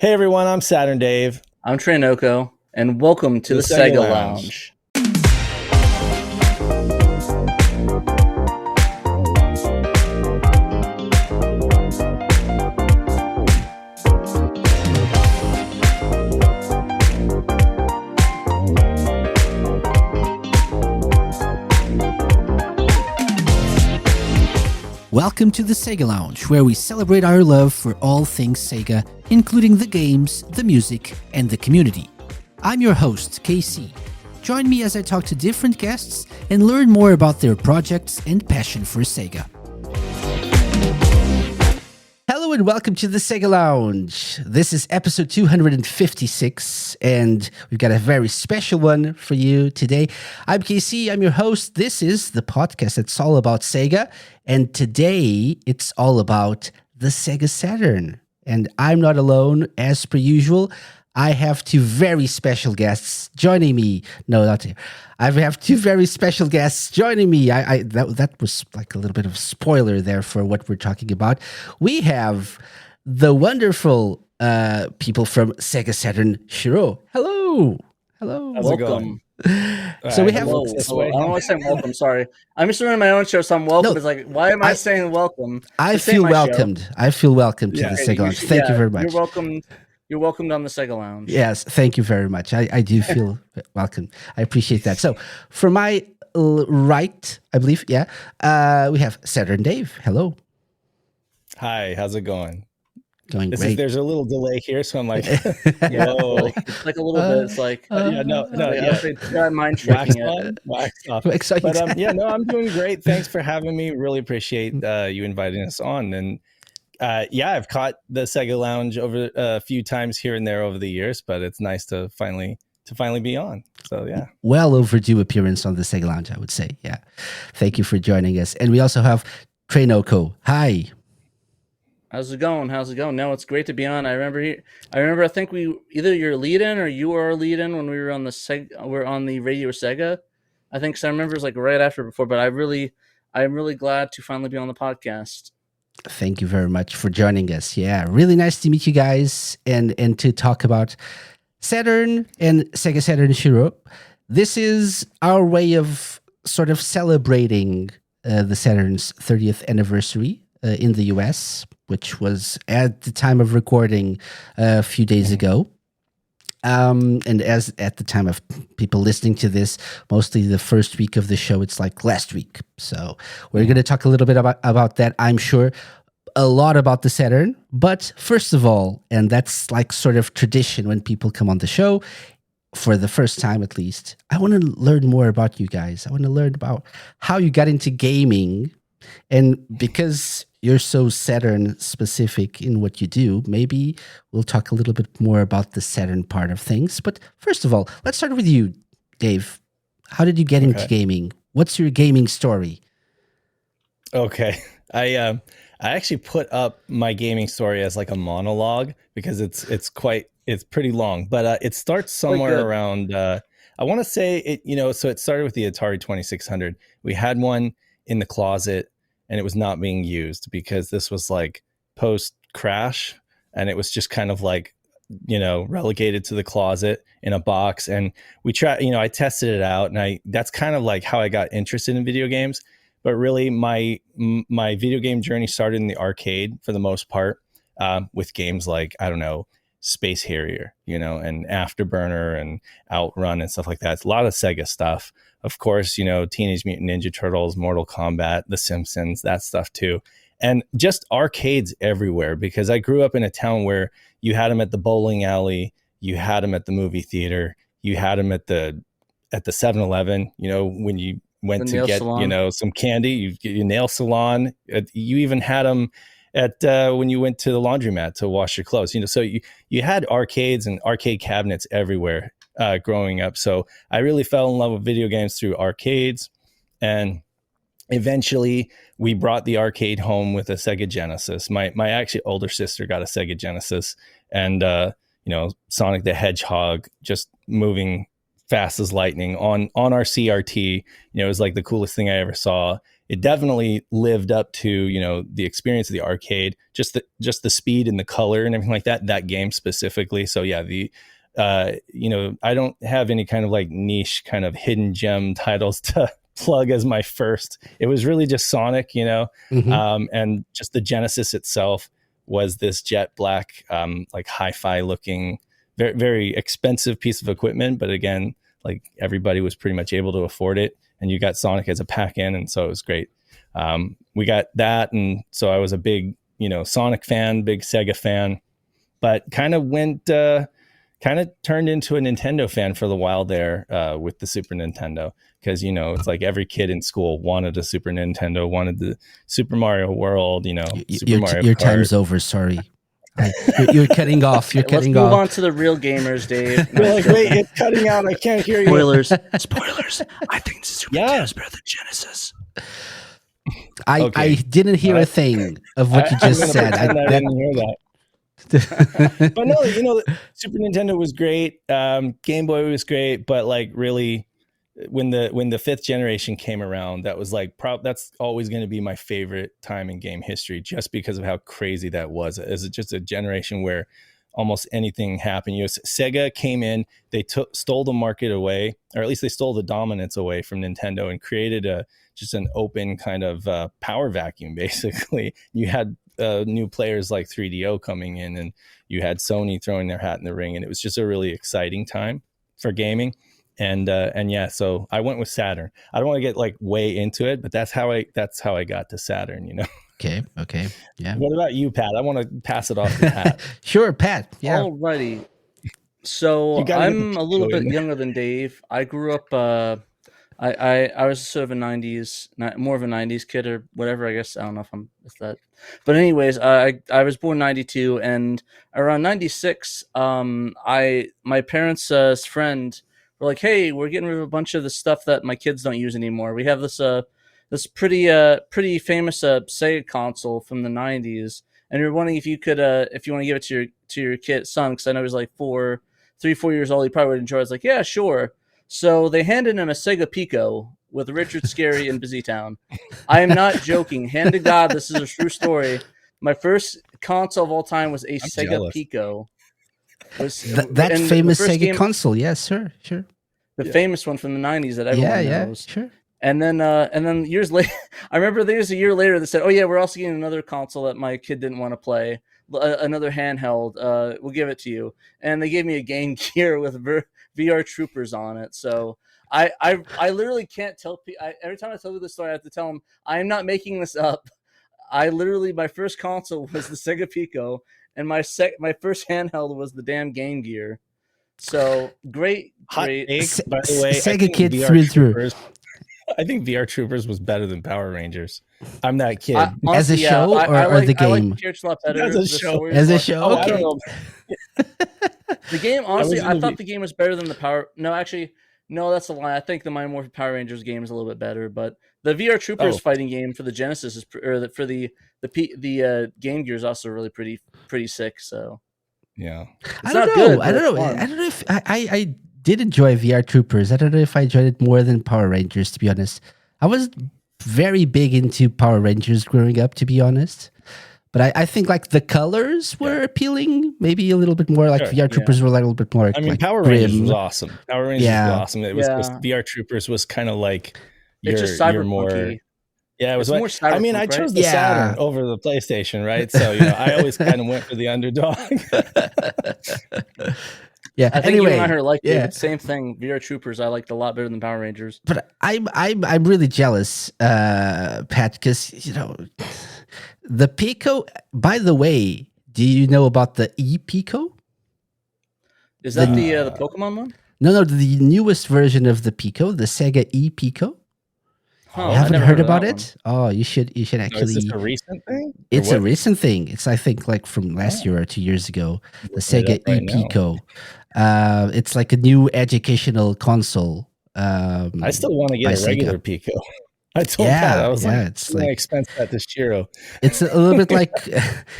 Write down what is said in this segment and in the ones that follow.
Hey everyone, I'm SaturnDave. I'm TraynoCo, and welcome to the SEGA Lounge. Welcome to the SEGA Lounge, where we celebrate our love for all things SEGA, including the games, the music, and the community. I'm your host, KC. Join me as I talk to different guests and learn more about their projects and passion for SEGA. Hello and welcome to the SEGA Lounge. This is episode 256, and we've got a very special one for you today. I'm KC, I'm your host. This is the podcast that's all about SEGA, and today it's all about the SEGA Saturn. And I'm not alone, as per usual. I have two very special guests joining me. No, not here. I have two very special guests joining me. That was like a little bit of spoiler there for what we're talking about. We have the wonderful people from SEGA Saturn, SHIRO. Hello. Welcome. So we have. Hello. I don't want to say welcome. Sorry, I'm just running my own show, so I'm welcome. It's like, why am I saying welcome? I feel welcomed. Show. I feel welcome to the SEGA Lounge. Thank you very much. You're welcome. You're welcomed on the SEGA Lounge. Yes, thank you very much. I do feel welcome. I appreciate that. So, for my right, I believe, we have SaturnDave. Hello. Hi, how's it going? Going great. There's a little delay here, so I'm like, whoa. It's like a little bit. It's like, mind tricking it. Wax off. But I'm doing great. Thanks for having me. Really appreciate you inviting us on. And I've caught the SEGA Lounge over a few times here and there over the years, but it's nice to finally be on. So yeah, well overdue appearance on the SEGA Lounge, I would say. Yeah, thank you for joining us. And we also have TraynoCo. Hi. How's it going? No, it's great to be on. I remember. I think we either you're lead-in or you were our lead-in when we were on the radio SEGA. I think so. I remember it was like right after before, but I'm really glad to finally be on the podcast. Thank you very much for joining us. Yeah, really nice to meet you guys and to talk about Saturn and SEGA Saturn SHIRO. This is our way of sort of celebrating the Saturn's 30th anniversary in the US, which was at the time of recording a few days ago. And as at the time of people listening to this, mostly the first week of the show, it's like last week. So we're going to talk a little bit about that, I'm sure, a lot about the Saturn. But first of all, and that's like sort of tradition when people come on the show, for the first time at least, I want to learn more about you guys. I want to learn about how you got into gaming. And because you're so Saturn specific in what you do, maybe we'll talk a little bit more about the Saturn part of things. But first of all, let's start with you, Dave. How did you get into gaming? What's your gaming story? Okay. I actually put up my gaming story as like a monologue because it's pretty long, but it starts somewhere around, I want to say it, so it started with the Atari 2600. We had one in the closet and it was not being used because this was like post crash and it was just kind of like, relegated to the closet in a box. And we tried, I tested it out and that's kind of like how I got interested in video games. But really my video game journey started in the arcade for the most part, with games like, I don't know, Space Harrier, and Afterburner and Outrun and stuff like that. It's a lot of Sega stuff. Of course, Teenage Mutant Ninja Turtles, Mortal Kombat, The Simpsons, that stuff too. And just arcades everywhere because I grew up in a town where you had them at the bowling alley, you had them at the movie theater, you had them at the 7-Eleven, when you went to get, salon. Some candy, you get your nail salon. You even had them at when you went to the laundromat to wash your clothes. So you had arcades and arcade cabinets everywhere growing up. So I really fell in love with video games through arcades. And eventually we brought the arcade home with a Sega Genesis. My actually older sister got a Sega Genesis and, Sonic the Hedgehog just moving fast as lightning on our CRT. It was like the coolest thing I ever saw. it definitely lived up to, you know, the experience of the arcade, just the speed and the color and everything like that. That game specifically. So yeah, you know, I don't have any kind of like niche kind of hidden gem titles to plug as my first. It was really just Sonic, you know, and just the Genesis itself was this jet black, like hi-fi looking, very, very expensive piece of equipment. But again, like everybody was pretty much able to afford it, and you got Sonic as a pack-in, and so it was great. We got that, and so I was a big, you know, Sonic fan, big Sega fan, but kind of turned into a Nintendo fan for the while there with the Super Nintendo, because, you know, it's like every kid in school wanted a Super Nintendo, wanted the Super Mario World, you know, Super Mario your Kart. time's over. Sorry. You're cutting off. You're cutting Let's move off. on to the real gamers, Dave. You're like, wait, it's cutting out. I can't hear you. Spoilers. I think Super Yeah. Nintendo's better than Genesis. I didn't hear a thing of what you just said. I didn't hear that. But no, you know, Super Nintendo was great. Game Boy was great, but like really, when the fifth generation came around, that was like that's always going to be my favorite time in game history, just because of how crazy that was. As just a generation where almost anything happened. You know, Sega came in, they stole the market away, or at least they stole the dominance away from Nintendo, and created just an open kind of power vacuum. Basically, you had new players like 3DO coming in, and you had Sony throwing their hat in the ring, and it was just a really exciting time for gaming. And yeah, so I went with Saturn. I don't want to get like way into it, but that's how I got to Saturn, you know. Okay. Yeah. What about you, Pat? I want to pass it off to Pat. Sure, Pat. Yeah. Alrighty. So I'm a little bit younger than Dave. I grew up. I was sort of a more of a '90s kid or whatever. I guess I don't know if that. But anyways, I was born '92, and around '96, my parents' friend were like, "Hey, we're getting rid of a bunch of the stuff that my kids don't use anymore. We have this pretty famous Sega console from the '90s, and we were wondering if you want to give it to your kid son, because I know he's like 4 years old. He probably would enjoy it." I was like, "Yeah, sure." So they handed him a Sega Pico with Richard Scarry in Busytown. I am not joking. Hand to God, this is a true story. My first console of all time was a Sega jealous. Pico. That famous Sega console, yes, sure. The famous one from the '90s that everyone knows. Sure. And then years later, I remember there was a year later that said, "Oh yeah, we're also getting another console that my kid didn't want to play, another handheld. We'll give it to you." And they gave me a Game Gear with VR Troopers on it. So I literally can't tell people. Every time I tell you this story, I have to tell them I am not making this up. My first console was the Sega Pico, and my first handheld was the damn Game Gear. So great. Take, by the way, Sega kid through. I think VR Troopers was better than Power Rangers. I'm that kid. Honestly, as a show or the game? I like Church a lot better. As a show. Okay. I don't know. The game, honestly, I thought the game was better than the Power. No, actually, no, that's a lie. I think the Mighty Morphin Power Rangers game is a little bit better, but the VR Troopers fighting game for the Genesis for the Game Gear is also really pretty sick. So yeah, I don't know if I did enjoy VR Troopers. I don't know if I enjoyed it more than Power Rangers, to be honest. I was very big into Power Rangers growing up, to be honest. But I think like the colors were appealing, maybe a little bit more. Like VR Troopers were like a little bit more. I mean, like Power Rangers was awesome. Power Rangers was awesome. It was just, VR Troopers was kind of like you're more. Yeah, it was more cyberpunk, I mean, I chose the Saturn over the PlayStation, right? So I always kind of went for the underdog. Yeah. I think you and I heard like it. Same thing. VR Troopers I liked a lot better than Power Rangers. But I'm really jealous, Pat, because the Pico. By the way, do you know about the Pico? Is that the Pokemon one? No, the newest version of the Pico, the Sega Pico. Huh, you haven't heard about it? Oh, you should actually. Is this a recent thing? It's a recent thing. It's I think like from last year or 2 years ago. The Sega Pico. It's like a new educational console. I still want to get a regular Pico. I told Pat, I was it's like expense that to SHIRO. It's a little bit like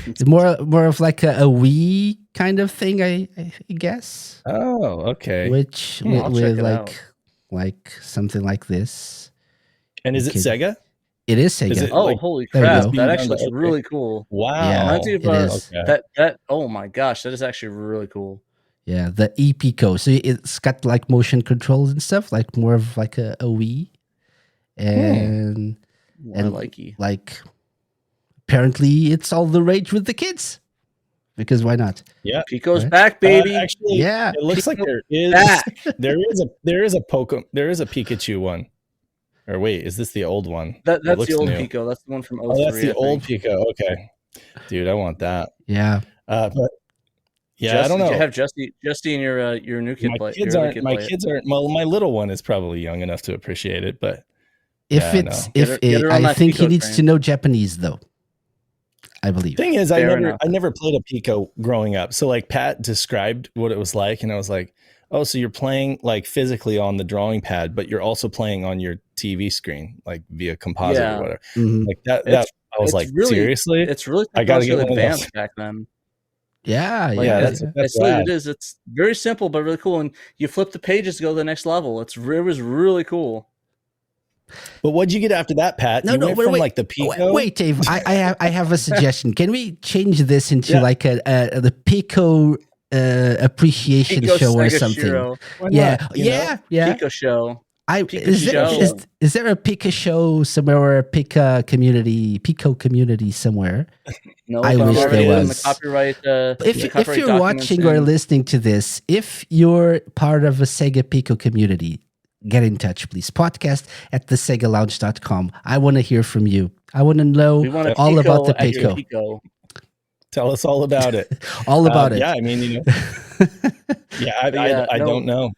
it's more of like a Wii kind of thing, I guess. Oh, okay. Which with like something like this. And is it Sega? It is Sega. Is it Oh, like holy There you crap! go. That actually looks Okay. really cool. Yeah, Wow. Reminds me of it is. Okay. that. Oh my gosh, that is actually really cool. Yeah, the ePico. So it's got like motion controls and stuff, like more of like a Wii. And I like you. like apparently it's all the rage with the kids. Because why not? Yeah. Pico's Right. back, baby. Actually, Yeah. it looks like Pico there is back. there is a Pikachu one. Or wait, is this the old one? That's It looks the old new. Pico. That's the one from 03, Oh, that's the I old think. Pico. Okay, dude, I want that. Yeah. But yeah, I don't Did you know. have Justy and your new kid My play? kids your other aren't. kid My play it? kids aren't. Well, my little one is probably young enough to appreciate it, but If Yeah, it's no. if Get her on I that think he Pico needs train. to know Japanese though. I believe. thing is, Fair enough. I never played a Pico growing up. So like Pat described what it was like, and I was like, oh, so you're playing like physically on the drawing pad, but you're also playing on your TV screen, like via composite Yeah. or whatever. Mhm. Like that. It's- I was it's like, really- seriously? It's really I gotta get technologically one of those. advanced back then. Yeah, Like, yeah. that's it's rad. it is. It's very simple but really cool. And you flip the pages to go to the next level. It was really cool. But what'd you get after that, Pat? No, you no, went wait, from wait. like the Pico. Wait, Dave. I have a suggestion. Can we change this into Yeah. like the Pico appreciation Pico show or Sega something? Shiro. Why Yeah, not, you know? yeah. Pico show. Is there a Pico show somewhere or a Pico community somewhere? No, I but I'm wish already there in was. the copyright. If you're watching or listening to this, if you're part of a Sega Pico community, get in touch, please. Podcast at thesegalounge.com. I want to hear from you. I want to know we want a all about the at your Pico. Pico. Tell us all about it. All about it. Yeah, I mean, you know, I don't know.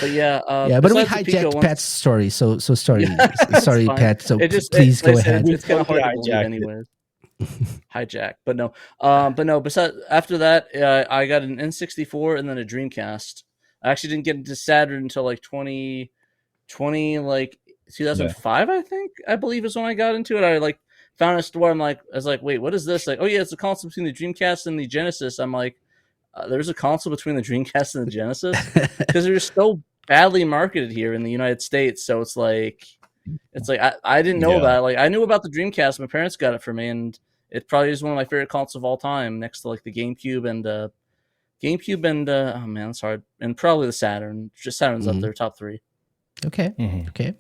But yeah, Yeah, but we besides the Pico hijacked ones- Pat's story. So sorry, Yeah, it's sorry, fine. Pat. So It just please go like I said, ahead. It's kind of hard to Totally believe, hijacked it. anyways. Hijack, but no. Besides, after that, I got an N64 and then a Dreamcast. I actually didn't get into Saturn until like 2020, like 2005, I believe is when I got into it. I like found a store. I was like, wait, what is this? Like, oh yeah, it's a console between the Dreamcast and the Genesis. I'm like, there's a console between the Dreamcast and the Genesis because they're so badly marketed here in the United States. So it's like I didn't know Yeah. about it. Like I knew about the Dreamcast. My parents got it for me, and it probably is one of my favorite consoles of all time, next to like the GameCube and oh man, it's hard, and probably the Saturn. Just Saturn's up Mhm. there, top 3. Okay. Mhm. Okay.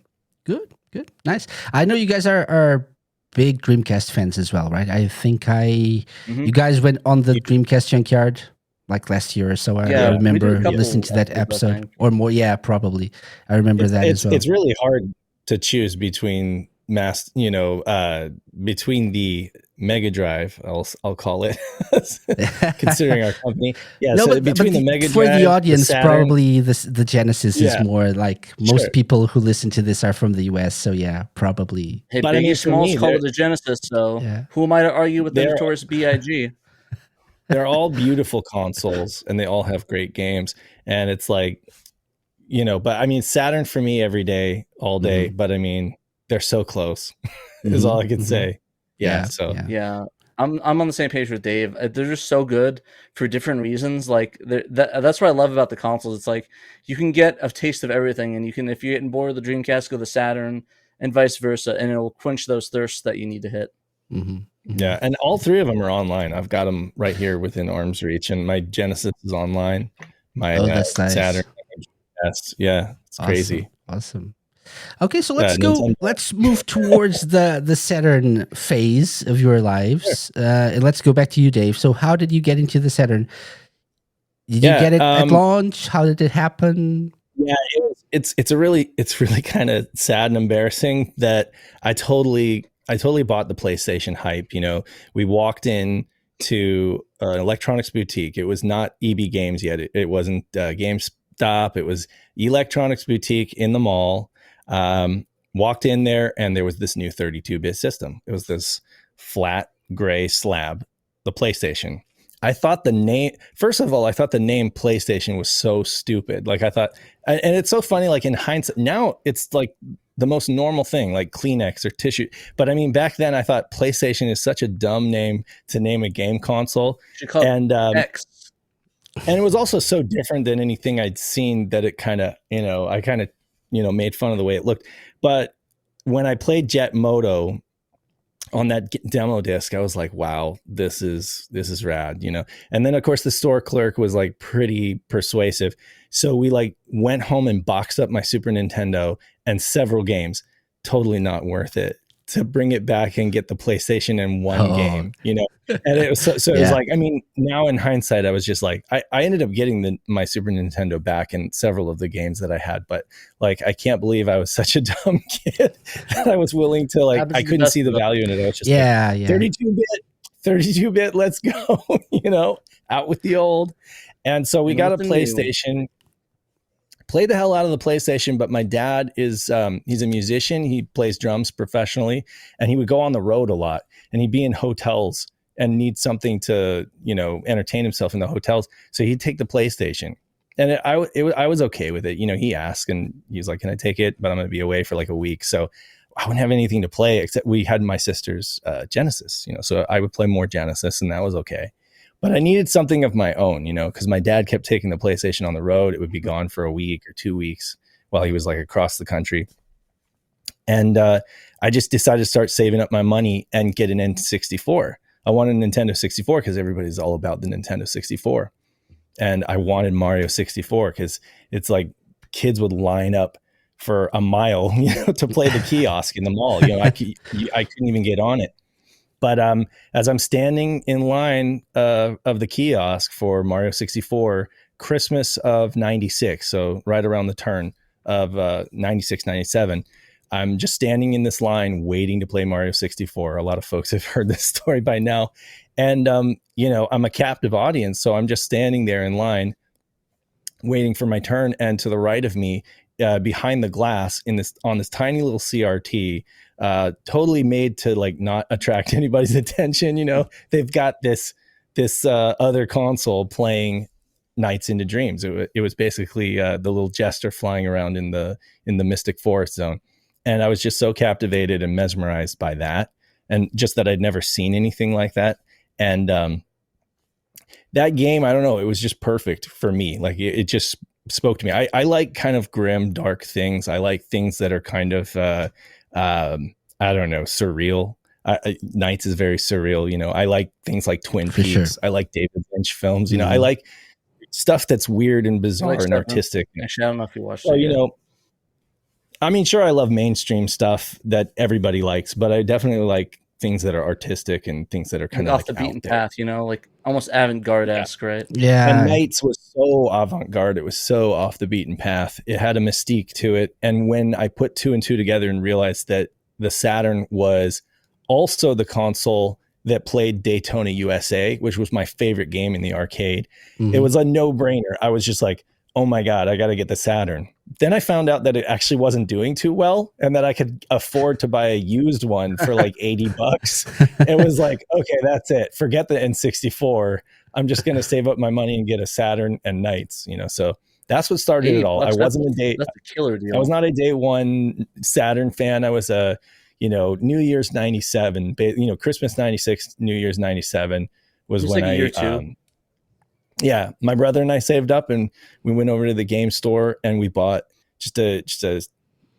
Good. Nice. I know you guys are big Dreamcast fans as well, right? I think Mhm. you guys went on the Dreamcast junkyard like last year or so. I Yeah, we did a remember couple listening to that episodes, I episode think. or more. Yeah, probably. I remember that as well. It's really hard to choose between between the Mega Drive, I'll call it, considering our company. Yeah, No, so but between the Mega for Drive, the audience, Saturn, probably the Genesis Yeah. is more like most Sure. people who listen to this are from the US. So yeah, probably. Hey, But I Biggie mean, for Smalls me, called they're- it the Genesis, so Yeah. who am I to argue with the They're- notorious B.I.G.? they're all beautiful consoles and they all have great games. And it's like, but I mean, Saturn for me every day, all day. But I mean, they're so close is all I can Mhm. say. Yeah. Yeah, So yeah. Yeah, I'm on the same page with Dave. They're just so good for different reasons. Like that's what I love about the consoles. It's like you can get a taste of everything, and you can, if you're getting bored of the Dreamcast, go to the Saturn, and vice versa, and it'll quench those thirsts that you need to hit. Mhm. yeah. And all three of them are online. I've got them right here within arm's reach. And my Genesis is online. My Oh, that's nice. Saturn. Yes. Yeah. It's crazy. Awesome. Okay, so let's go. Nintendo. Let's move towards the Saturn phase of your lives. And let's go back to you, Dave. So, how did you get into the Saturn? Did you Yeah, get it at launch? How did it happen? Yeah, it's really kind of sad and embarrassing that I totally bought the PlayStation hype. We walked in to an electronics boutique. It was not EB Games yet. It wasn't GameStop. It was Electronics Boutique in the mall. Walked in there and there was this new 32-bit system. It was this flat gray slab, the PlayStation. I thought the name PlayStation was so stupid. Like I thought, and it's so funny, like in hindsight, now it's like the most normal thing, like Kleenex or tissue. But I mean, back then I thought PlayStation is such a dumb name to name a game console. Should call it X. And it was also so different than anything I'd seen that it kind of, I kind of, made fun of the way it looked. But when I played Jet Moto on that demo disc, I was like, wow, this is rad, you know? And then of course the store clerk was like pretty persuasive. So we like went home and boxed up my Super Nintendo and several games. Totally not worth it to bring it back and get the PlayStation in one game, you know? And it was so it was like, I mean, now in hindsight, I was just like, I ended up getting my Super Nintendo back and several of the games that I had, but like, I can't believe I was such a dumb kid that I was willing to like, I couldn't see the value in it. I was just like, 32 bit, let's go, you know, out with the old. And so we got a PlayStation. Play the hell out of the PlayStation, but my dad is he's a musician. He plays drums professionally, and he would go on the road a lot, and he'd be in hotels and need something to, you know, entertain himself in the hotels. So he'd take the PlayStation, and I was okay with it. You know, he asked, and he was like, "Can I take it?" But I'm going to be away for like a week, so I wouldn't have anything to play except we had my sister's Genesis. You know, so I would play more Genesis, and that was okay. But I needed something of my own, you know, because my dad kept taking the PlayStation on the road. It would be gone for a week or 2 weeks while he was like across the country. And I just decided to start saving up my money and get an N64. I wanted a Nintendo 64 because everybody's all about the Nintendo 64. And I wanted Mario 64 because it's like kids would line up for a mile, you know, to play the kiosk in the mall. You know, I couldn't even get on it. But as I'm standing in line of the kiosk for Mario 64, Christmas of 96, so right around the turn of 96, 97, I'm just standing in this line waiting to play Mario 64. A lot of folks have heard this story by now. And, you know, I'm a captive audience, so I'm just standing there in line waiting for my turn. And to the right of me, behind the glass on this tiny little CRT, totally made to like not attract anybody's attention. You know, they've got this other console playing Nights into Dreams. It was basically the little jester flying around in the Mystic Forest zone. And I was just so captivated and mesmerized by that. And just that I'd never seen anything like that. And that game, I don't know, it was just perfect for me. Like it just spoke to me. I like kind of grim, dark things. I like things that are kind of I don't know, surreal. Nights is very surreal. You know, I like things like Twin Peaks. Sure. I like David Lynch films. You know, I like stuff that's weird and bizarre and artistic. Actually, I don't know if you watched it. You know, I mean, sure, I love mainstream stuff that everybody likes, but I definitely like things that are artistic and things that are kind of off the beaten path. You know, like almost avant-garde-esque, right? Yeah. And Nights was so avant-garde. It was so off the beaten path. It had a mystique to it. And when I put two and two together and realized that the Saturn was also the console that played Daytona USA, which was my favorite game in the arcade. Mm-hmm. It was a no-brainer. I was just like, oh my God, I got to get the Saturn. Then I found out that it actually wasn't doing too well and that I could afford to buy a used one for like $80. It was like, okay, that's it. Forget the N64. I'm just going to save up my money and get a Saturn and Nights, you know, so that's what started it all. That's a killer deal. I was not a day one Saturn fan. I was a, you know, New Year's 97, you know, Christmas 96, New Year's 97 was when yeah, my brother and I saved up and we went over to the game store and we bought just a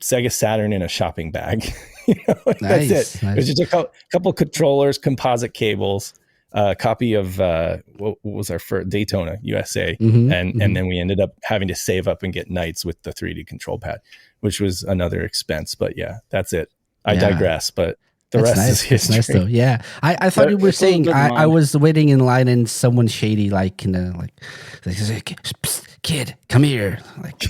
Sega Saturn in a shopping bag. You know, that's it. Nice. It was just a couple controllers, composite cables, a copy of what was our first Daytona USA, and then we ended up having to save up and get Nights with the 3D control pad, which was another expense. But yeah, that's it. I digress, but the rest is history. That's nice though. Yeah, I thought you were saying I was waiting in line and someone shady like, you know, like kid, come here, like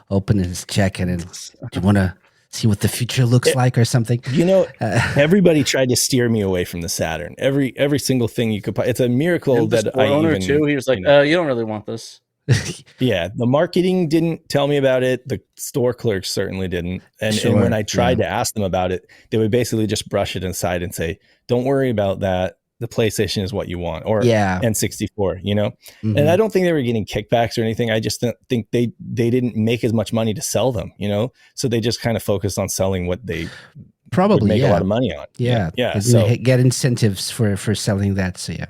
open his check and do you want to see what the future looks like or something? You know, everybody tried to steer me away from the Saturn. Every single thing you could. It's a miracle that I even. Too, he was like, you don't really want this. Yeah, the marketing didn't tell me about it. The store clerks certainly didn't. And when I tried to ask them about it, they would basically just brush it aside and say, "Don't worry about that. The PlayStation is what you want," or N64. You know, and I don't think they were getting kickbacks or anything. I just think they didn't make as much money to sell them. You know, so they just kind of focused on selling what they probably make a lot of money on. Yeah. So get incentives for selling that. So yeah.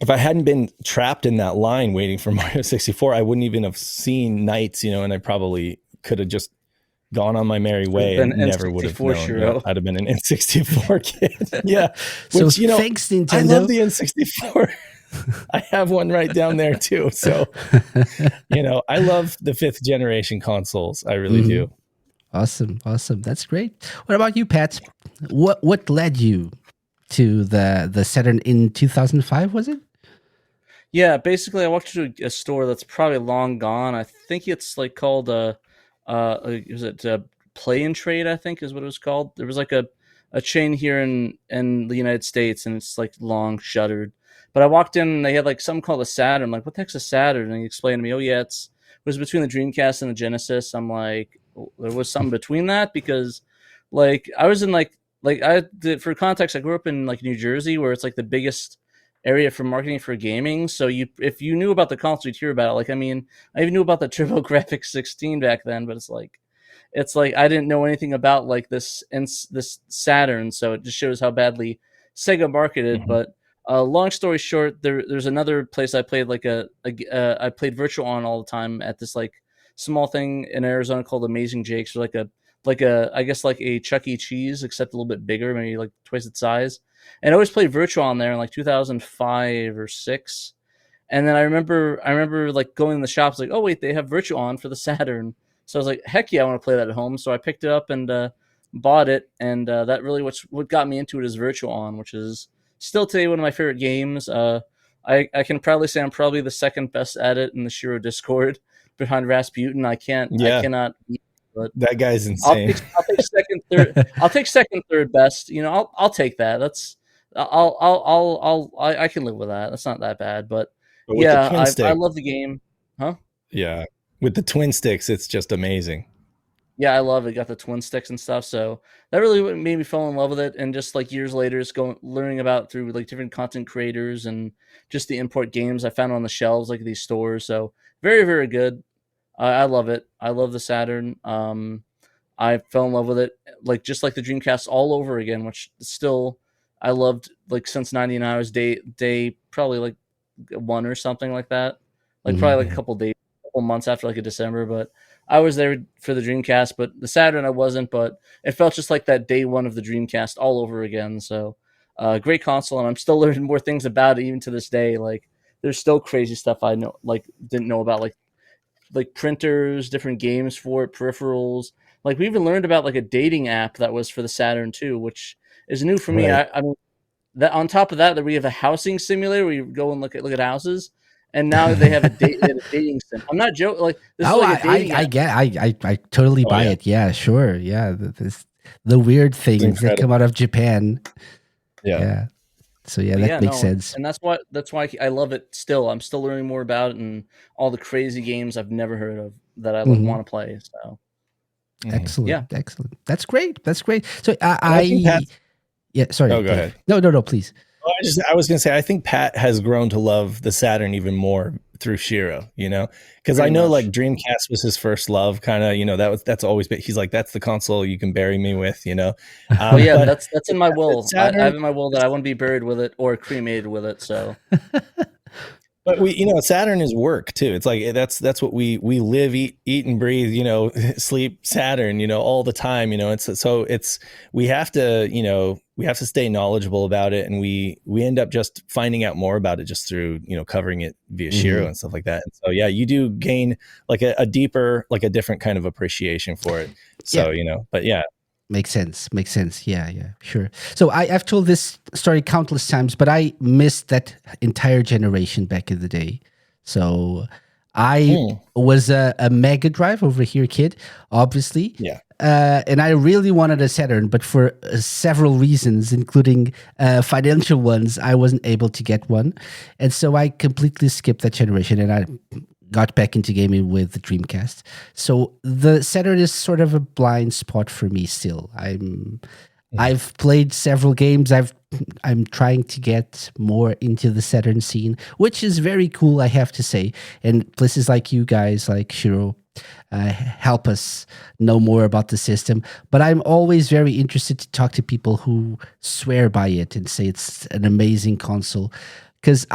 If I hadn't been trapped in that line waiting for Mario 64, I wouldn't even have seen Nights, you know, and I probably could have just gone on my merry way Been and never would have N64 known Shiro. that I'd have been an N64 kid. Yeah. So Which, thanks, Nintendo. I love the N64. I have one right down there too. So, I love the 5th generation consoles. I really do. Awesome. That's great. What about you, Pat? What led you to the Saturn in 2005, was it? Yeah, basically, I walked into a store that's probably long gone. I think it's like called is it Play and Trade? I think is what it was called. There was like a chain here in the United States, and it's like long shuttered. But I walked in, and they had like something called a Saturn. I'm like, what the heck's a Saturn? And he explained to me, oh yeah, it was between the Dreamcast and the Genesis. I'm like, there was something between that, because like I was in for context, I grew up in like New Jersey, where it's like the biggest area for marketing for gaming. So if you knew about the console, you'd hear about it. Like, I mean, I even knew about the TurboGrafx 16 back then, but it's like I didn't know anything about like this Saturn. So it just shows how badly Sega marketed. But long story short, there's another place I played I played Virtual On all the time at this like small thing in Arizona called Amazing Jake's, or like I guess like a Chuck E. Cheese, except a little bit bigger, maybe like twice its size. And I always played Virtual On there in like 2005 or 6. And then I remember like going in the shops, like, oh wait, they have Virtual On for the Saturn. So I was like, heck yeah, I want to play that at home. So I picked it up and bought it, and that really what got me into it is Virtual On, which is still today one of my favorite games. I can proudly say I'm probably the second best at it in the SHIRO Discord behind Rasputin. I cannot. But that guy's insane. I'll take second, third. I'll take second, third best. I'll take that. I can live with that. That's not that bad. But yeah, I love the game. Huh? Yeah, with the twin sticks, it's just amazing. Yeah, I love it. Got the twin sticks and stuff. So that really made me fall in love with it. And just like years later, just learning about through like different content creators and just the import games I found on the shelves, like these stores. So very, very good. I love it. I love the Saturn. I fell in love with it, like just like the Dreamcast all over again, which still I loved like since '99. I was day probably like 1 or something like that, like probably like a couple months after like a December. But I was there for the Dreamcast, but the Saturn I wasn't. But it felt just like that day 1 of the Dreamcast all over again. So great console, and I'm still learning more things about it even to this day. Like there's still crazy stuff I didn't know about, like printers, different games for it, peripherals. Like we even learned about like a dating app that was for the Saturn too, which is new for me. Right. I mean, that on top of that we have a housing simulator where you go and look at houses, and now they have a dating sim. I'm not joking. Like this is like a dating app. I totally buy it. Yeah, sure. Yeah, the weird things that come out of Japan. Yeah. So that makes sense. And that's why I love it still. I'm still learning more about it and all the crazy games I've never heard of that I want to play. So excellent. That's great. So sorry. Oh, go ahead. No, please. Well, I was going to say, I think Pat has grown to love the Saturn even more through SHIRO, because I know like Dreamcast was his first love, kind of, that's always been, he's like, that's the console you can bury me with, Well, yeah, that's in my will. I have in my will that I want to be buried with it or cremated with it. So, but Saturn is work too. It's like that's what we live, eat and breathe, sleep Saturn, all the time. We have to stay knowledgeable about it, and we end up just finding out more about it just through covering it via SHIRO and stuff like that. And so yeah, you do gain like a deeper, like a different kind of appreciation for it. So but yeah. Makes sense. Yeah, sure. So I've told this story countless times, but I missed that entire generation back in the day. So I was a Mega Drive over here kid, obviously. Yeah. And I really wanted a Saturn, but for several reasons, including financial ones, I wasn't able to get one. And so I completely skipped that generation, and I got back into gaming with the Dreamcast. So the Saturn is sort of a blind spot for me still. I've played several games. I'm trying to get more into the Saturn scene, which is very cool, I have to say. And places like you guys, like SHIRO, help us know more about the system. But I'm always very interested to talk to people who swear by it and say it's an amazing console. Because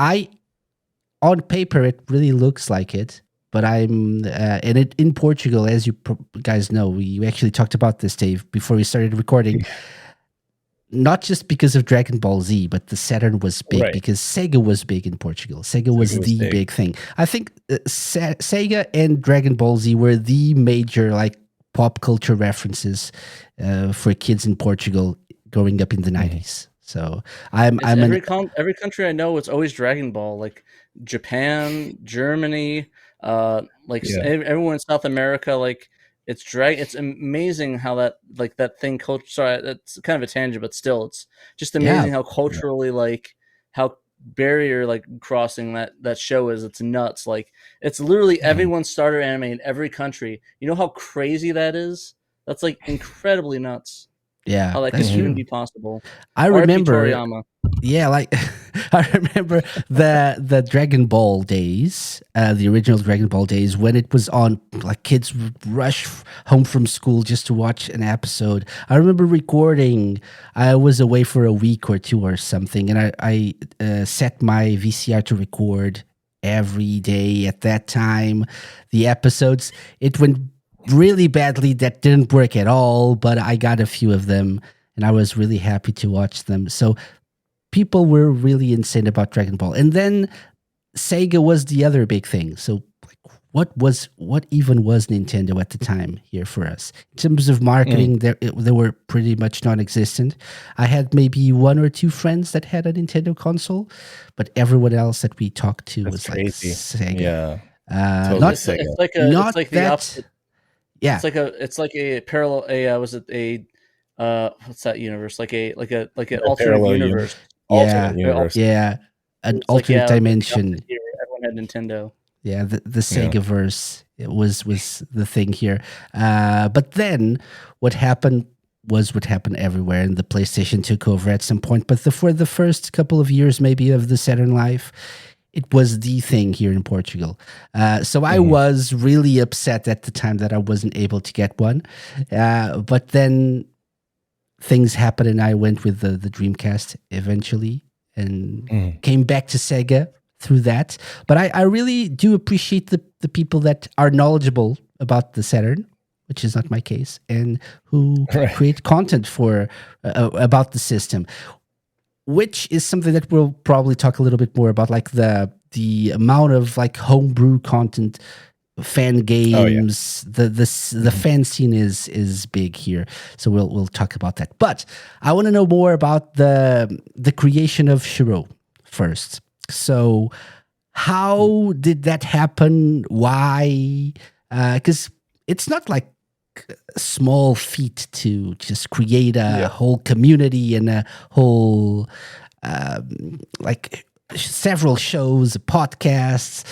on paper, it really looks like it. but I'm in Portugal, as you guys know, we actually talked about this, Dave, before we started recording. Not just because of Dragon Ball Z, but the Saturn was big because Sega was big in Portugal. Sega was the big thing. I think Sega and Dragon Ball Z were the major like pop culture references for kids in Portugal growing up in the 90s. So every country I know, it's always Dragon Ball. Like Japan, Germany, everyone in South America, like it's amazing how that thing sorry, that's kind of a tangent, but still it's just amazing how culturally like how barrier like crossing that show is. It's nuts. Like it's literally everyone's starter anime in every country. You know how crazy that is? That's like incredibly nuts. Yeah, how that could even be possible. I remember like I remember the Dragon Ball days, the original Dragon Ball days, when it was on, like kids would rush home from school just to watch an episode. I remember recording. I was away for a week or two or something, and I set my VCR to record every day at that time the episodes. It went really badly. That didn't work at all, but I got a few of them and I was really happy to watch them. So people were really insane about Dragon Ball. And then Sega was the other big thing. So what even was Nintendo at the time here for us? In terms of marketing, they were pretty much non-existent. I had maybe one or two friends that had a Nintendo console, but everyone else that we talked to was crazy. Like Sega. Yeah. Totally not Sega. It's like the opposite. Yeah, it's like a parallel. Was it a what's that universe? Like an alternate universe. Yeah, an alternate dimension. Everyone had Nintendo. Yeah, the Sega-verse was the thing here. But then what happened was what happened everywhere, and the PlayStation took over at some point. But for the first couple of years, maybe, of the Saturn life, it was the thing here in Portugal. So I was really upset at the time that I wasn't able to get one. But then things happened, and I went with the Dreamcast eventually and came back to Sega through that. But I really do appreciate the people that are knowledgeable about the Saturn, which is not my case, and who create content for about the system, which is something that we'll probably talk a little bit more about, like the amount of like homebrew content, fan games. The fan scene is big here, so we'll talk about that. But I want to know more about the creation of SHIRO first. So how did that happen? Why? Because it's not like a small feat to just create a whole community and a whole like several shows, podcasts,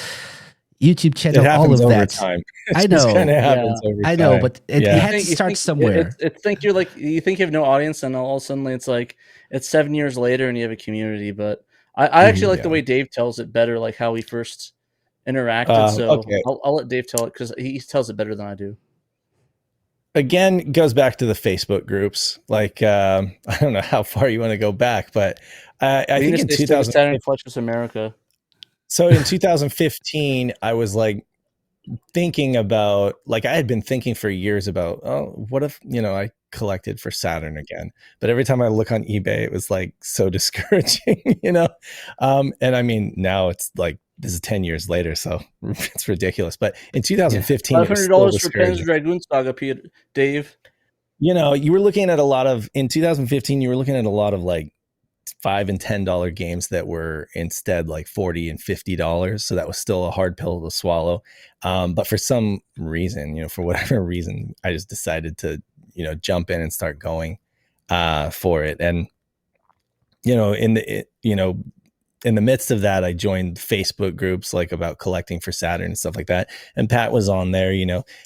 YouTube channel, all of that. Time. I know. I know, but it had to start somewhere. You think you have no audience, and all of a sudden it's 7 years later and you have a community. But I actually like the way Dave tells it better, like how he first interacted. So I'll let Dave tell it because he tells it better than I do. Again, goes back to the Facebook groups. Like I don't know how far you want to go back, but I think in 2015, America. So in 2015, I was like thinking about, like, I had been thinking for years about, what if, I collected for Saturn again? But every time I look on eBay, it was like so discouraging, and I mean, now it's like, this is 10 years later, so it's ridiculous. But in 2015, $500 for Panzer Dragoon Saga, Dave. You were looking at in 2015, you were looking at a lot of like $5 and $10 games that were instead like $40 and $50. So that was still a hard pill to swallow. But for some reason, for whatever reason, I just decided to, jump in and start going for it. And, in the midst of that, I joined Facebook groups like about collecting for Saturn and stuff like that. And Pat was on there,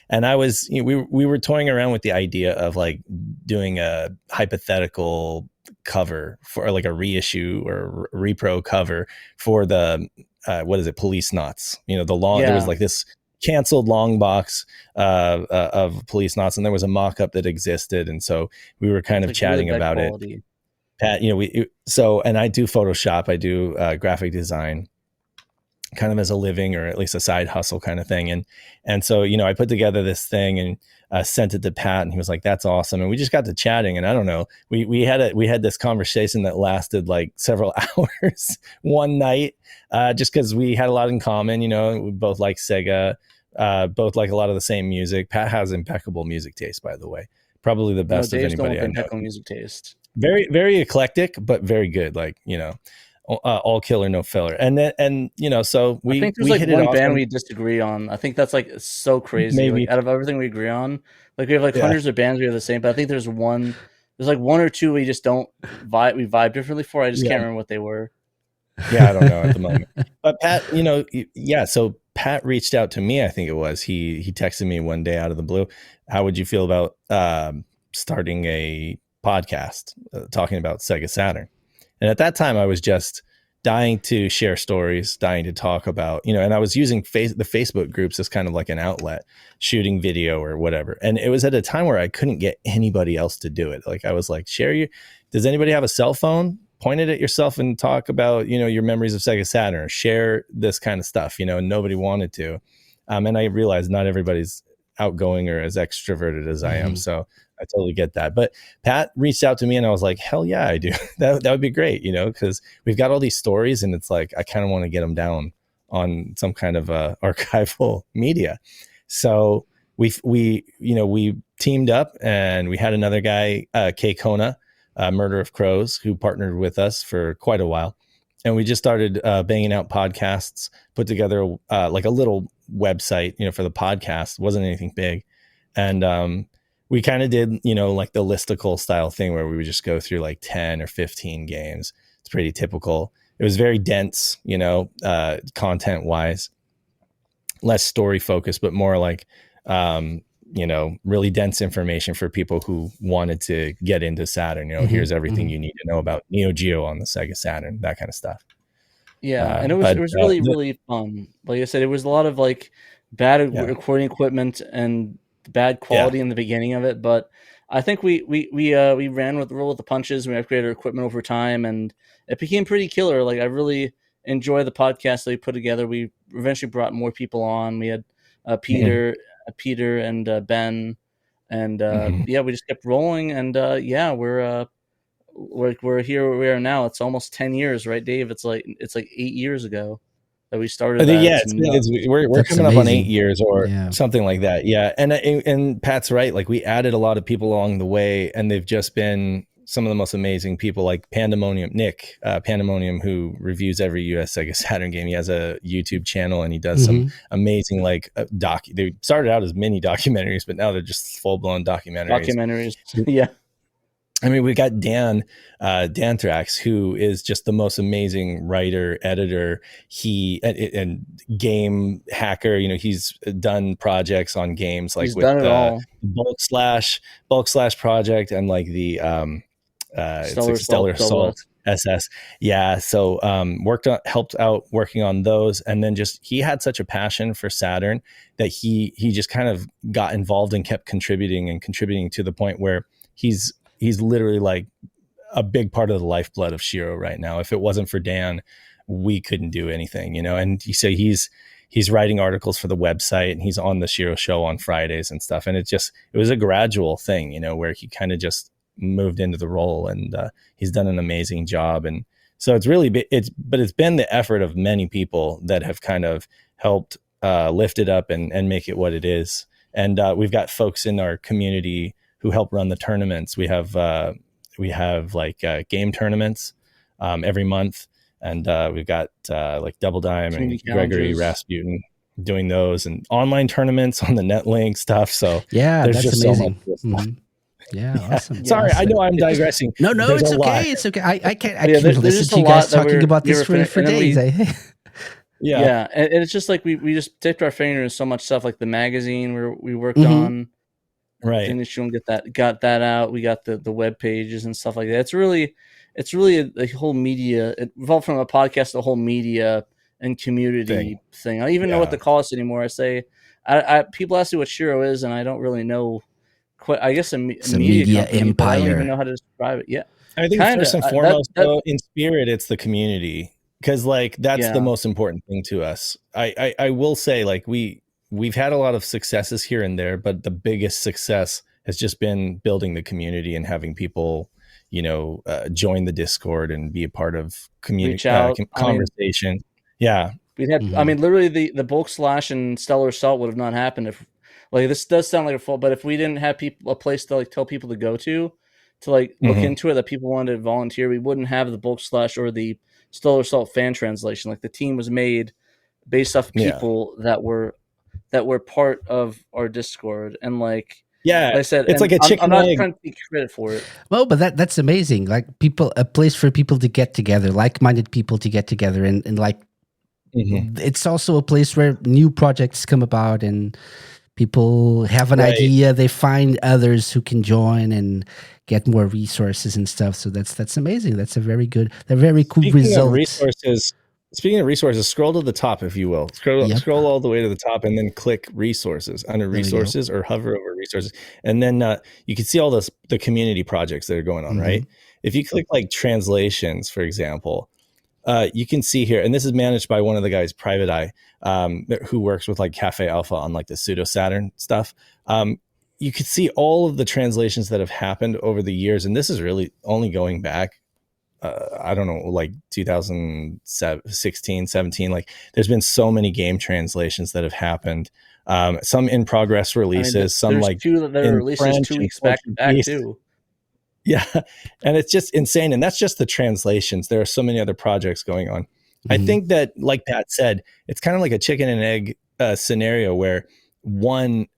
and I was, we were toying around with the idea of like doing a hypothetical cover for like a reissue or repro cover for the, Police Knots, there was like this canceled long box of Police Knots, and there was a mock-up that existed. And so we were kind of chatting really about quality. It. Pat, and I do Photoshop, I do graphic design. kind of as a living or at least a side hustle kind of thing. And so, I put together this thing and sent it to Pat, and he was like, "That's awesome." And we just got to chatting, and I don't know, we had this conversation that lasted like several hours one night, just because we had a lot in common. We both like Sega, both like a lot of the same music. Pat has impeccable music taste, by the way, probably the best of anybody I know. Impeccable music taste. Very, very eclectic, but very good. Like, all killer, no filler. And then, so I think there's like one band we disagree on. I think that's like so crazy. Maybe. Like, out of everything we agree on, like we have like hundreds of bands we have the same, but I think there's like one or two we just don't vibe. We vibe differently for. I just can't remember what they were. Yeah, I don't know at the moment. But Pat, so Pat reached out to me. I think it was he texted me one day out of the blue. How would you feel about starting a podcast talking about Sega Saturn? And at that time, I was just dying to share stories, dying to talk about, and I was using the Facebook groups as kind of like an outlet, shooting video or whatever. And it was at a time where I couldn't get anybody else to do it. Like, I was like, does anybody have a cell phone? Point it at yourself and talk about, your memories of Sega Saturn, or share this kind of stuff, and nobody wanted to. And I realized not everybody's outgoing or as extroverted as I am. So I totally get that. But Pat reached out to me, and I was like, hell yeah, I do. that would be great, because we've got all these stories, and it's like, I kind of want to get them down on some kind of archival media. So we teamed up, and we had another guy, Kay Kona, Murder of Crows, who partnered with us for quite a while. And we just started banging out podcasts, put together like a little website, for the podcast. It wasn't anything big. And we kind of did, like the listicle style thing where we would just go through like 10 or 15 games. It's pretty typical. It was very dense, content wise, less story focused, but more like, really dense information for people who wanted to get into Saturn. Here's everything you need to know about Neo Geo on the Sega Saturn, that kind of stuff. Yeah, and it was really, really fun. Like I said, it was a lot of like bad recording equipment and bad quality in the beginning of it, but I think we ran with the punches. We upgraded our equipment over time, and it became pretty killer. Like, I really enjoy the podcast that we put together. We eventually brought more people on. We had Peter and Ben, and we just kept rolling. And we're here where we are now. It's almost 10 years, right, Dave? It's like 8 years ago that we started. We're coming up on 8 years or something like that. Yeah. And Pat's right. Like, we added a lot of people along the way, and they've just been some of the most amazing people, like Nick Pandemonium, who reviews every US Sega Saturn game. He has a YouTube channel, and he does some amazing they started out as mini documentaries, but now they're just full-blown documentaries. Yeah. I mean, we got Dan Thrax, who is just the most amazing writer, editor, and game hacker. He's done projects on games like with the Bulk Slash project, and like the Stellar Assault SS. Yeah. So helped out working on those, and then he had such a passion for Saturn that he just kind of got involved and kept contributing to the point where he's literally like a big part of the lifeblood of SHIRO right now. If it wasn't for Dan, we couldn't do anything, and you say he's writing articles for the website, and he's on the SHIRO show on Fridays and stuff. And it was a gradual thing, where he kind of just moved into the role, and he's done an amazing job. And so it's been the effort of many people that have kind of helped lift it up and make it what it is. And we've got folks in our community who help run the tournaments. We have game tournaments every month, and we've got like Double Dime and Gregory Rasputin doing those, and online tournaments on the NetLink stuff. So that's just amazing. So much awesome. Sorry, I know I'm digressing. No, it's okay. It's okay. I can't listen to you guys talking about this for days. And it's just like we just dipped our finger in so much stuff, like the magazine we worked on. Right. Finished and got that out. We got the web pages and stuff like that. It's really a whole media. It evolved from a podcast to a whole media and community thing. I don't even know what to call us anymore. I say, people ask me what SHIRO is, and I don't really know. I guess it's a media empire. I don't even know how to describe it. Yeah, I think first and foremost, though, in spirit, it's the community. because like that's the Yeah. most important thing to us. I will say, like, we've had a lot of successes here and there, but the biggest success has just been building the community and having people, join the Discord and be a part of Reach out. conversation. Yeah. We'd have, Mhm. literally the bulk slash and stellar assault would have not happened if, like, this does sound like a fault, but if we didn't have a place to like tell people to go to like look Mhm. into it, that people wanted to volunteer, we wouldn't have the bulk slash or the stellar assault fan translation. Like, the team was made based off Yeah. people that were part of our Discord, and like Yeah. I said, It's and like a I'm chicken not egg. trying to take credit for it. Well, but that's amazing. Like a place for people to get together, like-minded people to get together, and like Mhm. it's also a place where new projects come about and people have an Right. idea, they find others who can join and get more resources and stuff. So that's amazing. That's a very cool result. Speaking of resources, scroll to the top, if you will. Yep. Scroll all the way to the top and then click resources under There we go. resources, or hover over resources. And then you can see all the community projects that are going on, Mhm. right? If you click like translations, for example, you can see here, and this is managed by one of the guys, Private Eye, who works with like Cafe Alpha on like the SEGA Saturn stuff. You can see all of the translations that have happened over the years, and this is really only going back, I don't know, like 2016, 17. Like, there's been so many game translations that have happened. Some in progress releases, some there's like two that in are releases French 2 and weeks back to back Portuguese. too. Yeah, and it's just insane. And that's just the translations. There are so many other projects going on. I Mhm. think that, like Pat said, it's kind of like a chicken and egg scenario where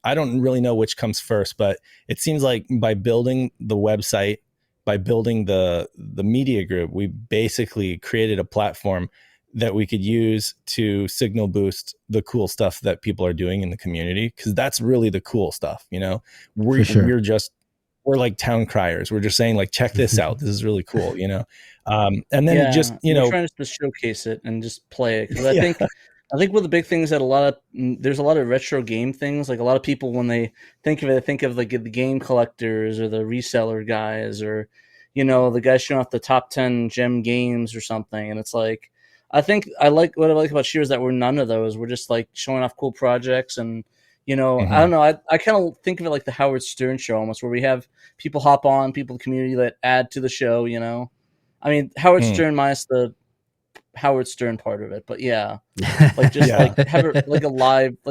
I don't really know which comes first, but it seems like by building the website, by building the media group, we basically created a platform that we could use to signal boost the cool stuff that people are doing in the community, because that's really the cool stuff. For sure. We're like town criers. We're just saying, like, check this out. This is really cool, and then Yeah, just, we're trying to showcase it and just play it, because I Yeah. think one of the big things that there's a lot of retro game things. Like, a lot of people, when they think of it, they think of like the game collectors or the reseller guys, or the guys showing off the top 10 gem games or something. And it's like, I think what I like about Shiro is that we're none of those. We're just like showing off cool projects, and I don't know. I kind of think of it like the Howard Stern show almost, where we have people hop on, people in the community that add to the show. Howard Stern minus the Howard Stern part of it, but yeah, like just Yeah. like have it like a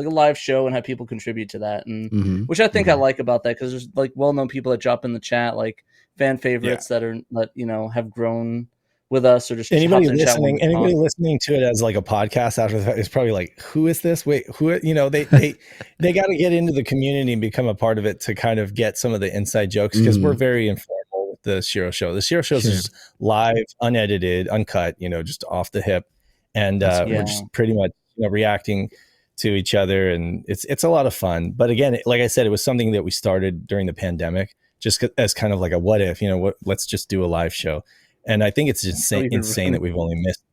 live show and have people contribute to that, and Mhm. which I think I like about that, because there's like well-known people that drop in the chat, like fan favorites that have grown with us, or just Anybody hopped in the chat when listening, we talk. listening to it as like a podcast after the fact is probably like, who is this? Wait, who? They got to get into the community and become a part of it to kind of get some of the inside jokes, because we're very informal with the Shiro show. The Shiro show is just live, unedited, uncut, just off the hip, and we're just pretty much reacting to each other, and it's a lot of fun. But again, like I said, it was something that we started during the pandemic, just as kind of like a what if, let's just do a live show. And I think it's insane that we've only missed,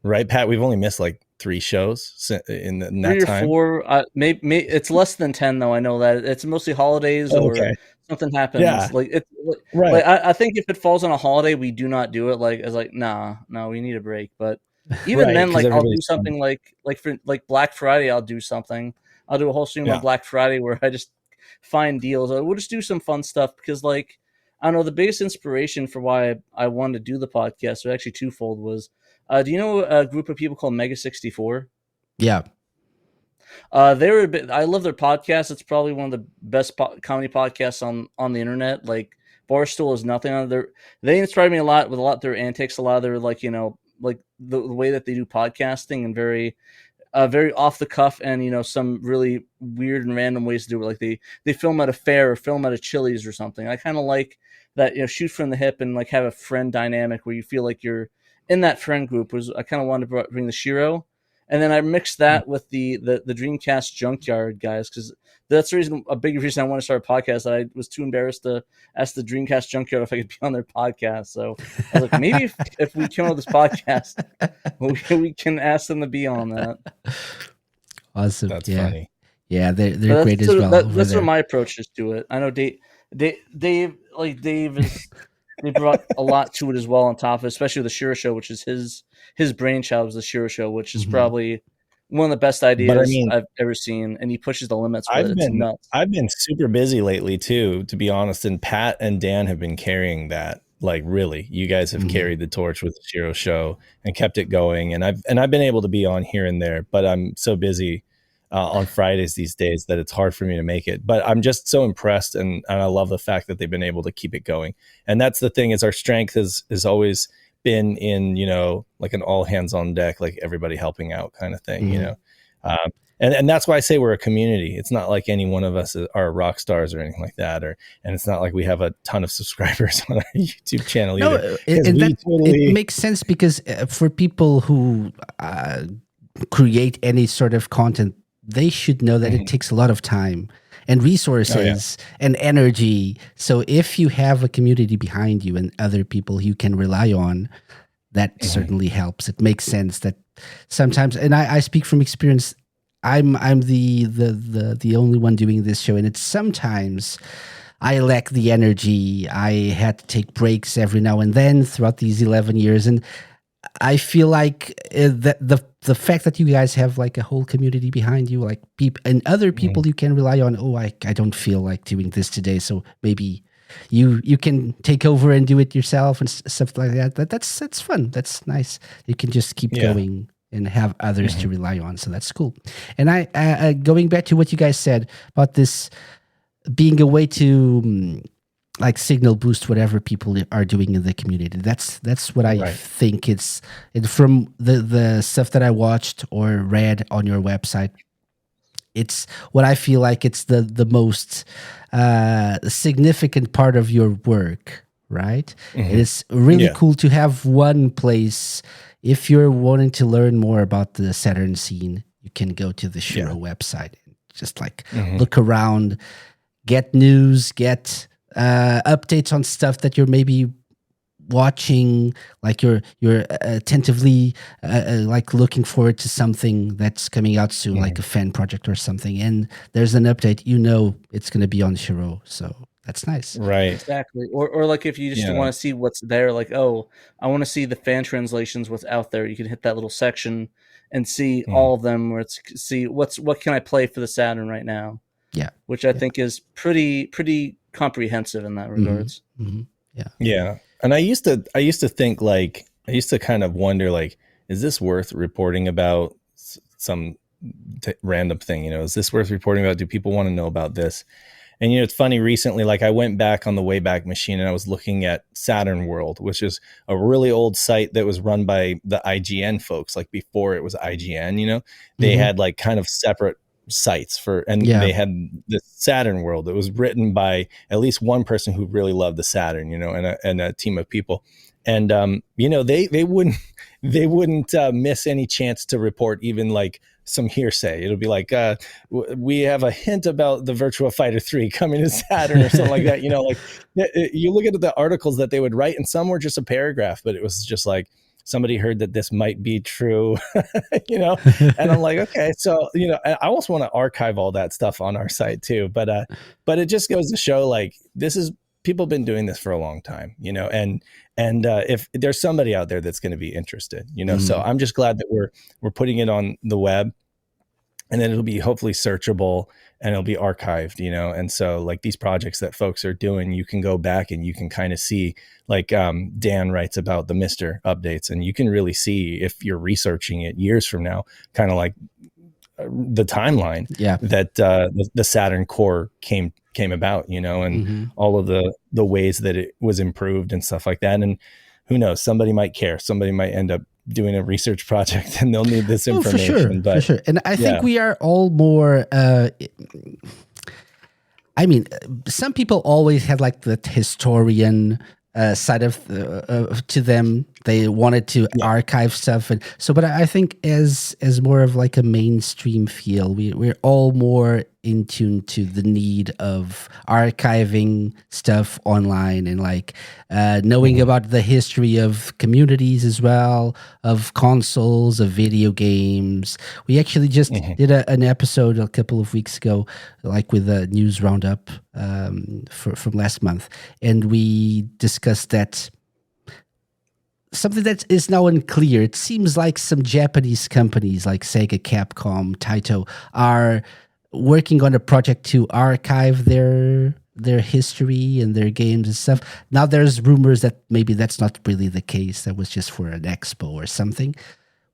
right, Pat? We've only missed like 3 shows in that 3 or time. 4, maybe it's less than 10 though. I know that it's mostly holidays or something happens. Yeah. Like it's Right. Like I think if it falls on a holiday, we do not do it. Like, it's like, no, we need a break. But even Right, then, 'cause like, I'll do everybody's fun. something like for like Black Friday, I'll do something. I'll do a whole stream on Yeah. Black Friday where I just find deals. We'll just do some fun stuff, because like, I don't know, the biggest inspiration for why I wanted to do the podcast, or actually twofold, was do you know a group of people called Mega 64? Yeah. They're a bit. I love their podcast. It's probably one of the best comedy podcasts on the internet. Like, Barstool is nothing on there. They inspire me a lot with a lot of their antics, a lot of their like the way that they do podcasting, and very off the cuff, and some really weird and random ways to do it. Like they film at a fair or film at a Chili's or something. I kind of like that. Shoot from the hip and like have a friend dynamic where you feel like you're in that friend group. I kind of wanted to bring the Shiro. And then I mixed that with the Dreamcast Junkyard guys, because that's a big reason I want to start a podcast. I was too embarrassed to ask the Dreamcast Junkyard if I could be on their podcast. So I was like, maybe if we come on this podcast, we can ask them to be on that. Awesome. That's funny. Yeah, they're great as well. That's what my approach is to it. I know Dave is they brought a lot to it as well on top of it, especially the SHIRO show, which is his brainchild was the SHIRO show, which is probably one of the best But I ideas mean, I've ever seen, and he pushes the limits with it. It's nuts. I've been super busy lately too, to be honest. And Pat and Dan have been carrying that. Like really, you guys have carried the torch with the SHIRO show and kept it going. And I've been able to be on here and there, but I'm so busy on Fridays these days that it's hard for me to make it. But I'm just so impressed, and I love the fact that they've been able to keep it going. And that's the thing, is our strength has always been in, you know, like an all hands on deck, like everybody helping out kind of thing, you know. And that's why I say we're a community. It's not like any one of us are rock stars or anything like that, and it's not like we have a ton of subscribers on our YouTube channel either. It makes sense, because for people who create any sort of content, they should know that it takes a lot of time and resources and energy. So if you have a community behind you and other people you can rely on, that certainly helps. It makes sense that sometimes, and I speak from experience, I'm the only one doing this show, and it's sometimes I lack the energy. I had to take breaks every now and then throughout these 11 years, and I feel like that the fact that you guys have like a whole community behind you, like people and other people you can rely on. Oh, I don't feel like doing this today, so maybe you can take over and do it yourself and stuff like that. That's fun. That's nice. You can just keep going and have others to rely on. So that's cool. And I going back to what you guys said about this being a way to like signal boost whatever people are doing in the community. That's what I think it's from the stuff that I watched or read on your website. It's what I feel like it's the most significant part of your work, right? It is really cool to have one place. If you're wanting to learn more about the Saturn scene, you can go to the SHIRO website and just like look around, get news, get updates on stuff that you're maybe watching, like you're attentively like looking forward to something that's coming out soon, like a fan project or something, and there's an update, you know it's going to be on SHIRO, so that's nice. Right. Exactly. Or like if you just want to see what's there, like, oh, I want to see the fan translations, what's out there, you can hit that little section and see all of them, where it's see what can I play for the Saturn right now. Yeah. Which I think is pretty comprehensive in that regards. Yeah. And I used to think, like, I used to kind of wonder, like, is this worth reporting about some random thing? You know, is this worth reporting about? Do people want to know about this? And, you know, it's funny, recently, like I went back on the Wayback Machine and I was looking at Saturn World, which is a really old site that was run by the IGN folks. Like before it was IGN, you know, they had like kind of separate sites for, and they had the Saturn World. It was written by at least one person who really loved the Saturn, you know, and a team of people. And, you know, they wouldn't miss any chance to report even like some hearsay. It'll be like, we have a hint about the Virtua Fighter 3 coming to Saturn or something like that. You know, like you look at the articles that they would write, and some were just a paragraph, but it was just like, somebody heard that this might be true, you know? And I'm like, okay, so, you know, I almost want to archive all that stuff on our site too. But it just goes to show, like, people have been doing this for a long time, you know, and if there's somebody out there that's going to be interested, you know, so I'm just glad that we're putting it on the web, and then it'll be hopefully searchable and it'll be archived, you know? And so like these projects that folks are doing, you can go back and you can kind of see, like Dan writes about the Mister updates, and you can really see, if you're researching it years from now, kind of like the timeline that the Saturn core came about, you know, and all of the ways that it was improved and stuff like that. And who knows, somebody might care, somebody might end up doing a research project and they'll need this information. For sure. And I think we are all more, I mean, some people always had like the historian side of to them, They wanted to archive stuff, and so. But I think as more of like a mainstream feel, we're all more in tune to the need of archiving stuff online and like knowing about the history of communities as well, of consoles, of video games. We actually just did an episode a couple of weeks ago, like with a news roundup from last month, and we discussed that. Something that is now unclear. It seems like some Japanese companies like Sega, Capcom, Taito are working on a project to archive their history and their games and stuff. Now there's rumors that maybe that's not really the case. That was just for an expo or something.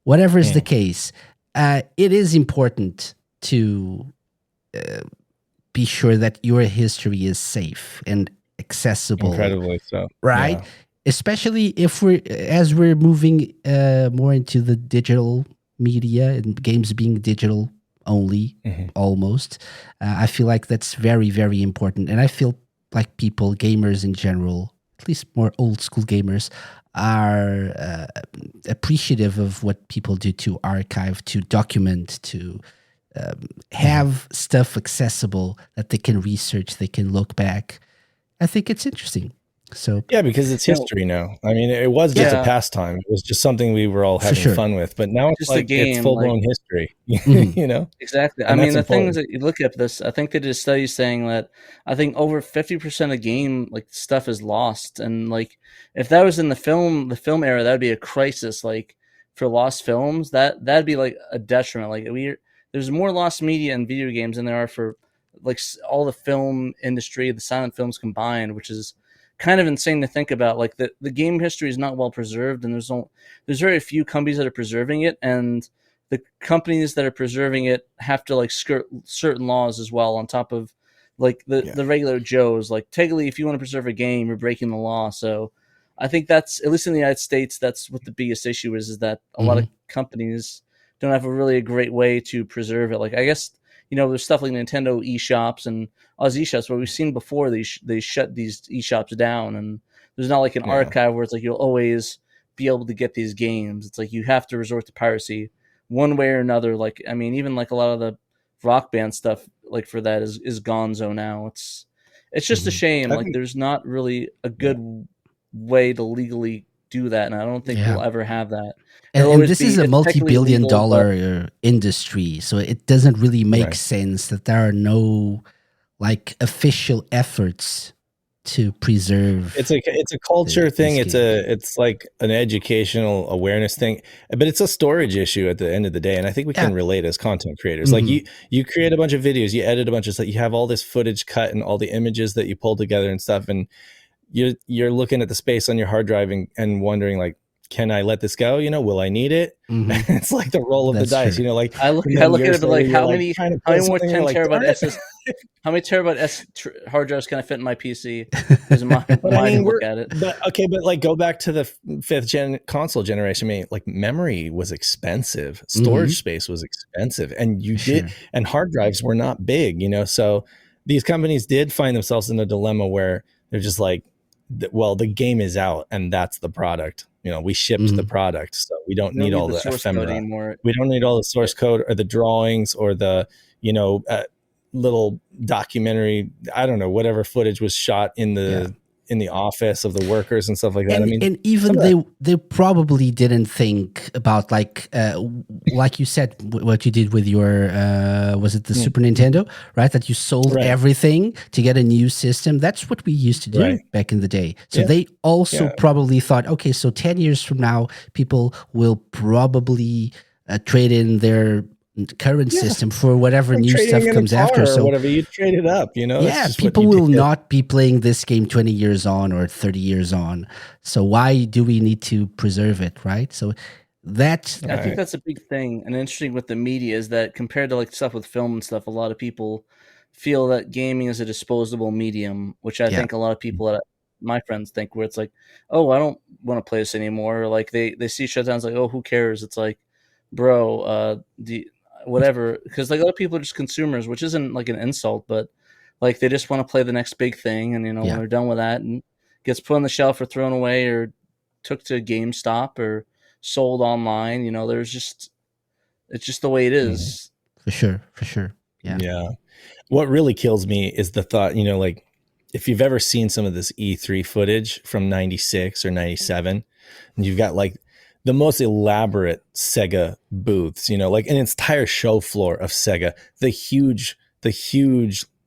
Whatever is the case, it is important to be sure that your history is safe and accessible. Incredibly so. Right? Yeah. Especially if as we're moving more into the digital media and games being digital only, almost. I feel like that's very, very important. And I feel like people, gamers in general, at least more old school gamers, are appreciative of what people do to archive, to document, to have stuff accessible that they can research, they can look back. I think it's interesting. So yeah, because it's history now. I mean, it was just a pastime. It was just something we were all having fun with. But now it's just like a game, it's full blown history. You know, exactly. And I mean, the thing important. is that you look at this. I think they did a study saying that I think over 50% of game like stuff is lost, and like if that was in the film era, that would be a crisis. Like for lost films, that'd be like a detriment. Like there's more lost media in video games than there are for like all the film industry, the silent films combined, which is kind of insane to think about. Like the game history is not well preserved, and there's very few companies that are preserving it, and the companies that are preserving it have to like skirt certain laws as well on top of like the regular Joes. Like technically, if you want to preserve a game, you're breaking the law. So I think that's, at least in the United States, that's what the biggest issue is that a lot of companies don't have a great way to preserve it. Like I guess, you know, there's stuff like Nintendo eShops and Oz eShops where we've seen before they shut these eShops down, and there's not like an archive where it's like you'll always be able to get these games. It's like you have to resort to piracy one way or another. Like, I mean, even like a lot of the Rock Band stuff, like for that is gonzo now. It's just a shame. Like there's not really a good way to legally do that, and I don't think we'll ever have that. And this is a multi-billion-dollar industry, so it doesn't really make sense that there are no like official efforts to preserve. It's a culture thing. It's like an educational awareness thing, but it's a storage issue at the end of the day. And I think we can relate as content creators. Like you create a bunch of videos, you edit a bunch of stuff, you have all this footage cut and all the images that you pull together and stuff, and you're looking at the space on your hard drive and wondering like, can I let this go? You know, will I need it? It's like the roll of the dice. True. You know, like I look at it like how many more 10 terabyte how many terabyte hard drives can I fit in my PC? Is my mind look at it. But like go back to the 5th gen console generation. I mean, like memory was expensive, storage space was expensive, and and hard drives were not big. You know, so these companies did find themselves in a dilemma where they're just like, well, the game is out, and that's the product. You know, we shipped the product, so we don't need all the ephemera anymore. We don't need all the source code or the drawings or the, you know, little documentary. I don't know, whatever footage was shot in the office of the workers and stuff like that. And even they probably didn't think about like you said, what you did with your was it the Super Nintendo, right? That you sold everything to get a new system. That's what we used to do back in the day. So they also probably thought, okay, so 10 years from now, people will probably trade in their current system for whatever new stuff comes after. So whatever, you trade it up, you know. Yeah, people will not be playing this game 20 years on or 30 years on. So why do we need to preserve it, right? So I think that's a big thing. And interesting with the media is that compared to like stuff with film and stuff, a lot of people feel that gaming is a disposable medium, which I think a lot of people, my friends, think, where it's like, oh, I don't want to play this anymore. Or like they see shutdowns like, oh, who cares? It's like, bro, whatever, because like other people are just consumers, which isn't like an insult, but like they just want to play the next big thing, and you know when they're done with that and gets put on the shelf or thrown away or took to GameStop or sold online. It's just the way it is. For sure. Yeah. What really kills me is the thought, like if you've ever seen some of this E3 footage from 96 or 97, and you've got like the most elaborate Sega booths, like an entire show floor of Sega, the huge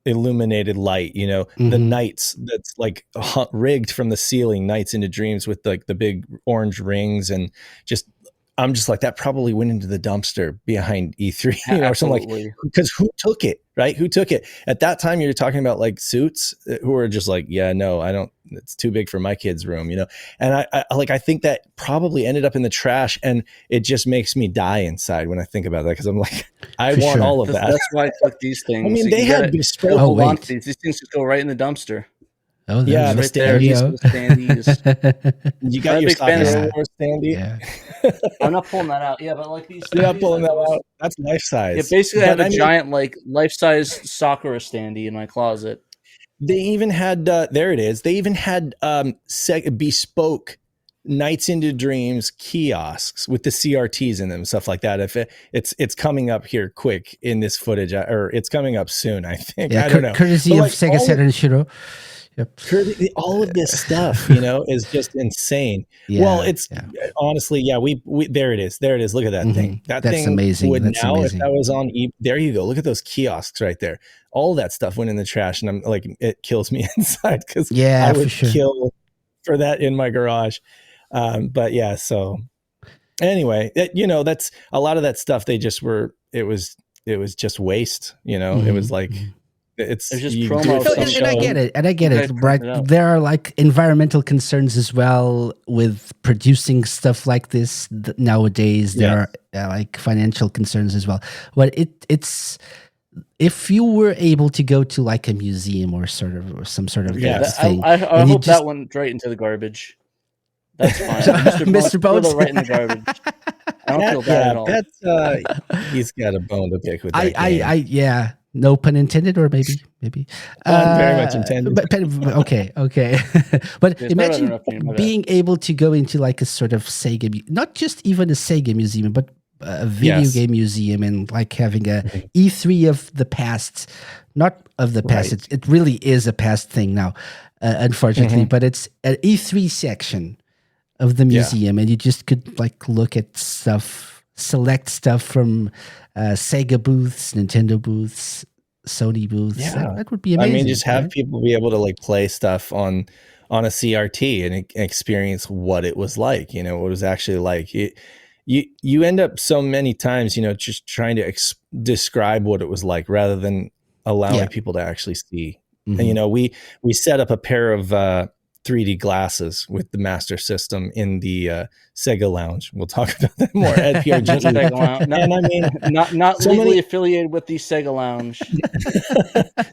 illuminated light, the nights that's like rigged from the ceiling, Nights into Dreams with like the big orange rings, and I'm just like, that probably went into the dumpster behind E3, or something, like, because who took it, right? Who took it? At that time, you're talking about like Suits, who are just like, yeah, no, I don't, it's too big for my kid's room, And I think that probably ended up in the trash, and it just makes me die inside when I think about that, because I'm like, I want all of that. That's why I took these things. I mean, they had bespoke. Hold on to these. These things just go right in the dumpster. Oh, yeah, right there. These standees. You got your Star Wars standee. Yeah. I'm not pulling that out. Yeah, but like these. You're not pulling that out. That's life size. Yeah, basically, I have a giant like life size Sakura standee in my closet. They even had there it is. They even had bespoke Nights into Dreams kiosks with the CRTs in them, stuff like that. If it's coming up here quick in this footage, or it's coming up soon, I think. Yeah, I don't know. Courtesy of Sega Saturn SHIRO. Yep. All of this stuff, is just insane. Yeah, well, it's honestly, we there it is. Look at that thing. That's thing amazing. That's amazing. If that was on there you go. Look at those kiosks right there. All that stuff went in the trash, and I'm like, it kills me inside, because I would kill for that in my garage. But yeah, so anyway, that's a lot of that stuff. They just were. It was just waste. It was like. It's just promo, and I get it. Right, there are like environmental concerns as well with producing stuff like this nowadays. There are like financial concerns as well. But it's if you were able to go to like a museum or some sort of thing, I hope that went right into the garbage. That's fine, Mr. Bones, right in the garbage. I don't feel bad at all. That's he's got a bone to pick with that. Yeah. No pun intended, or maybe. Very much intended. Okay. But imagine being able to go into like a sort of Sega, not just even a Sega museum, but a video game museum, and like having a E3 of the past, not of the past. Right. It really is a past thing now, unfortunately. But it's an E3 section of the museum, and you just could like look at stuff, select stuff from Sega booths, Nintendo booths, Sony booths. That would be amazing. I mean, just have people be able to like play stuff on a CRT and experience what it was like. What it was actually like. You end up so many times, just trying to describe what it was like, rather than allowing people to actually see. And we set up a pair of 3D glasses with the Master System in the SEGA Lounge. We'll talk about that more at PRG. And I mean, not so legally affiliated with the SEGA Lounge.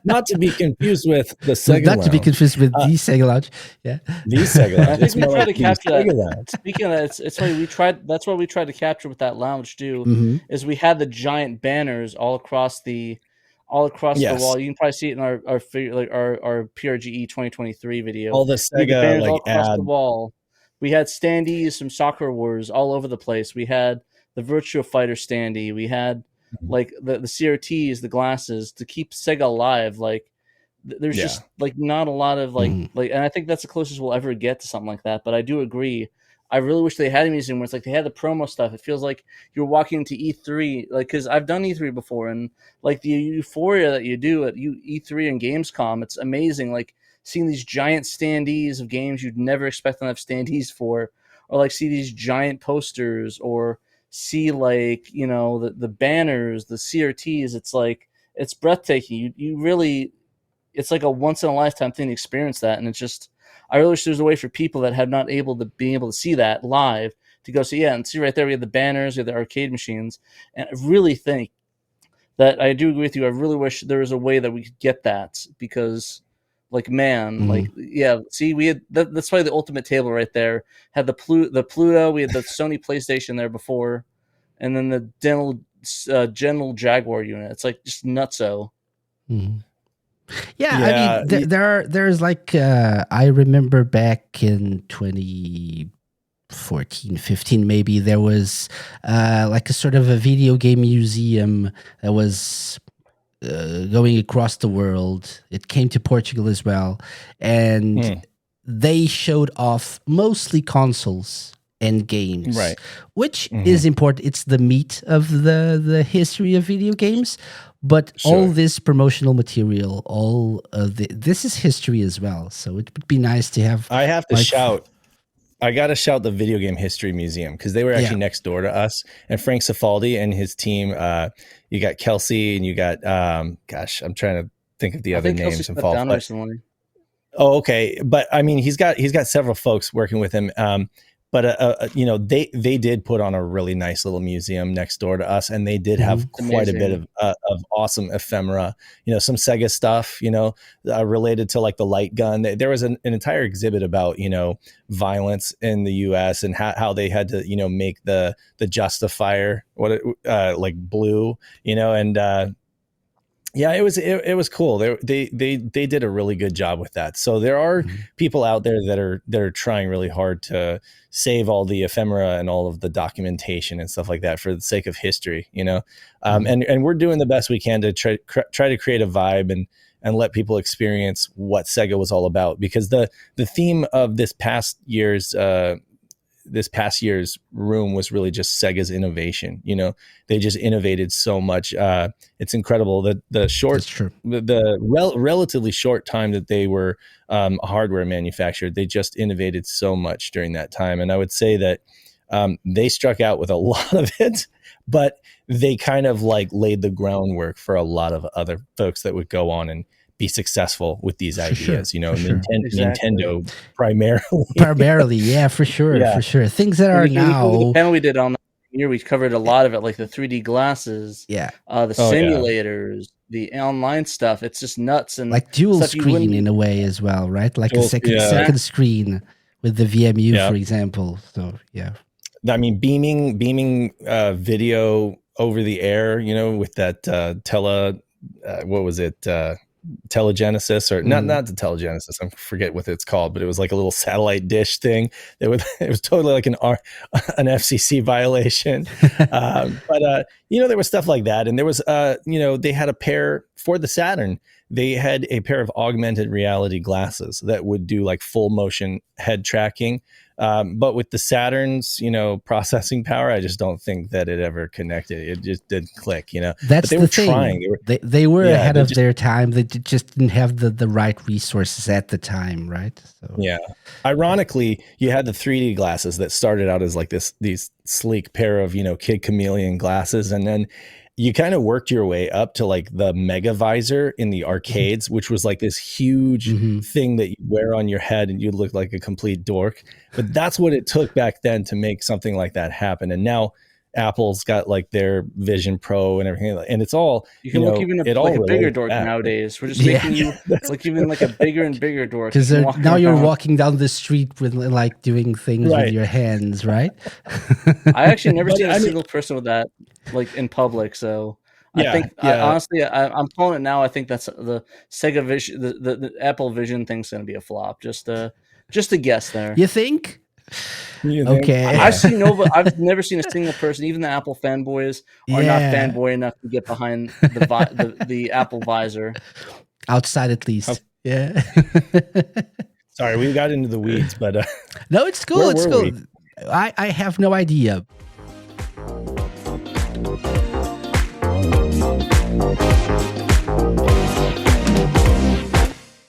Not to be confused with the SEGA Lounge. Not to be confused with the SEGA Lounge. Yeah, the SEGA Lounge. I think we tried to capture that. Speaking of that, it's funny. That's what we tried to capture with that lounge too. Is we had the giant banners all across the wall. You can probably see it in our PRGE 2023 video. All the Sega all across the wall. We had standees from Soccer Wars all over the place. We had the Virtua Fighter standee. We had like the CRTs, the glasses to keep Sega alive. Like there's just like not a lot of and I think that's the closest we'll ever get to something like that. But I do agree. I really wish they had a museum where it's like they had the promo stuff. It feels like you're walking into E3, like, because I've done E3 before, and like the euphoria that you do at E3 and Gamescom, it's amazing. Like seeing these giant standees of games you'd never expect them to have standees for, or like see these giant posters, or see like the banners, the CRTs. It's like it's breathtaking. You really, it's like a once in a lifetime thing to experience that, and it's just. I really wish there was a way for people that have not able to see that live to go see, and see right there we have the banners, we have the arcade machines, and I really think that I do agree with you. I really wish there was a way that we could get that, because like see, we had that's probably the ultimate table right there. Had the Pluto, we had the Sony PlayStation there before, and then the General Jaguar unit. It's like just nutso. I mean, there's like I remember back in 2010 14, 15 maybe, there was like a sort of a video game museum that was going across the world. It came to Portugal as well, and they showed off mostly consoles and games, Right. which is important. It's the meat of the history of video games. But all this promotional material, all of this is history as well. So it would be nice to have. I have to shout. I got to shout the Video Game History Museum, because they were actually next door to us. And Frank Cifaldi and his team, you got Kelsey and you got, gosh, I'm trying to think of the other names involved. Oh, okay. But I mean, he's got several folks working with him. But you know, they did put on a really nice little museum next door to us, and they did have quite a bit of awesome ephemera. You know, some Sega stuff. You know, related to like the light gun. There was an entire exhibit about, you know, violence in the U.S. and how they had to, you know, make the Justifier like blue. You know, and yeah, it was cool. They did a really good job with that. So there are people out there that are trying really hard to save all the ephemera and all of the documentation and stuff like that for the sake of history, you know. And we're doing the best we can to try to create a vibe and let people experience what Sega was all about, because the theme of this past year's room was really just Sega's innovation. You know, they just innovated so much. It's incredible that relatively short time that they were a hardware manufacturer, they just innovated so much during that time. And I would say that they struck out with a lot of it, but they kind of like laid the groundwork for a lot of other folks that would go on and be successful with these ideas, you know, Nintendo primarily. Yeah, for sure. Things that are now. The panel we did on here, we covered a lot of it, like the 3D glasses, the simulators, the online stuff. It's just nuts, and like dual screen in a way as well, right? Like a second screen with the VMU, for example. So yeah, I mean, beaming video over the air, you know, with that what was it? Telegenesis, or not the Telegenesis, I forget what it's called, but it was like a little satellite dish thing it was totally like an FCC violation. But you know, there was stuff like that, and there was you know, they had a pair for the Saturn. They had a pair of augmented reality glasses that would do like full motion head tracking. But with the Saturn's, you know, processing power, I just don't think that it ever connected. It just didn't click, you know. That's they were the trying. thing. They were ahead of their time. They just didn't have the right resources at the time, right? So. Yeah. Ironically, you had the 3D glasses that started out as like these sleek pair of, you know, Kid Chameleon glasses, and then you kind of worked your way up to like the Mega Visor in the arcades, which was like this huge thing that you wear on your head and you look like a complete dork. But that's what it took back then to make something like that happen. And now Apple's got like their Vision Pro and everything, and it's all you know, look even like a bigger dork nowadays. We're just making you like even like a bigger and bigger dork, because now you're walking down the street with like doing things with your hands, right? I actually never seen a single person with that like in public, so I think honestly I'm calling it now. I think that's the Sega Vision, the Apple Vision thing's going to be a flop. Just a guess there. You think? Okay. I've never seen a single person, even the Apple fanboys, are not fanboy enough to get behind the Apple visor. Outside, at least. Yeah. Sorry, we got into the weeds, but no, it's cool. It's cool. I have no idea.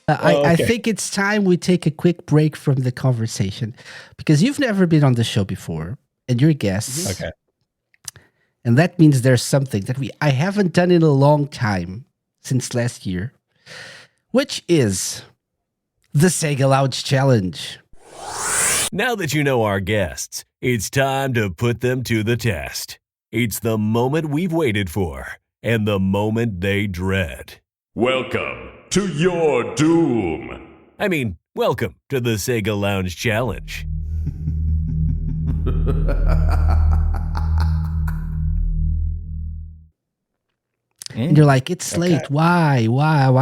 I think it's time we take a quick break from the conversation, because you've never been on the show before and you're guests. Okay. And that means there's something that I haven't done in a long time, since last year, which is the SEGA Lounge Challenge. Now that you know our guests, it's time to put them to the test. It's the moment we've waited for and the moment they dread. Welcome to your doom. I mean, welcome to the SEGA Lounge Challenge. And you're like, it's late. Why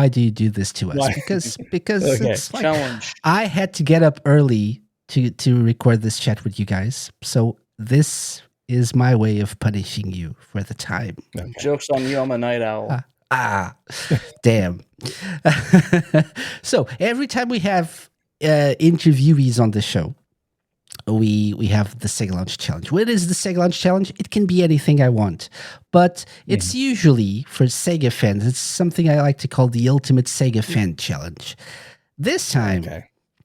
do you do this to us? Because it's like, challenge. I had to get up early to record this chat with you guys. So this is my way of punishing you for the time. Okay. Joke's on you, I'm a night owl. Damn. So every time we have interviewees on the show, we have the SEGA Lounge Challenge. What is the SEGA Lounge Challenge? It can be anything I want, but it's usually for Sega fans. It's something I like to call the Ultimate Sega Fan Challenge. This time,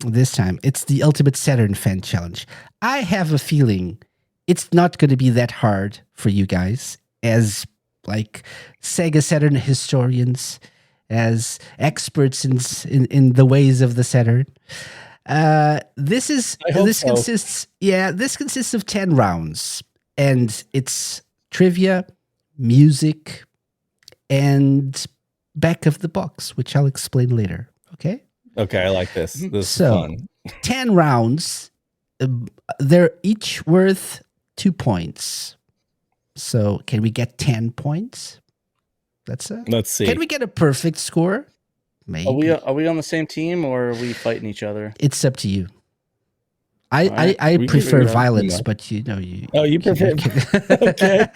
it's the Ultimate Saturn Fan Challenge. I have a feeling it's not going to be that hard for you guys as like Sega Saturn historians, as experts in the ways of the Saturn. This consists of 10 rounds, and it's trivia, music, and back of the box, which I'll explain later. Okay, I like this. This is fun. 10 rounds. They're each worth 2 points. So can we get 10 points? Let's see. Can we get a perfect score? Maybe. Are we on the same team, or are we fighting each other? It's up to you. I prefer violence, but you prefer. Okay.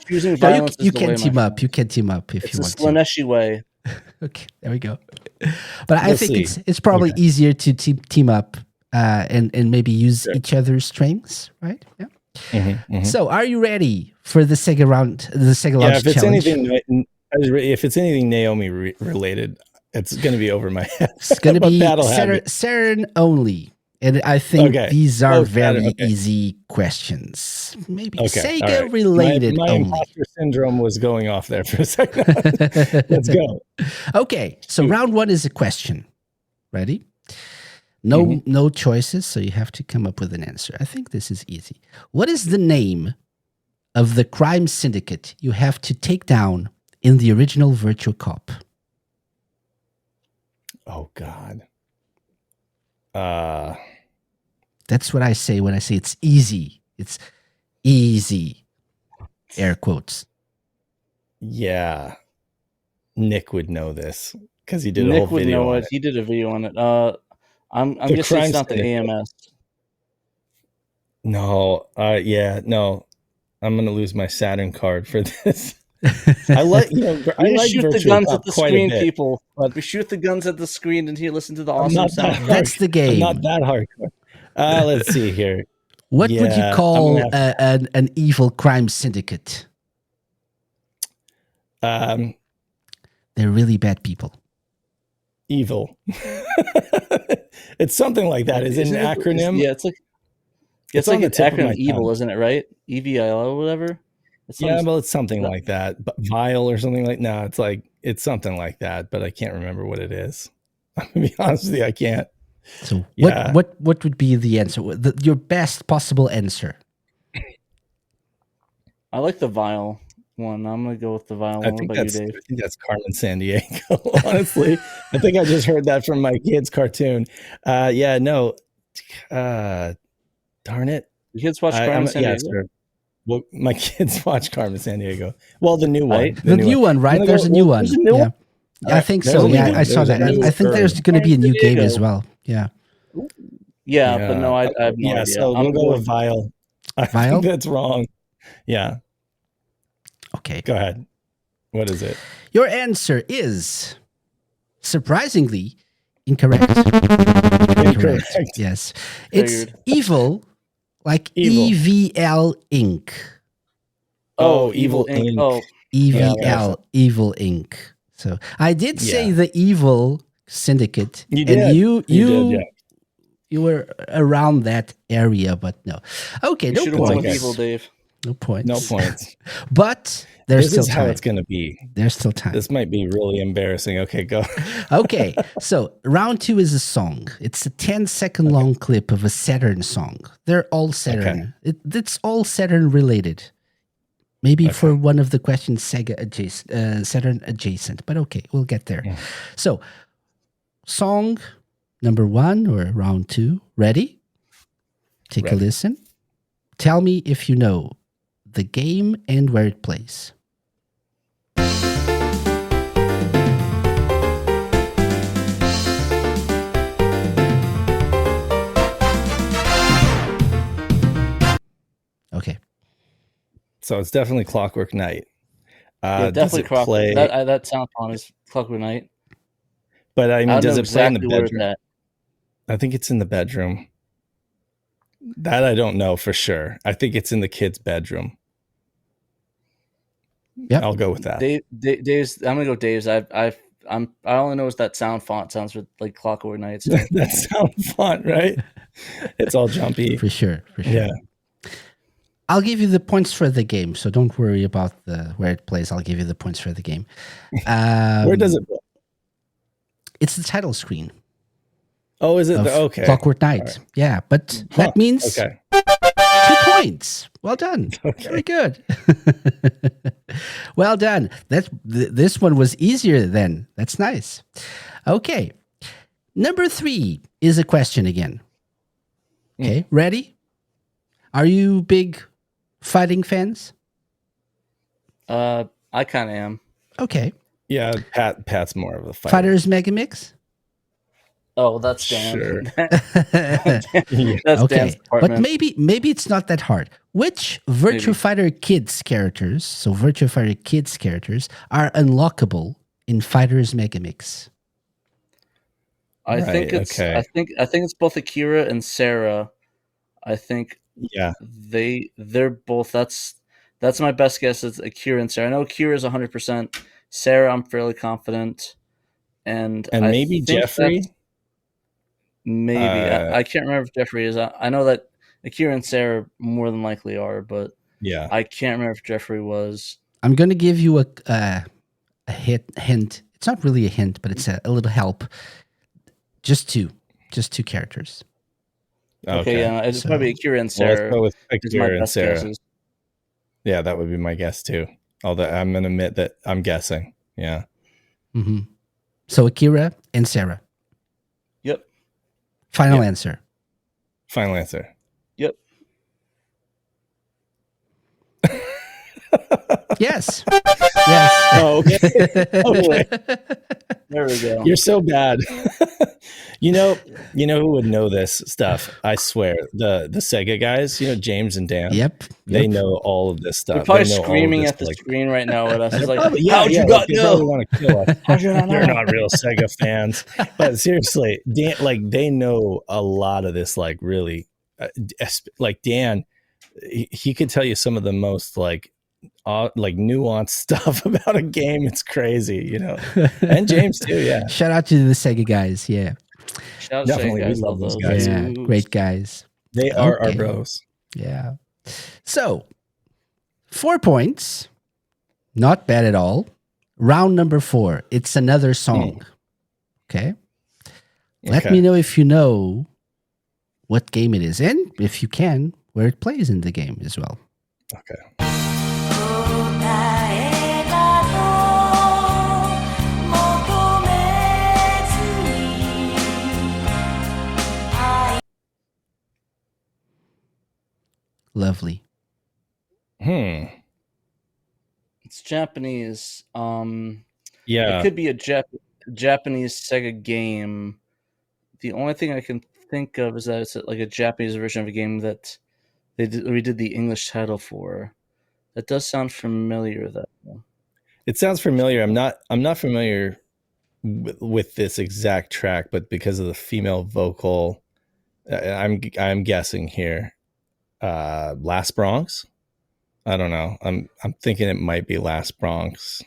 Choosing violence. You can team up. You can team up if you want to. It's the Slaneshi way. Okay, there we go. But I think it's probably easier to team up and maybe use each other's strengths, right? Yeah. So, are you ready for the Sega round? The Sega Lounge Challenge? If it's anything Naomi related, it's going to be over my head. It's going to be Saturn only. And I think these are very easy questions. Maybe Sega related my only. imposter syndrome was going off there for a second. Let's go. Okay, so round one is a question. Ready? No choices, so you have to come up with an answer. I think this is easy. What is the name of the crime syndicate you have to take down in the original Virtua Cop? Oh, God. That's what I say when I say it's easy. It's easy. Air quotes. Yeah. Nick would know this because he did Nick a whole video would know on it. He did a video on it. I'm guessing it's not the AMS. No. No. I'm going to lose my Saturn card for this. I like shoot the guns at the screen, bit, people. We shoot the guns at the screen and you listen to the awesome sound. That's the game. I'm not that hardcore. Let's see here. What would you call an evil crime syndicate? They're really bad people. Evil. It's something like that. Is it an acronym? It's like an acronym evil, isn't it? Right? EVIL or whatever. It's something like that. But vile or something like it's something like that, but I can't remember what it is. I'm gonna be honest with you, I can't. So what would be the answer? Your best possible answer? I like the vile one. I'm gonna go with the vile one. What about you, Dave? I think that's Carmen Sandiego. Honestly, I think I just heard that from my kid's cartoon. Darn it! The kids watch Carmen Sandiego. Well, my kids watch Carmen Sandiego. Well, the new one. Right? The new one, right? There's a new one. Yeah. I think so. Yeah, I saw that. I think there's going to be a new game as well. Yeah. Yeah, but no, I have no idea. So I'm going to go with Vile. I think that's wrong. Yeah. Okay. Go ahead. What is it? Your answer is surprisingly incorrect. Incorrect. Yes. It's evil. Like EVL Inc. Oh, Evil Inc. Oh, EVL, Evil Inc. So I did say the evil syndicate. You did. And you were around that area, but no. Okay, no points. Evil, Dave. No points. No points. But there's still time. How it's going to be. There's still time. This might be really embarrassing. Okay, go. Okay, so round two is a song. It's a 10-second long clip of a Saturn song. They're all Saturn. Okay. It's all Saturn related. Maybe for one of the questions, Saturn adjacent. But okay, we'll get there. Yeah. So, song number one or round two. Ready? Take a listen. Tell me if you know the game and where it plays. So it's definitely Clockwork Knight. Yeah, definitely does it play? that sound font is Clockwork Knight. But I mean, I does know it play in the exactly where it's bedroom? at. I think it's in the bedroom. That I don't know for sure. I think it's in the kid's bedroom. Yep. I'll go with that. Dave's. I'm gonna go Dave's. I only know is that sound font sounds like Clockwork Knight. So. That sound font, right? It's all jumpy. For sure. Yeah. I'll give you the points for the game, so don't worry about where it plays. I'll give you the points for the game. Where does it play? It's the title screen. Oh, is it? Of Okay. Clockwork Knight. Right. Yeah, but that means okay. 2 points. Well done. Okay. Very good. Well done. This one was easier then. That's nice. Okay. Number 3 is a question again. Okay, ready? Are you big fighting fans? I kind of am. Okay. Yeah, Pat's more of a fighter. Fighters Mega Mix? Oh, that's Dan. Sure. That's Okay, Dan's but department. maybe it's not that hard. Which Virtua Fighter Kids characters, so Virtua Fighter Kids characters, are unlockable in Fighters Mega Mix? I think it's. okay. I think it's both Akira and Sarah. I think Yeah. they're both. That's my best guess. It's Akira and Sarah. I know Akira is 100%. Sarah, I'm fairly confident. And I maybe think Jeffrey. Maybe I can't remember if Jeffrey is. I know that Akira and Sarah more than likely are, but Yeah. I can't remember if Jeffrey was. I'm going to give you a hint. It's not really a hint, but it's a little help. Just two characters. Okay, yeah, it's so- probably Akira and Well, Sarah. let's go with is my Akira and best Sarah. guesses. Yeah, that would be my guess too. Although I'm going to admit that I'm guessing. Yeah. Mm-hmm. So Akira and Sarah. Yep. Final answer. Final answer. Yep. Yes. Yes. Oh, okay. Okay. There we go. You're so bad. you know who would know this stuff? I swear. The Sega guys, James and Dan. Yep. They know all of this stuff. They're probably They know all of screaming this, at the screen right now at us. It's like, probably- how'd you not they probably know? want to kill us. How'd you not They're know? not real Sega fans. But seriously, Dan, they know a lot of this, really, Dan, he could tell you some of the most nuanced stuff about a game. It's crazy, and James too. Yeah. Shout out to the Sega guys. Yeah. Shout out Definitely, to we guys. love Love those those. guys. Yeah. Great guys. They are our Okay. bros. Yeah. So, 4 points. Not bad at all. Round number 4. It's another song. Okay. Let Okay. me know if you know what game it is, and if you can, where it plays in the game as well. Okay. 答えなど求めずに愛 Lovely. It's Japanese. Yeah. It could be a Japanese Sega game. The only thing I can think of is that it's like a Japanese version of a game that we did the English title for. That does sound familiar, though. It sounds familiar. I'm not familiar with this exact track, but because of the female vocal, I'm guessing here. Last Bronx. I don't know. I'm thinking it might be Last Bronx.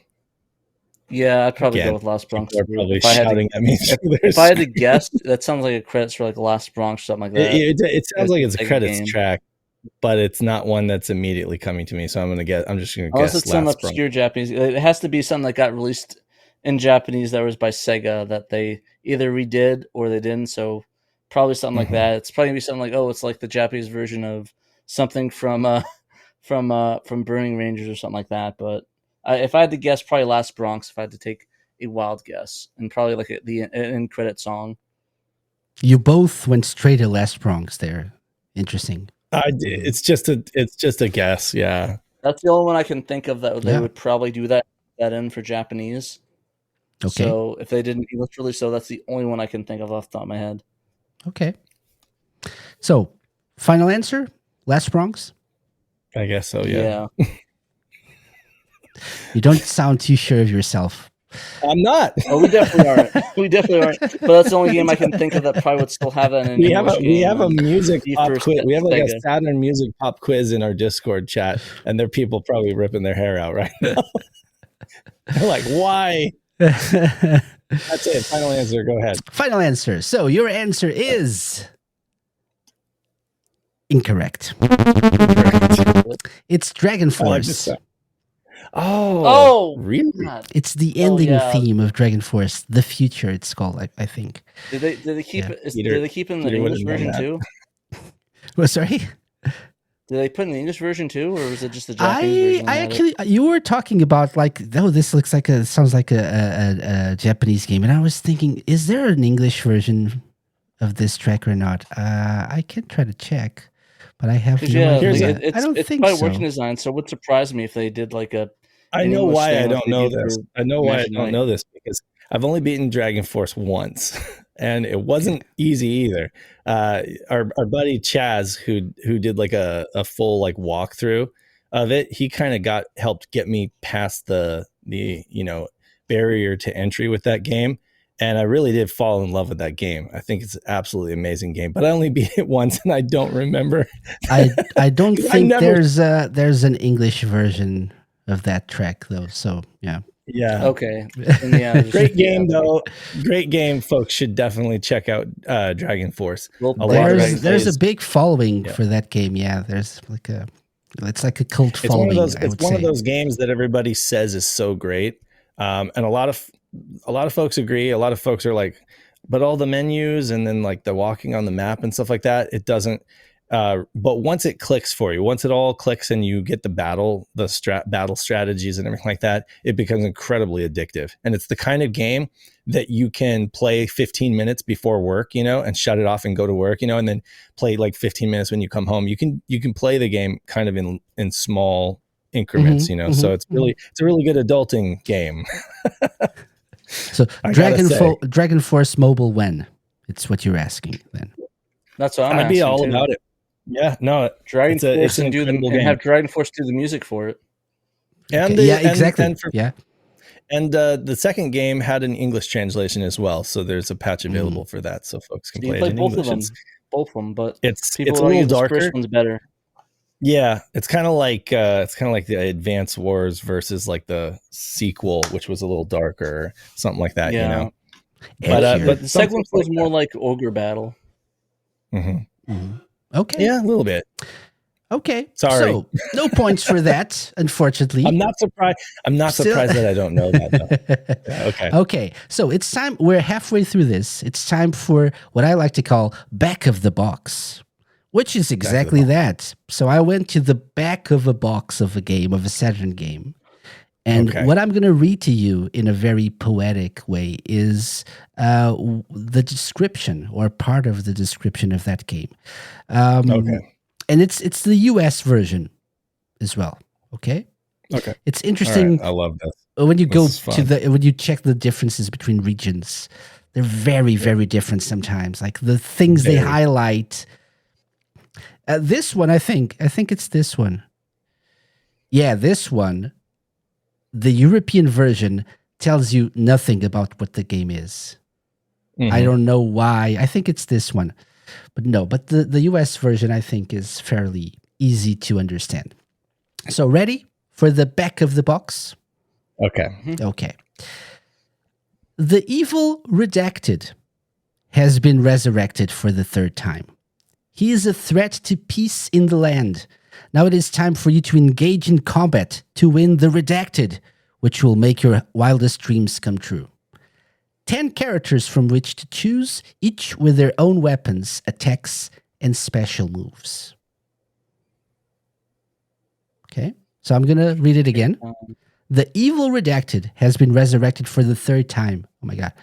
Yeah, I'd probably Again, go with Last Bronx. People are probably If I had to- shouting at me. through their If I had to screen. guess, that sounds like a credits for like Last Bronx, something like that. It sounds like it's a Sega credits game. track, but it's not one that's immediately coming to me. So I'm just gonna Unless guess it's some Last Bronx. obscure Japanese. It has to be something that got released in Japanese that was by Sega that they either redid or they didn't. So probably something like Mhm. that. It's probably gonna be something like, it's like the Japanese version of something from Burning Rangers or something like that. But if I had to guess, probably Last Bronx. If I had to take a wild guess, and probably like the end credit song. You both went straight to Last Bronx there. Interesting. It's just a guess. Yeah. That's the only one I can think of that they Yeah. would probably do that in for Japanese. Okay. So if they didn't English release, so that's the only one I can think of off the top of my head. Okay. So, final answer? Last Bronx? I guess so. Yeah. You don't sound too sure of yourself. I'm not. Oh, we definitely aren't. We definitely aren't. But that's the only game I can think of that probably would still have that in an We have English a game. we have a music Be pop for quiz. We have like a Sega. Saturn music pop quiz in our Discord chat, and there are people probably ripping their hair out right now. They're like, "Why?" That's it. Final answer. Go ahead. Final answer. So your answer is incorrect. It's Dragon I like this Force. stuff. Oh, Oh, really? God. It's the ending yeah. theme of Dragon Force, The Future. It's called, I think. Did they keep Yeah. it? Peter- Did they keep it in the Peter English would've known version that. too? Well, sorry. Did they put in the English version too, or was it just the Japanese version? I actually, you were talking about like, oh, this looks like sounds like a Japanese game, and I was thinking, is there an English version of this track or not? I can try to check, but I have no yeah, idea. like, I don't it's think by so. working design, so it would surprise me if they did like a. I an know English why thing I like don't they know do this. for I know why I Magic don't Knight. know this because I've only beaten Dragon Force once, and it wasn't easy either. Our buddy Chaz, who did like a full like walkthrough of it, he kind of helped get me past the barrier to entry with that game, and I really did fall in love with that game. I think it's an absolutely amazing game, but I only beat it once, and I don't remember. I don't 'Cause I think never- there's an English version of that track though. So yeah. Yeah. Okay. And yeah, just- Great game yeah, though. Great game, folks should definitely check out Dragon Force. Well, A lot of There's guys there's a plays- big following Yeah. for that game. Yeah, there's like it's like a cult It's following. one of those. I It's would one of say. those games that everybody says is so great, and a lot of folks agree. A lot of folks are like, but all the menus and then like the walking on the map and stuff like that, it doesn't. But once it clicks for you, once it all clicks and you get the battle strategies and everything like that, it becomes incredibly addictive. And it's the kind of game that you can play 15 minutes before work, and shut it off and go to work, and then play like 15 minutes when you come home. You can play the game kind of in small increments, So it's a really good adulting game. So I gotta say. Dragon Force Mobile when? It's what you're asking then. that's what I'm I'd be asking, all too. about it. Yeah, no, Dragon it's Force an and incredible and game. have Dragon Force do the music for it. And Okay, yeah, exactly. And the second game had an English translation as well, so there's a patch available for that, so folks can You play play it in both English. of them, but It's people a don't little use this darker. first one's better. Yeah, it's kind of like the Advance Wars versus like the sequel, which was a little darker, something like that. Yeah. But Edgier. But the some second one folks feels more like Ogre Battle. Mhm. Okay. Yeah, a little bit. Okay. Sorry. So no points for that, unfortunately. I'm not surprised. Still- surprised that I don't know that. Though. Yeah, okay. Okay, so it's time. We're halfway through this. It's time for what I like to call back of the box, which is exactly that. So I went to the back of a box of a game, of a Saturn game. And Okay. what I'm going to read to you in a very poetic way is the description or part of the description of that game. Okay. And it's the US version as well. Okay. Okay. It's All interesting right. I love this. when you This go is to fun. when you check the differences between regions. They're very, very different sometimes. Like the things they Very. highlight. This one, I think it's this one. Yeah, this one. The European version tells you nothing about what the game is. I Mhm. don't know why. I think it's this one. But no, but the US version I think is fairly easy to understand. So ready for the back of the box? Okay. Okay. The evil redacted has been resurrected for the third time. He is a threat to peace in the land. Now it is time for you to engage in combat to win the redacted, which will make your wildest dreams come true. 10 characters from which to choose, each with their own weapons, attacks, and special moves. Okay, so I'm going to read it again. The evil redacted has been resurrected for the third time. Oh my God.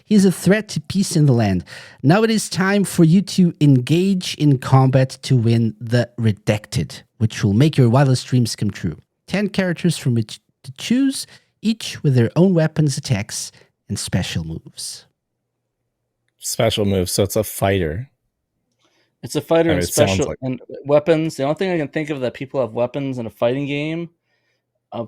He is a threat to peace in the land. Now it is time for you to engage in combat to win the redacted, which will make your wildest dreams come true. 10 characters from which to choose, each with their own weapons, attacks, and special moves. Special move. So it's a fighter. It's a fighter I and mean, it sounds special like- and weapons. The only thing I can think of that people have weapons in a fighting game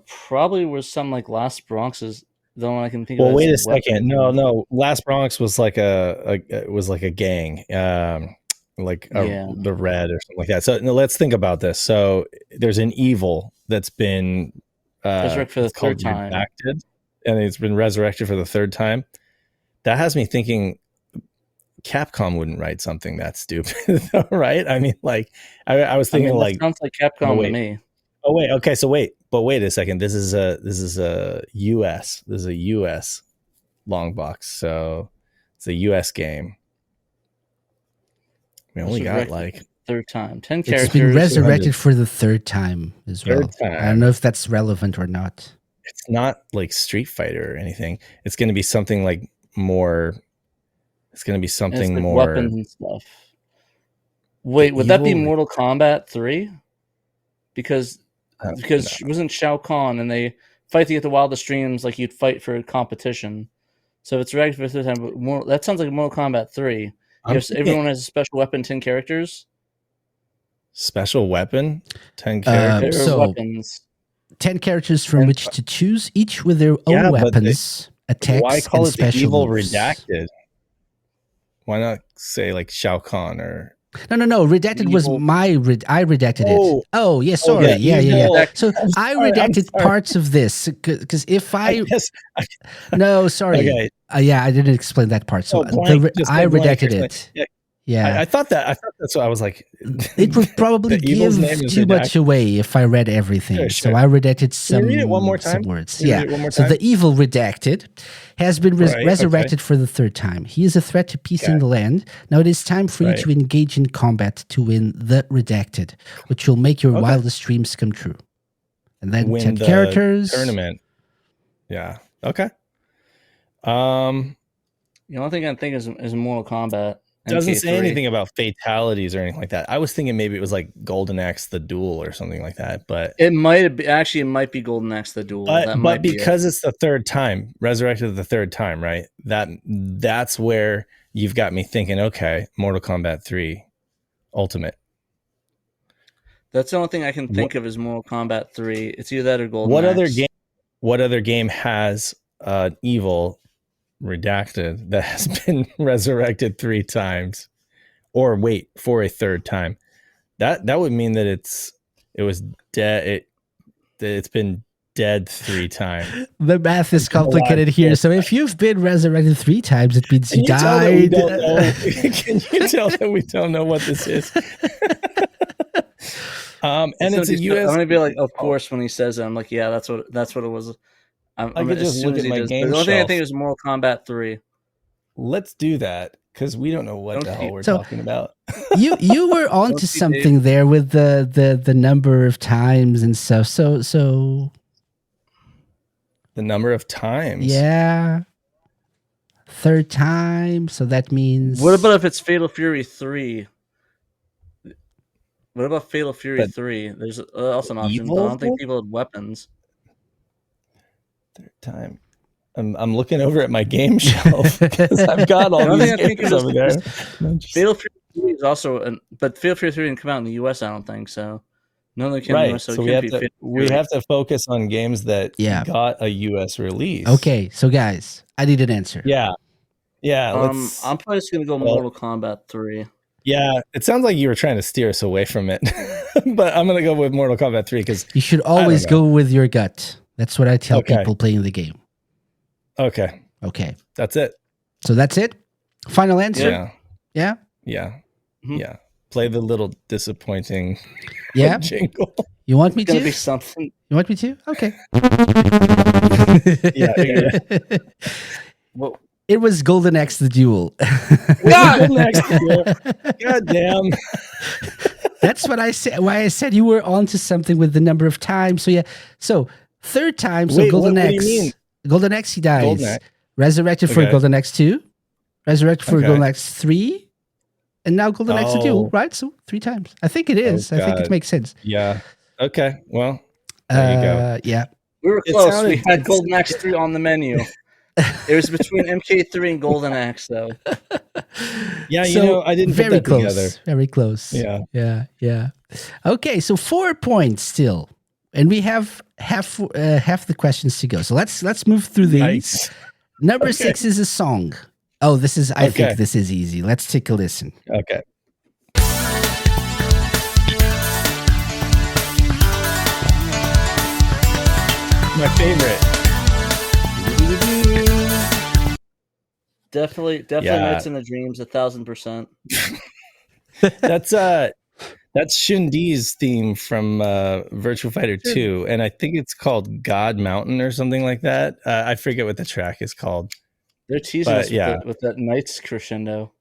Probably was some like Last Bronx is the one I can think of. Well, as wait a weapons. second. No. Last Bronx was like it was like a gang, Yeah. the Red or something like that. So no, let's think about this. So there's an evil that's been Resurrect for the it's called third time. redacted, and it's been resurrected for the third time. That has me thinking Capcom wouldn't write something that stupid, right? I mean, like I was thinking, that sounds like Capcom to me. Oh wait, okay. So wait a second. This is a US. This is a US long box. So it's a US game. We only got like third time. 10 It's characters. been resurrected for the third time as well. Third time. I don't know if that's relevant or not. It's not like Street Fighter or anything. It's going to be something like more. It's going to be something like more weapons and stuff. Wait, would that be evil- Mortal Kombat 3? Because No. wasn't Shao Kahn and they fight to get the wildest dreams like you'd fight for a competition. So if it's resurrected for the third time, but that sounds like Mortal Kombat 3. Because everyone has a special weapon, 10 characters. special weapon, 10 characters. Or So- weapons. 10 characters from which to choose, each with their Yeah, own but weapons, attacks, Why call and it the special evil moves. redacted? Why not say like Shao Kahn or No. Redacted was Evil. I redacted Oh. it. Oh, yeah, sorry. yeah, Yeah. evil. So I sorry, I'm redacted sorry. parts of this because if I guess no, sorry. okay. Yeah, I didn't explain that part. So blank, just I go blank, redacted explain. it. Yeah, Yeah. I thought that's what I was like. It would probably The evil's give name is too much redacted. away if I read everything. Sure. So I redacted some, read it one more some time? words. Can you Yeah. read it one more So time? the evil redacted has been Right, okay. resurrected for the third time. He is a threat to peace in Okay. the land. Now it is time for Right. you to engage in combat to win the redacted, which will make your Okay. wildest dreams come true. And then Win 10 the characters. tournament. Yeah. Okay. The only thing I think is Mortal Kombat. Doesn't say MK3. anything about fatalities or anything like that. I was thinking maybe it was like Golden Axe the Duel or something like that, but It might be, actually. It might be Golden Axe the Duel. That but might be it. because it's the third time, resurrected the third time, right? That's where you've got me thinking, okay, Mortal Kombat 3 Ultimate. That's the only thing I can think of is Mortal Kombat 3. It's either that or Golden What Axe. other game has evil redacted that has been resurrected 3 times? Or wait, for a third time. That would mean that it was dead. It's been dead 3 times. The math is complicated here. So if you've been resurrected 3 times, it means you Tell that we died. don't know? Can you tell that we don't know what this is? And it's a US. I'm gonna be like, of course, when he says it, I'm like, yeah, that's what it was. I could just look at my game The only thing I shelf. think is Mortal Kombat 3. Let's do that because we don't know what the hell we're So- talking about. you were onto Don't you, something there with the number of times and stuff. So The number of times. yeah, third time. So that means What about if it's Fatal Fury 3? What about Fatal Fury But 3? There's also an option, but I evil don't think people had weapons. Third time. I'm looking over at my game shelf because I've got all The only these thing I think games is over there. Fatal Fury 3 is also, but Fatal Fury 3 didn't come out in the US, I don't think so. No, they came in the Right. US, so So it we can't have be to Fatal we Fury. have to focus on games that Yeah. got a US release. okay. So guys, I need an answer. Yeah. Yeah. Let's. I'm probably just gonna go well- Mortal Kombat 3. Yeah. It sounds like you were trying to steer us away from it, but I'm gonna go with Mortal Kombat 3 because You should always know. go with your gut. That's what I tell Okay. people playing the game. okay, Okay. that's it. So that's it. Final answer. Yeah. Yeah. Yeah. Mhm. Yeah. Play the little disappointing Yeah. jingle. You want me It's gonna to? be something. You want me to? Okay. Yeah. Well, It was Golden Axe the Duel. God, next year. God damn. That's what I said. Why I said you were onto something with the number of times. So yeah. So third time. So Wait, Golden what do Axe. you mean? Golden Axe. He dies. Golden Axe. Resurrected for Okay. Golden Axe 2. Resurrected for Okay. Golden Axe 3. And now Golden Axe the Duel. Oh. Right. So 3 times. I think it is. I think it God. makes sense. Yeah. Okay. Well, there you go. Yeah. we were It close. sounded- We had Golden Axe 3 on the menu. It was between MK3 and Golden Axe, though. Yeah, you So, know, I didn't very put that close. together. Very close. Yeah. Yeah. Yeah. Okay. So 4 points still. and we have half the questions to go. So let's move through these. Nice. Number Okay. 6 is a song. Oh, this is. I Okay. think this is easy. Let's take a listen. Okay. My favorite. Definitely Yeah. Nights in the Dreams, 1,000%. That's Shundi's theme from Virtua Fighter 2, and I think it's called God Mountain or something like that. I forget what the track is called. They're teasing But, us with that Knights crescendo.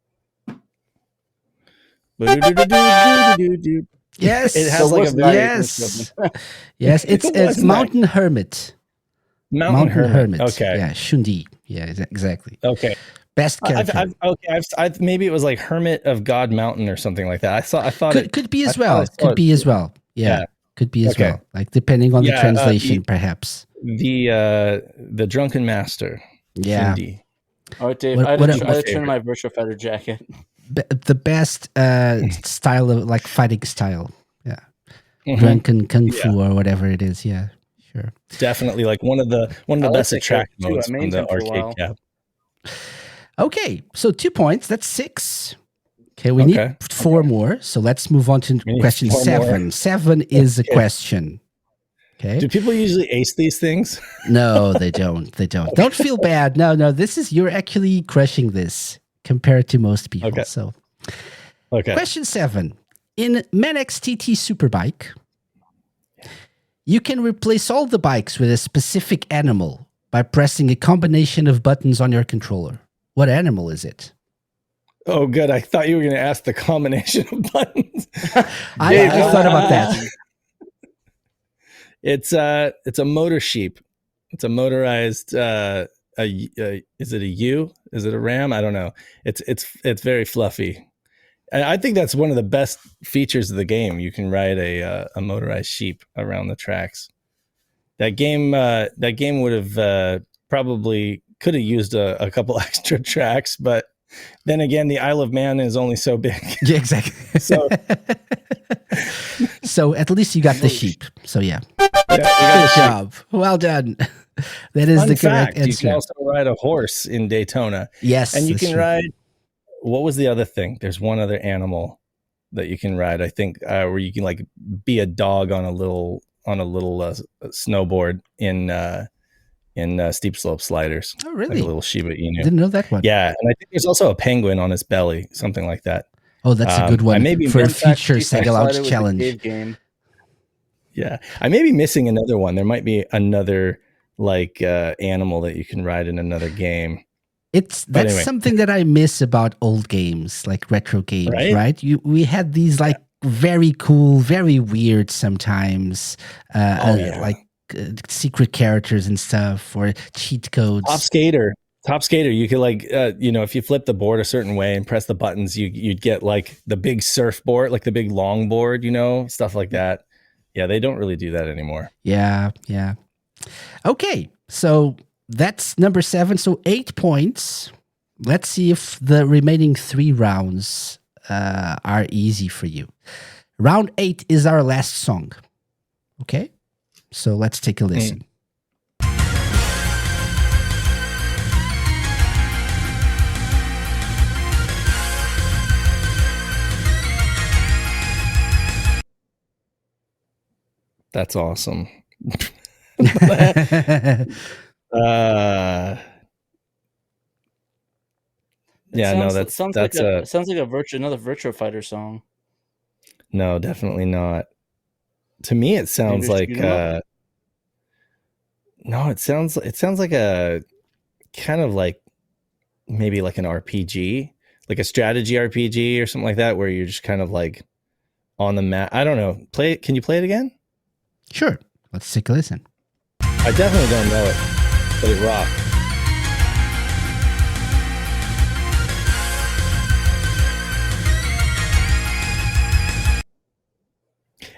Yes, It has like a very yes, yes. It's What was that? Mountain Hermit. Mountain Hermit. Okay. Yeah, Shundi. Yeah, exactly. Okay. Best character. I've maybe it was like Hermit of God Mountain or something like that. I thought could be as I well. thought I saw Could it be as too. well. Yeah, Yeah. could be as Okay. well. Like depending on the Yeah, translation, perhaps. the Drunken Master. Yeah. Shundi. All right, Dave. What- I what- had to what- turn my Virtua Fighter jacket. The best style of like fighting style. Yeah, Mhm. drunken kung fu or whatever it is. Yeah, sure. Definitely like one of the I like best that attract character, too. modes I from mained the him for a arcade while. cab. Okay, so 2 points. That's 6. Okay, we need Okay. 4 more. So let's move on to We need question 4 more. 7. 7 is a Okay. question. Okay. Do people usually ace these things? No, they don't. They don't. Don't feel bad. No. You're actually crushing this compared to most people. Okay. So, Okay. question 7. In Manex TT Superbike, you can replace all the bikes with a specific animal by pressing a combination of buttons on your controller. What animal is it? Oh, good. I thought you were going to ask the combination of buttons. I thought about that. It's a motor sheep. It's a motorized. Is it a ewe? Is it a ram? I don't know. It's very fluffy. And I think that's one of the best features of the game. You can ride a motorized sheep around the tracks. That game would have probably could have used a couple extra tracks, but then again, the Isle of Man is only so big. Yeah, exactly. So, So at least you got the sheep. So yeah. yeah, Good job. Well done. That is Fun the correct fact, you can answer. also ride a horse in Daytona. Yes. And you that's can true. ride. What was the other thing? There's one other animal that you can ride. I think where you can like be a dog on a little snowboard in steep slope sliders. Oh, Like really? a little Shiba Inu. Didn't know that one. Yeah, and I think there's also a penguin on his belly, something like that. Oh, that's a good I one may be for a in fact future Sega Lounge challenge. Cave game. Yeah, I may be missing another one. There might be another like animal that you can ride in another game. That's anyway. something that I miss about old games, like retro games, Right? right? We had these like very cool, very weird sometimes, like secret characters and stuff or cheat codes. Top skater. You could like, if you flip the board a certain way and press the buttons, you'd get like the big surfboard, like the big longboard, stuff like that. Yeah, they don't really do that anymore. Yeah. Okay, so that's number 7. So 8 points. Let's see if the remaining 3 rounds are easy for you. Round 8 is our last song. Okay, so let's take a listen. That's awesome. It sounds like another Virtua Fighter song. No, definitely not. To me, it sounds like no, it sounds like a kind of like maybe like an RPG, like a strategy RPG or something like that, where you're just kind of like on the map. I don't know. Can you play it again? Sure. Let's take a listen. I definitely don't know it, but it rocked.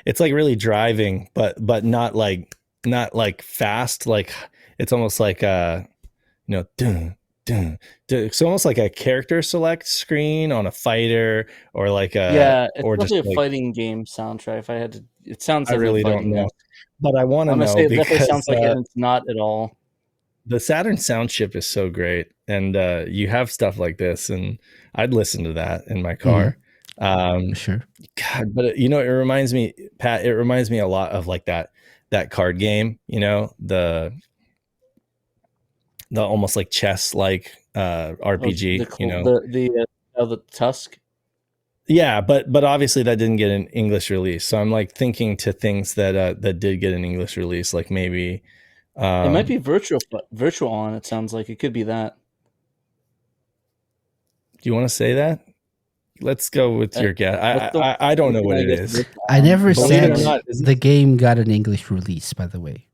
It's like really driving, but not like fast. Like it's almost like dun, dun, dun. It's almost like a character select screen on a fighter, or like it's or probably just a like, fighting game soundtrack. If I had to, it sounds. I like really a don't fighting know. game. but I want to I'm gonna know say it definitely because sounds like it, and it's not at all. the Saturn sound chip is so great, and you have stuff like this, and I'd listen to that in my car. Sure. God, but it reminds me, Pat. It reminds me a lot of like that card game. The almost like chess like RPG. The Tusk. Yeah, but obviously that didn't get an English release. So I'm like thinking to things that did get an English release, like maybe It might be virtual on. It sounds like it could be that. Do you want to say that? Let's go with your guess. I don't know what it is. I never Believe said it or not, the game got an English release, by the way.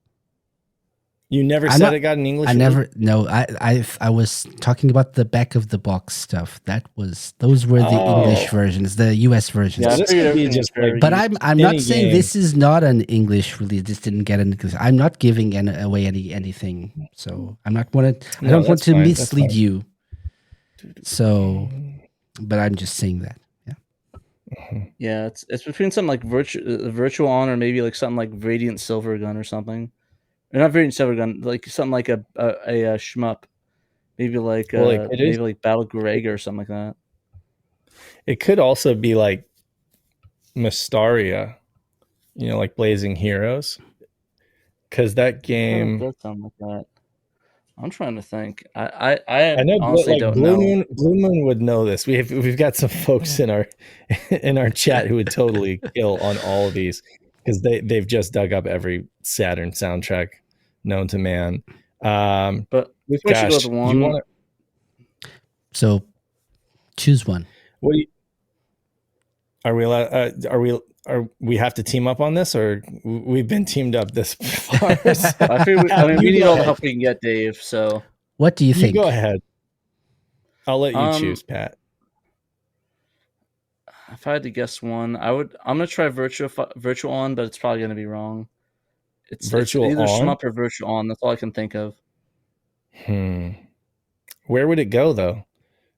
You never said it got an English I release? never. No, I was talking about the back of the box stuff. Those were the English versions, the US versions. Yeah, this could be just like But I'm not saying game. this is not an English release. This didn't get an English. I'm not giving away anything. So I don't want to fine, mislead you. So, but I'm just saying that. Yeah. Yeah, it's between something like virtual on, or maybe like something like Radiant Silver Gun or something. Or not Radiant Silver Gun, like something like a shmup. Maybe like maybe like Battle Greg or something like that. It could also be like Mystaria, like Blazing Heroes, because that game. It does sound like that. I'm trying to think. I know, honestly like don't Blue know. Moon would know this. We've got some folks in our chat who would totally kill on all of these because they've just dug up every Saturn soundtrack known to man. But we should go with one. So choose one. What do you? Are we allowed? Are we have to team up on this, or we've been teamed up this far? We need all the help we can get, Dave. So what do you think? You go ahead. I'll let you choose, Pat. If I had to guess one, I'm gonna try virtual on, but it's probably gonna be wrong. It's either shmup or virtual on. That's all I can think of. Where would it go though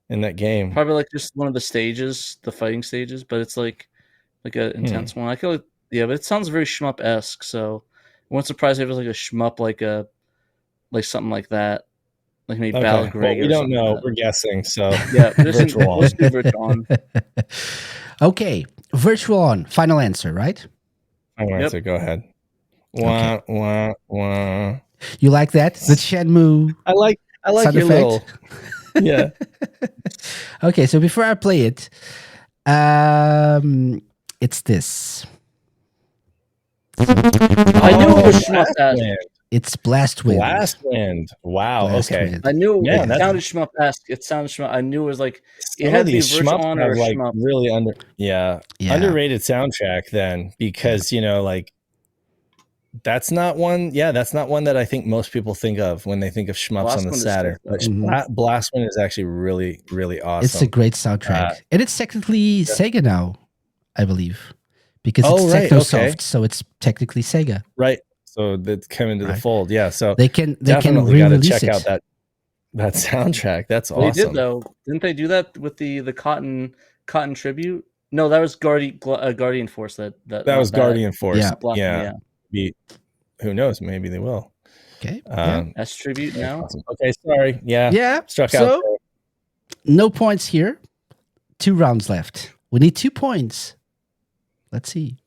in that game? Probably like just one of the stages, the fighting stages, but it's like an intense one. I feel like, yeah, but it sounds very shmup-esque, so it won't surprise me if it was like a shmup, like something like that, like maybe Battle Greg. Well, we don't know. Like we're guessing. So yeah, virtual on. Let's do virtual on. Okay, virtual on. Final answer, right? Final answer. Go ahead. Wah, wah, wah. You like that? The Shenmue. I like sound your effect? little. Yeah. Okay, so before I play it, it's this. I knew it was shmup-esque. It's Blast Wind. Blast Wind. Wow. Blast okay. Wind. I knew it sounded shmup-esque. It sounded shmup. I knew it was like it had to be virtual on or like shmup. really underrated soundtrack then because like that's not one that I think most people think of when they think of shmups on the Saturn. But Blast Wind is actually really, really awesome. It's a great soundtrack. And it's technically Sega now, I believe. Because it's Technosoft, so it's technically Sega. Right. So that's come into the fold. Yeah. So they can definitely got to check it. out that soundtrack. That's awesome. They did though. Didn't they do that with the Cotton tribute? No, that was Guardian Force. That was Guardian Force. Yeah. Who knows? Maybe they will. Okay. S tribute now. Awesome. Okay. Sorry. Yeah. Yeah. Struck so, out. There. No points here. 2 rounds left. We need 2 points. Let's see.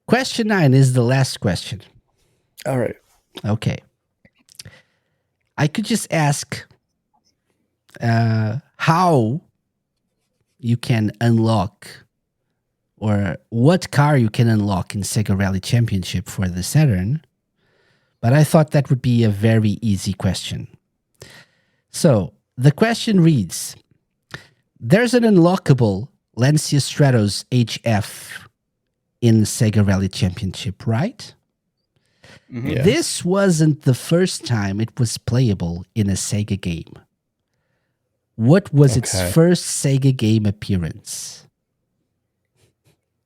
Question 9 is the last question. All right. Okay. I could just ask how you can unlock or what car you can unlock in Sega Rally Championship for the Saturn, but I thought that would be a very easy question. So the question reads, there's an unlockable Lancia Stratos HF in Sega Rally Championship, right? Mm-hmm. Yes. This wasn't the first time it was playable in a Sega game. What was its first Sega game appearance?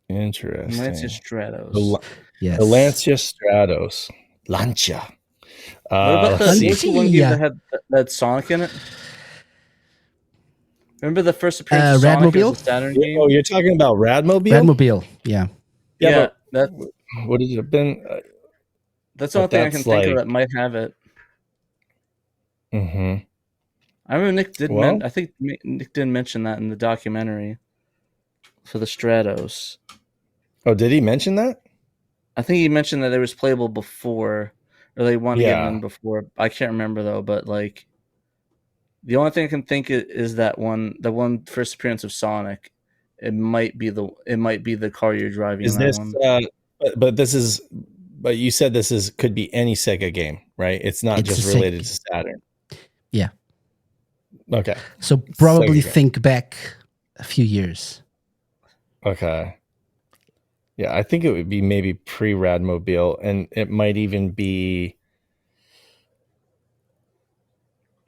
Interesting. Lancia Stratos. Yes. The Lancia Stratos. Lancia. What about let's see. the one game that had that Sonic in it? Remember the first appearance of Sonic Radmobile? as a Saturn game? Oh, you're talking about Radmobile? Radmobile, yeah. Yeah, that Would it have been? That's the only But thing I can that's think of like, that might have it. hmm I remember Nick did. Well, I think Nick did mention that in the documentary for the Stratos. oh, did he mention that? I think he mentioned that it was playable before, or they wanted to get it in Yeah. before. I can't remember though. But like, the only thing I can think is that the one first appearance of Sonic. It might be the car you're driving Is in that this? one. But this is. But you said this could be any Sega game, right? It's not It's just a related Sega. to Saturn. Yeah. Okay. So probably Sega game. think back a few years. Okay. Yeah, I think it would be maybe pre-Radmobile, and it might even be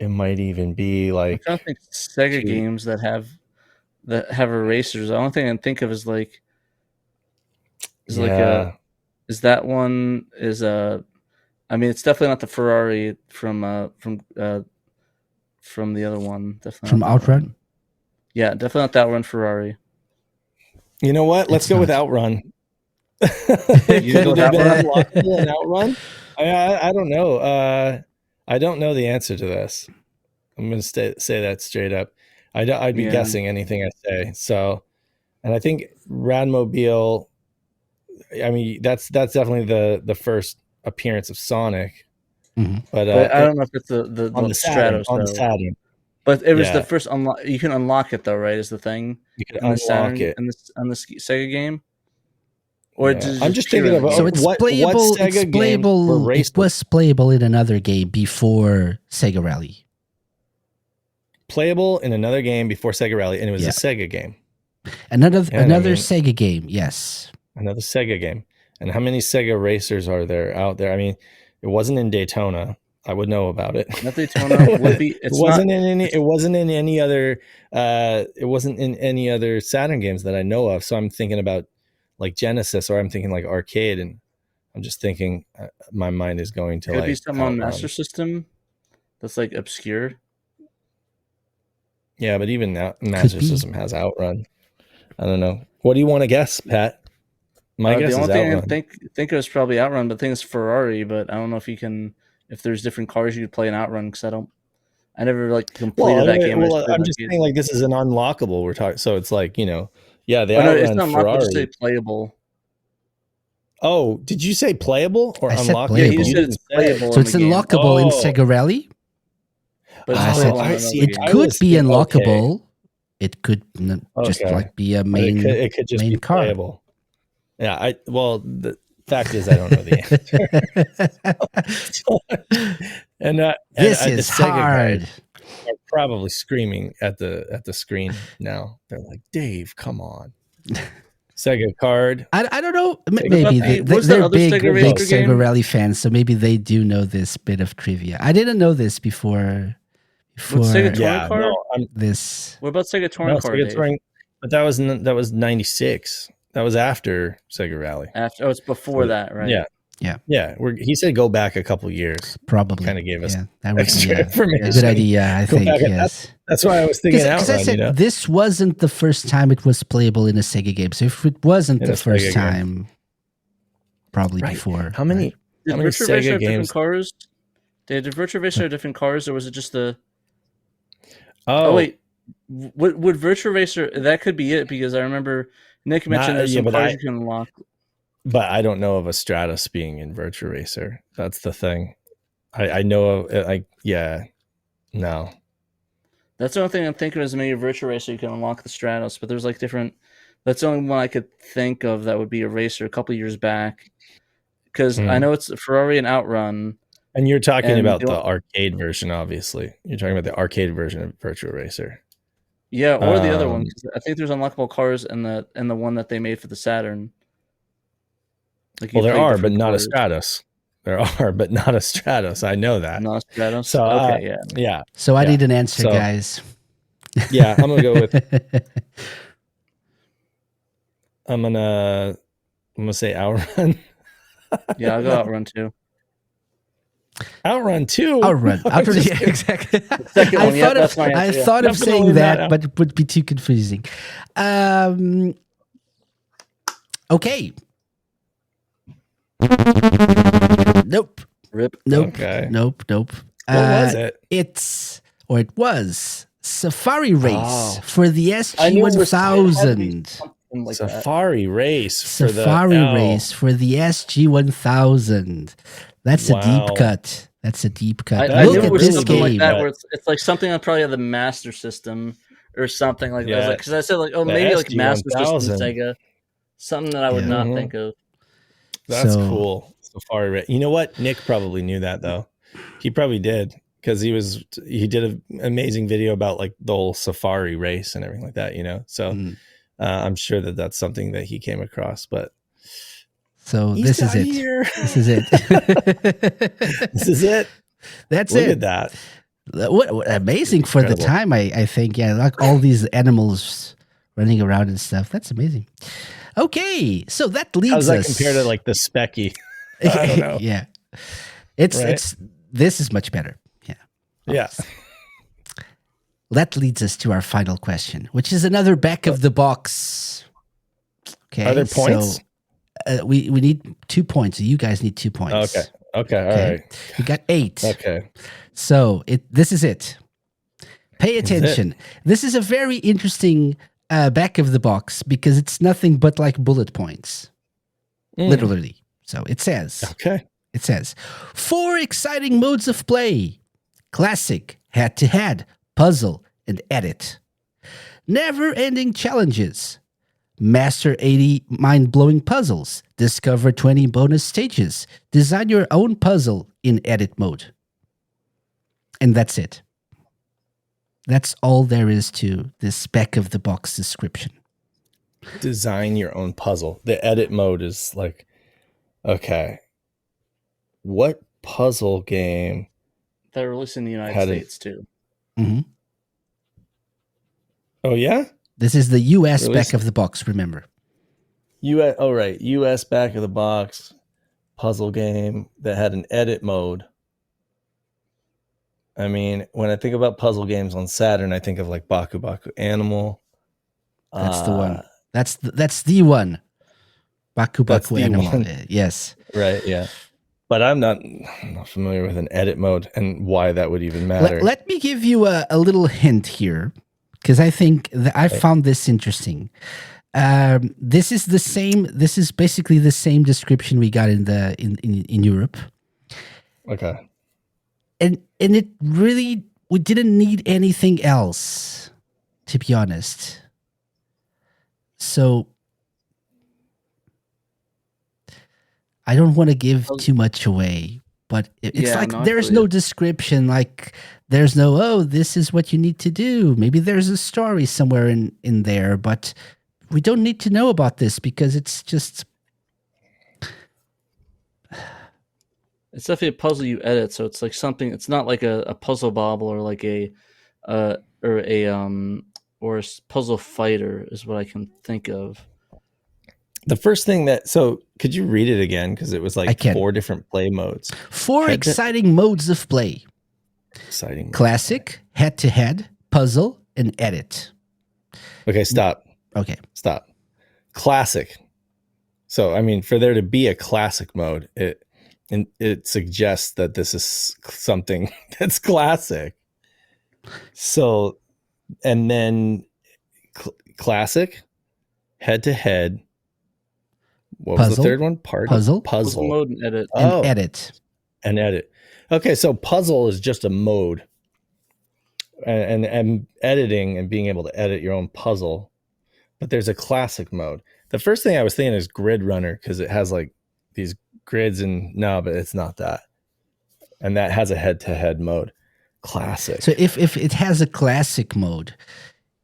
I'm like trying to think Sega two- games that have erasers. The only thing I can think of is like yeah. is that one is a. I mean, it's definitely not the Ferrari from the other one. Definitely From not that Outrun? one. Yeah, definitely not that one Ferrari. You know what? Let's It's go with not. Outrun. You go with Did Outrun? unlockable in Outrun? I don't know. I don't know the answer to this. I'm going to say that straight up. I'd be Yeah. guessing anything I say. So, and I think Radmobile. I mean, that's definitely the first appearance of Sonic. Mhm. But But I don't know if it's the on the Saturn, Stratos on the though. Saturn, But it was the Yeah. first unlock. You can unlock it though, right? Is the thing you could in the Saturn unlock it. in this on the Sega game? Or Yeah. does it I'm just thinking appear in of the So game? it's what playable. Sega It's games were playable. It raced was playable in another game before Sega Rally. playable in another game before Sega Rally, and it was Yeah. a Sega game, Another And I another mean- Sega game. Yes. another Sega game. And how many Sega racers are there out there? I mean, it wasn't in Daytona. I would know about it. Not Daytona would be. It wasn't in any. It wasn't in any other. It wasn't in any other Saturn games that I know of. So I'm thinking about like Genesis, or I'm thinking like arcade, and I'm just thinking. My mind is going to Could like be something on Outrun. Master System that's like obscure. Yeah, but even now, Master be. System has Outrun. I don't know. What do you want to guess, Pat? My guess The is only thing Outrun. I think it was probably Outrun, but I think it's Ferrari. But I don't know if you can. If there's different cars you could play in Outrun, because I never like completed that game. I'm just saying like this is an unlockable. We're talking, so it's like yeah, the Oh, no, Outrun it's not unlockable. Ferrari. Just say playable. Oh, did you say playable or I said unlockable? playable. Yeah, You he said it's playable. So in it's the game, unlockable in Oh. Sega Rally. but it's I playable said in I another see. It game. I could was be thinking- okay. unlockable. It could just Okay. like be a But main. it could just main be car. playable. Yeah, the fact is I don't know the answer. and This and the is Sega hard. guys are probably screaming at the screen now. They're like, Dave, come on. Sega card. I don't know. Think Maybe about the- what's that they're other big Sega big Racer Sega game? Rally fans, so maybe they do know this bit of trivia. I didn't know this before. What's Sega Touring Yeah, Car? no, I'm This. What about Sega Touring no, Car? Sega Dave? Touring, but that was 96. That was after Sega Rally. After, it's before that, right? Yeah. Yeah. Yeah. He said go back a couple years. Probably Kinda gave us yeah, that would be extra a information. good idea. I Go think back at yes. That's why I was thinking Because I Outrun, said this wasn't the first time it was playable in a Sega game. So if it wasn't In the a Sega first game. time, probably Right. before. How many? right? Did How many Virtua Racer Sega have different games? cars? Did Virtua Racer have different cars, or was it just the? Oh, Oh wait, would Virtua Racer? That could be it because I remember Nick mentioned there's yeah, some but cars I- you can unlock. but I don't know of a Stratus being in Virtua Racer. That's the thing. I know of no. That's the only thing I'm thinking is maybe Virtua Racer you can unlock the Stratos, but there's like different. That's the only one I could think of that would be a racer a couple years back. Because I know it's Ferrari and Outrun. And you're talking And about the- the arcade version, obviously. You're talking about the arcade version of Virtua Racer. Yeah, or the other one. Um, 'Cause I think there's unlockable cars in the one that they made for the Saturn. Like you Well, there play are, but different not a cars. Stratus. There are, but not a Stratus. I know that. Not Stratos. So, Okay, yeah. yeah, So I Yeah. need an answer, So- guys. yeah. I'm gonna go with. I'm gonna say Outrun. Yeah, I'll go Outrun too. Outrun 2. Outrun. Outrun. Just Yeah, kidding. exactly. Second I one, yeah, thought that's of, my I answer, yeah. thought of Definitely saying not that, but it would be too confusing. Okay. Nope. Rip. Nope. Okay. Nope. What was it? It was Safari Race Oh. for the I knew it was- it had to be SG-1000. something like that. Safari Race for Safari the Race for the SG-1000. That's a Wow. deep cut. That's a deep cut. I Look knew at it was this something like game. that, where it's like something on probably the Master System or something like that. Yeah. Because I said like, oh, The maybe like Master System SG-1000. Sega, something that I would Yeah. not Mhm. think of. That's So- cool. Safari Race. You know what? Nick probably knew that though. He probably did because he did an amazing video about like the whole Safari Race and everything like that. You know, so Mm. I'm sure that that's something that he came across. But So he's this is not it. here. This is it. This is it. That's Look it. at that. What amazing for the Incredible. time, I think. Yeah, like all these animals running around and stuff. That's amazing. Okay, so that leads How does that us compare to like the Specky? I don't know. yeah, it's Right? it's this is much better. Yeah, Yeah. that leads us to our final question, which is another back of the box. Okay, Are there points? So, we need 2 points. You guys need 2 points. Okay. Okay. All Okay. right. We got 8. Okay. So this is it. Pay This is it. attention. This is a very interesting back of the box because it's nothing but like bullet points, Mm. literally. So it says, Okay. 4 exciting modes of play: classic, head-to-head, puzzle, and edit. Never-ending challenges. Master 80 mind-blowing puzzles. Discover 20 bonus stages. Design your own puzzle in edit mode. And that's it. That's all there is to this back of the box description. Design your own puzzle. The edit mode is like, okay, what puzzle game? They're released in the United Had it- States too. Mhm. Oh yeah, This is the US Released- back of the box, remember. US. Oh right, US back of the box puzzle game that had an edit mode. I mean, when I think about puzzle games on Saturn, I think of like Baku Baku Animal. That's the one. That's the one. Baku That's Baku the Animal. one. Yes. Right, yeah. But I'm not familiar with an edit mode and why that would even matter. Let me give you a little hint here, because I think I found this interesting. This is the same. This is basically the same description we got in Europe, Okay. and it really, we didn't need anything else, to be honest. So I don't want to give too much away, but it's Yeah, like no, I there's feel no you. description. Like there's no, oh, this is what you need to do. Maybe there's a story somewhere in there, but we don't need to know about this because it's just It's definitely a puzzle you edit, so it's like something. It's not like a puzzle bobble or like or a puzzle fighter is what I can think of. The first thing so could you read it again? Because it was I like can. 4 different play modes. 4 Head to- exciting modes of play: Exciting. classic, head-to-head, puzzle, and edit. Okay, stop. Okay. Stop. Classic. So, I mean, for there to be a classic mode, it suggests that this is something that's classic. So, and then classic, head to head. What was the Puzzle. third one? Puzzle. Puzzle mode and edit. And Oh. edit. And edit. Okay, so puzzle is just a mode. And editing and being able to edit your own puzzle. But there's a classic mode. The first thing I was thinking is grid runner because it has like these grids and no, but it's not that. And that has a head-to-head mode. Classic. So if it has a classic mode,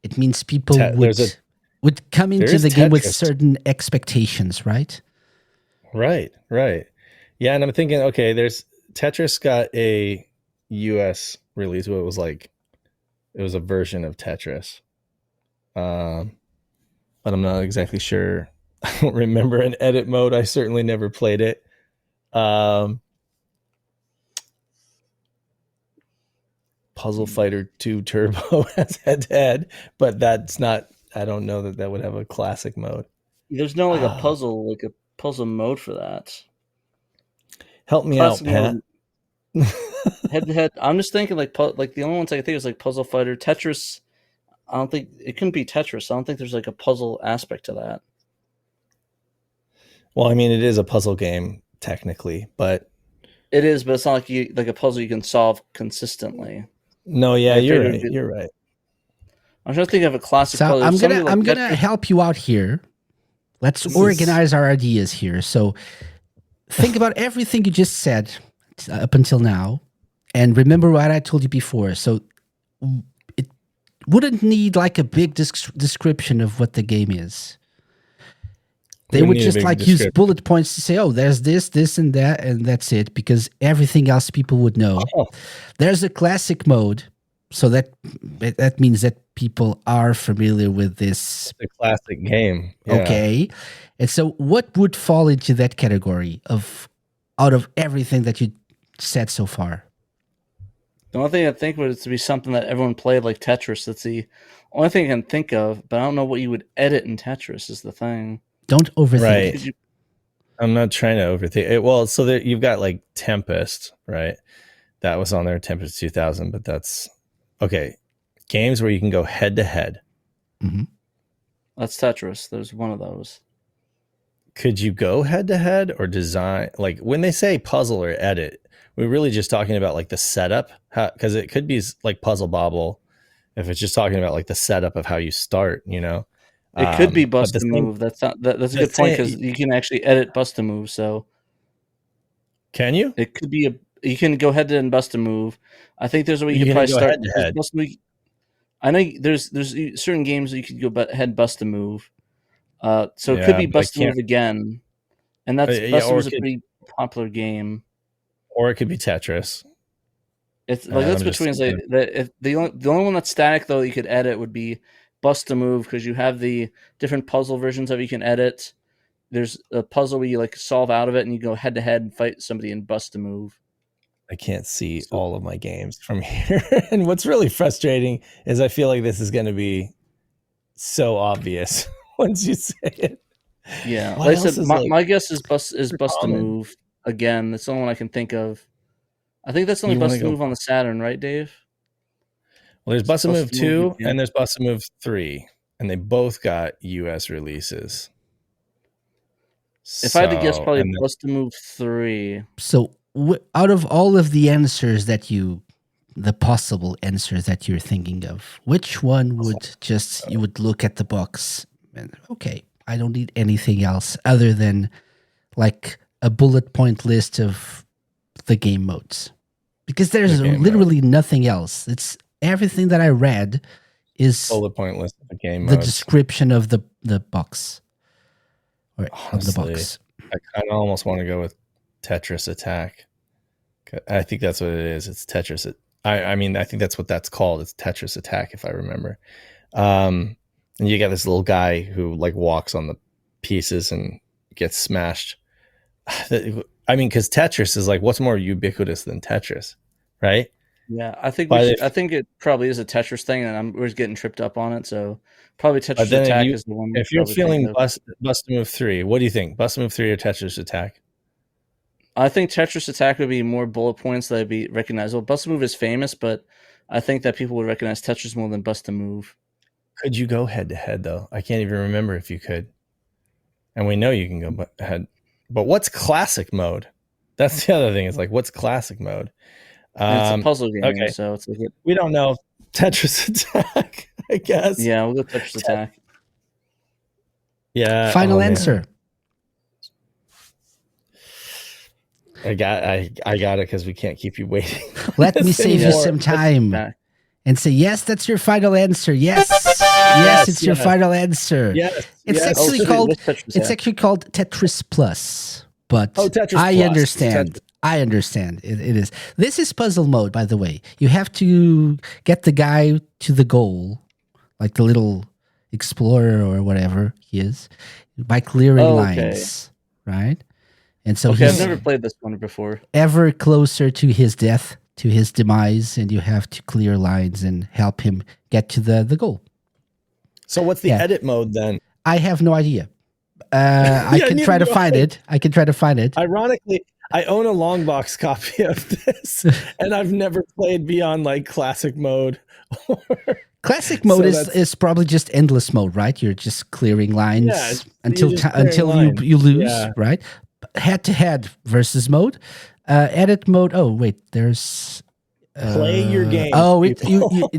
it means people there's would come into is the game with Tetris. certain expectations, right? Right. Yeah, and I'm thinking, okay, there's Tetris got a US release where it was a version of Tetris. But I'm not exactly sure. I don't remember an edit mode. I certainly never played it. Puzzle Fighter 2 Turbo has head to head, but that's not, I don't know that would have a classic mode. There's no like a puzzle mode for that. Help me Classic out, Pat. head to head. I'm just thinking like the only ones I can think is like Puzzle Fighter, Tetris. I don't think it couldn't be Tetris. I don't think there's like a puzzle aspect to that. Well, I mean, it is a puzzle game technically, but It is, but it's not like a puzzle you can solve consistently. no, yeah, Like, you're right. You're right. I'm trying to think of a classic So puzzle. I'm gonna help you out here. Let's organize our ideas here. So think about everything you just said up until now, and remember what I told you before. So it wouldn't need like a big description of what the game is. They would just like use bullet points to say, "Oh, there's this, and that, and that's it," because everything else people would know. Oh. There's a classic mode, so that means that people are familiar with this. The classic game. Yeah. Okay, and so what would fall into that category out of everything that you said so far? The only thing I think would to be something that everyone played, like Tetris. That's the only thing I can think of, but I don't know what you would edit in Tetris. Is the thing. Don't overthink Right. it. I'm not trying to overthink it. Well, so there, you've got like Tempest, right? That was on there, Tempest 2000, but that's okay. Games where you can go head to head. Mhm. That's Tetris. There's one of those. Could you go head to head or design? Like when they say puzzle or edit, we're really just talking about like the setup, because it could be like Puzzle Bobble if it's just talking about like the setup of how you start, you know. It could be but bust a move. That's not. That's a good point because you can actually edit bust a move. So can you? it could be you can go ahead and bust a move. I think there's a way you can probably start. Head. I know there's certain games that you could go ahead bust a move. So it could be bust a move again, and that's bust a move is a pretty popular game. Or it could be Tetris. It's like that's between the only one that's static though you could edit would be bust a move because you have the different puzzle versions of it you can edit. There's a puzzle where you like solve out of it and you go head to head and fight somebody and bust a move. I can't see all of my games from here. And what's really frustrating is I feel like this is going to be so obvious once you say it. Yeah. Like I said, my guess is bust a move again. That's the only one I can think of. I think that's the only bust a move on the Saturn, right, Dave? Well, there's Bust a Move 2 and there's Bust a Move 3, and they both got US releases. If I had to guess, probably Bust a Move 3. So, out of all of the answers the possible answers that you're thinking of, which one would you would look at the box and, okay, I don't need anything else other than like a bullet point list of the game modes? Because there's literally nothing else. It's everything that I read is bullet point list of the game the modes. description of the box. Or honestly, of the box. I kind of almost want to go with Tetris Attack. I think that's what it is. It's Tetris. I mean, I think that's what that's called. It's Tetris Attack, if I remember. And you got this little guy who like walks on the pieces and gets smashed. I mean, because Tetris is like, what's more ubiquitous than Tetris, right? Yeah, I think it probably is a Tetris thing, and we're getting tripped up on it. So probably Tetris Attack is the one. If you're feeling Bust a Move 3, what do you think? Bust a Move 3 or Tetris Attack? I think Tetris Attack would be more bullet points that would be recognizable. Bust a Move is famous, but I think that people would recognize Tetris more than Bust a Move. Could you go head to head though? I can't even remember if you could. And we know you can go head. But what's classic mode? That's the other thing. It's like, what's classic mode? It's a puzzle game, okay. So it's like we don't know. Tetris Attack, I guess. Yeah, we'll go Tetris Attack. Yeah. Final answer. I got it because we can't keep you waiting. Let me save you some time and say yes. That's your final answer. Yes, yes, it's your final answer. Yes, it's actually called Tetris Plus. But Tetris I Plus. understand. I understand. It is. This is puzzle mode, by the way. You have to get the guy to the goal, like the little explorer or whatever he is, by clearing lines, right? And so I've never played this one before. Ever closer to his death, to his demise, and you have to clear lines and help him get to the goal. So what's the edit mode then? I have no idea. I can try to find it. I can try to find it. I own a long box copy of this, and I've never played beyond like classic mode. Classic mode So is probably just endless mode, right? You're just clearing lines Yeah, until you're just clearing until lines. you lose, Yeah. right? Head to head versus mode, edit mode. Oh wait, there's Play your game. Oh, you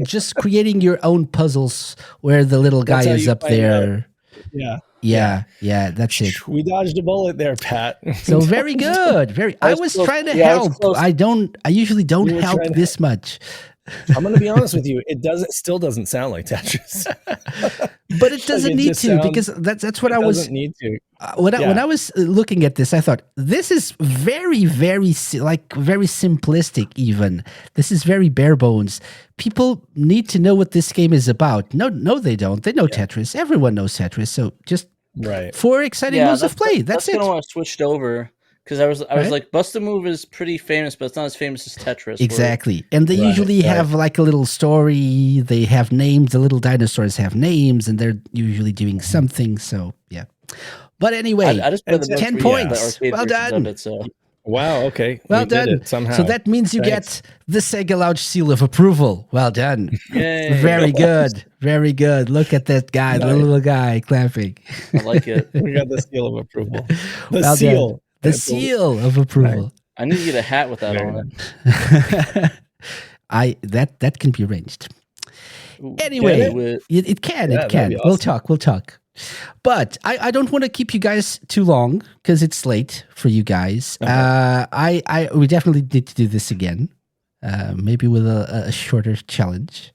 just creating your own puzzles where the little guy That's how is you up find there. Yeah. Yeah, that's it. We dodged a bullet there, Pat. So very good. Very. I was close. trying to Yeah, I was help. close. I usually don't You were help trying to this much. I'm going to be honest with you. It still doesn't sound like Tetris. But it doesn't it need just to sounds- because that's what It I was doesn't need to. when Yeah. I was looking at this. I thought this is very very very simplistic. Even this is very bare bones. People need to know what this game is about. No, they don't. They know Tetris. Everyone knows Tetris. So just Right. 4 exciting modes of play. That's it. kind of why I switched over because I was Right? like, Bust a Move is pretty famous, but it's not as famous as Tetris. where- Exactly. And they Right, usually right. have like a little story. They have names. The little dinosaurs have names and they're usually doing something. So, yeah. But anyway, I just played the most 10 recent, points. the arcade Well versions done. Of it, so. Wow. Okay. well We did done. it somehow. So that means you Thanks. get the SEGA Lounge seal of approval. Well done. Yay. Very good. Very good. Look at that guy, the Nice. little guy clapping. I like it. We got the seal of approval. The Well done. seal. The seal of approval. I need to get a hat with that Very on it. That can be arranged. Ooh, Anyway, get it. it can. Yeah, It that'd can. be We'll awesome. talk. But I don't want to keep you guys too long because it's late for you guys. We definitely need to do this again, maybe with a shorter challenge.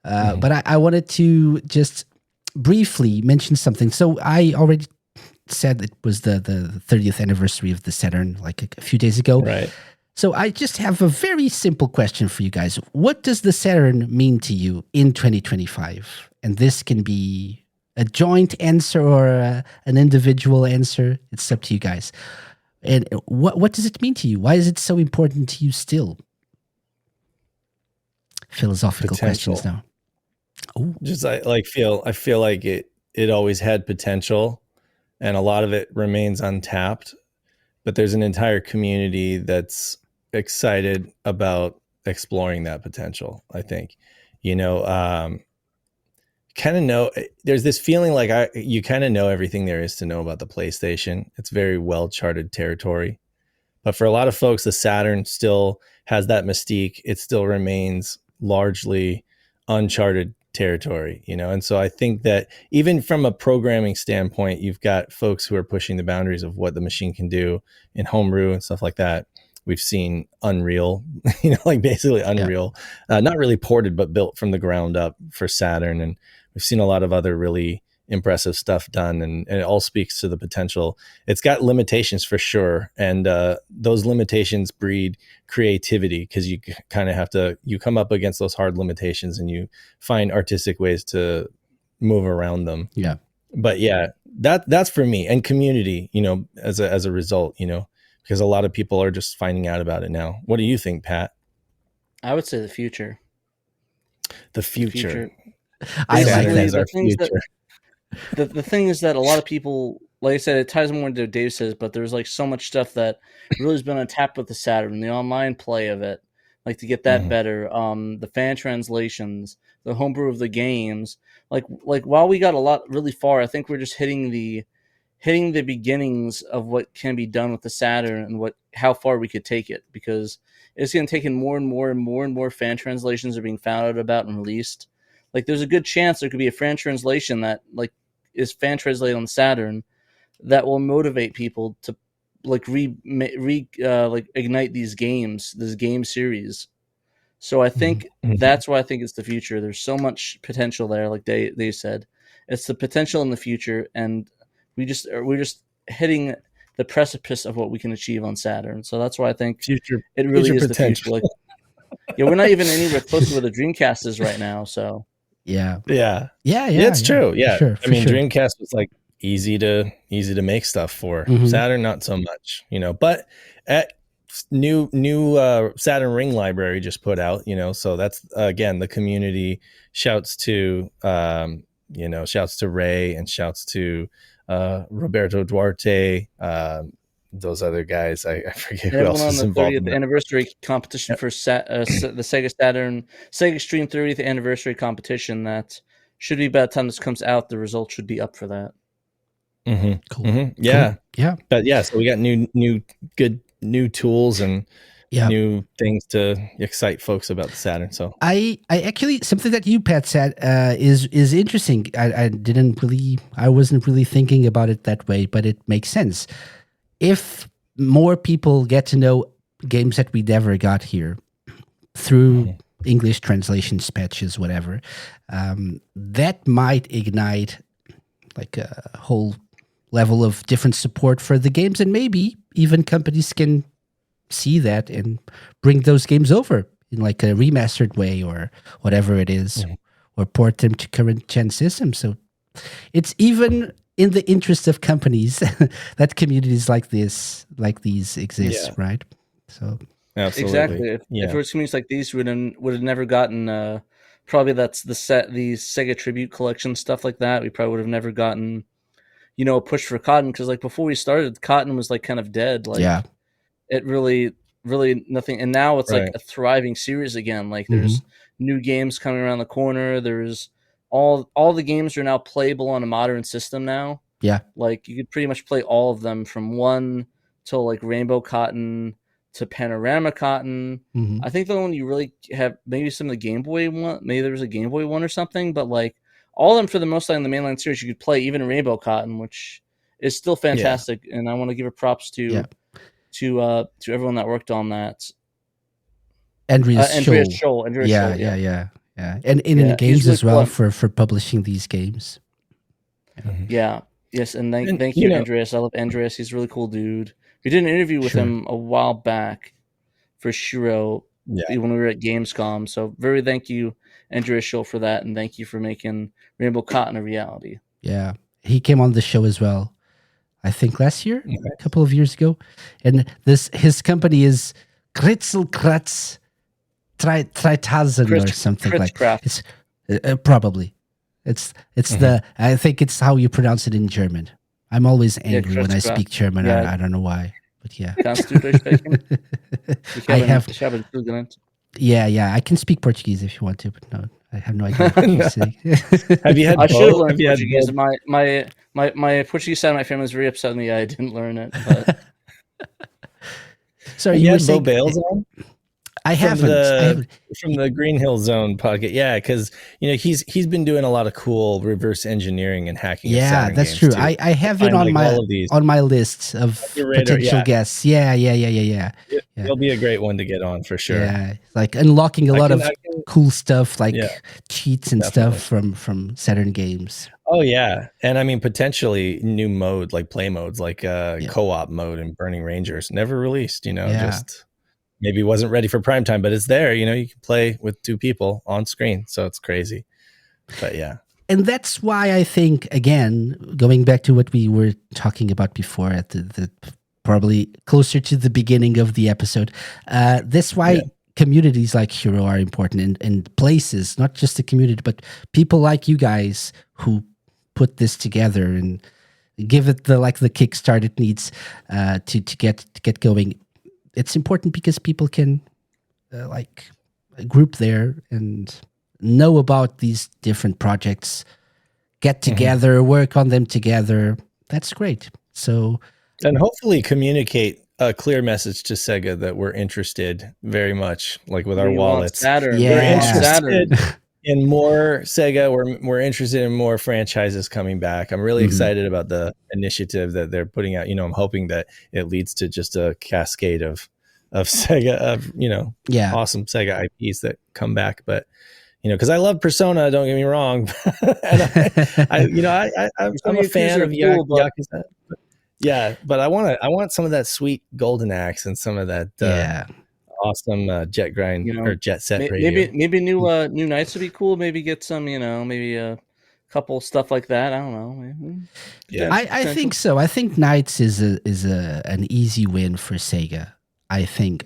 But I wanted to just briefly mention something. So I already said it was the 30th anniversary of the Saturn like a few days ago. Right. So I just have a very simple question for you guys. What does the Saturn mean to you in 2025? And this can be a joint answer or an individual answer. It's up to you guys. And what does it mean to you? Why is it so important to you still? Philosophical Potential. questions now. Oh, Just I feel like it always had potential, and a lot of it remains untapped. But there's an entire community that's excited about exploring that potential. I think, kind of know. There's this feeling like you kind of know everything there is to know about the PlayStation. It's very well charted territory. But for a lot of folks, the Saturn still has that mystique. It still remains largely uncharted territory, and so I think that even from a programming standpoint, you've got folks who are pushing the boundaries of what the machine can do in homebrew and stuff like that. We've seen Unreal, like basically Unreal, not really ported, but built from the ground up for Saturn. And we've seen a lot of other really impressive stuff done, and it all speaks to the potential. It's got limitations for sure, and those limitations breed creativity because you kind of have to come up against those hard limitations and you find artistic ways to move around them. yeah. But yeah, that's for me, and community, as a result, because a lot of people are just finding out about it now. What do you think, Pat? I would say the future. The future. I like Saturn that. is our The things that- future. The thing is that a lot of people, like I said, it ties more into what Dave says, but there's like so much stuff that really has been untapped with the Saturn, the online play of it, like to get that Mhm. better. The fan translations, the homebrew of the games. Like while we got a lot really far, I think we're just hitting the beginnings of what can be done with the Saturn and how far we could take it, because it's going to take in more and more and more and more fan translations are being found out about and released. Like there's a good chance there could be a fan translation that like is fan translated on Saturn that will motivate people to like ignite these games, this game series. So I think Mhm. that's why I think it's the future. There's so much potential there, like they said. It's the potential in the future, and we're just hitting the precipice of what we can achieve on Saturn. So that's why I think Future. it really future is the potential. future. Like, yeah, we're not even anywhere close to where the Dreamcast is right now. So Yeah. Yeah. Yeah. It's true. Yeah. For sure, I mean, for sure. Dreamcast was like easy to make stuff for. Mhm. Saturn, not so much, but at new Saturn Ring library just put out, so that's again, the community shouts to, shouts to Ray and shouts to Roberto Duarte, those other guys. I forget They who have else one on was the involved 30th in that. anniversary competition for the Sega Saturn, Sega Stream 30th anniversary competition. That should be by the time this comes out. The results should be up for that. Mm-hmm. Cool. Mm-hmm. Yeah. Cool. Yeah. But yeah, so we got good new tools and Yeah. new things to excite folks about the Saturn. So I actually, something that you, Pat, said is interesting. I wasn't really thinking about it that way, but it makes sense. If more people get to know games that we never got here through English translations, patches, whatever, that might ignite like a whole level of different support for the games, and maybe even companies can see that and bring those games over in like a remastered way or whatever it is, or port them to current gen systems. So it's even in the interest of companies that communities like these exist, right? So absolutely. Exactly. If it was communities like these, would have never gotten. Probably that's these Sega Tribute Collection stuff like that. We probably would have never gotten, a push for Cotton, because like before we started, Cotton was like kind of dead. Like yeah, it really nothing. And now it's like Right. a thriving series again. Like there's new games coming around the corner. There's all the games are now playable on a modern system now. yeah, Like you could pretty much play all of them from 1 till like Rainbow Cotton to Panorama Cotton. I think the one you really have, maybe some of the Game Boy one, maybe there was a Game Boy one or something, but like all of them for the most part in the mainline series you could play, even Rainbow Cotton, which is still fantastic. And I want to give it props to everyone that worked on that. Andreas Scholl. Yeah. And in the games really as well fun. for publishing these games. Yeah. Yes, and thank you, Andreas. I love Andreas. He's a really cool dude. We did an interview with him a while back for SHIRO when we were at Gamescom. So thank you, Andreas Scholl, for that, and thank you for making Rainbow Cotton a reality. Yeah, he came on the show as well, I think last year, a couple of years ago. And his company is Kritzelkratz Treitausend or something like that. It's probably. It's I think it's how you pronounce it in German. I'm always angry when I speak German. Yeah. I don't know why, but yeah. Kannst du Deutsch sprechen? Ich habe gelernt. Yeah. I can speak Portuguese if you want to, but no, I have no idea what you're saying. Have you had I should have learned Have Portuguese. My Portuguese side of my family is very upset with me. I didn't learn it. But Sorry, you were had Bo saying Bales on? I haven't. From the Green Hill Zone podcast. Yeah, because he's been doing a lot of cool reverse engineering and hacking. Yeah, that's true. Too. I have it on my list of potential guests. Yeah. He'll be a great one to get on for sure. Yeah, like unlocking a lot of cool stuff, like cheats and stuff from Saturn games. Oh yeah, and I mean potentially new mode, like play modes, like co-op mode in Burning Rangers, never released. Just maybe wasn't ready for prime time, but it's there. You can play with 2 people on screen, so it's crazy. But yeah. And that's why I think, again, going back to what we were talking about before at the probably closer to the beginning of the episode, that's why communities like SHIRO are important, and places, not just the community, but people like you guys who put this together and give it the kickstart it needs to get going. It's important because people can group there and know about these different projects, get together, work on them together. That's great. So, and hopefully communicate a clear message to Sega that we're interested very much, like with our wallets. Saturn. Yeah. We're interested in more Sega. We're interested in more franchises coming back. I'm really excited about the initiative that they're putting out. I'm hoping that it leads to just a cascade of Sega, awesome Sega IPs that come back. But because I love Persona, don't get me wrong. And I'm a fan of Yakuza. Yeah, but I want some of that sweet Golden Axe and some of that awesome Jet Grind or Jet Set radio. Maybe new Knights would be cool. Maybe get some, maybe a couple stuff like that. I don't know. Yeah, I think so. I think Knights is an easy win for Sega. I think.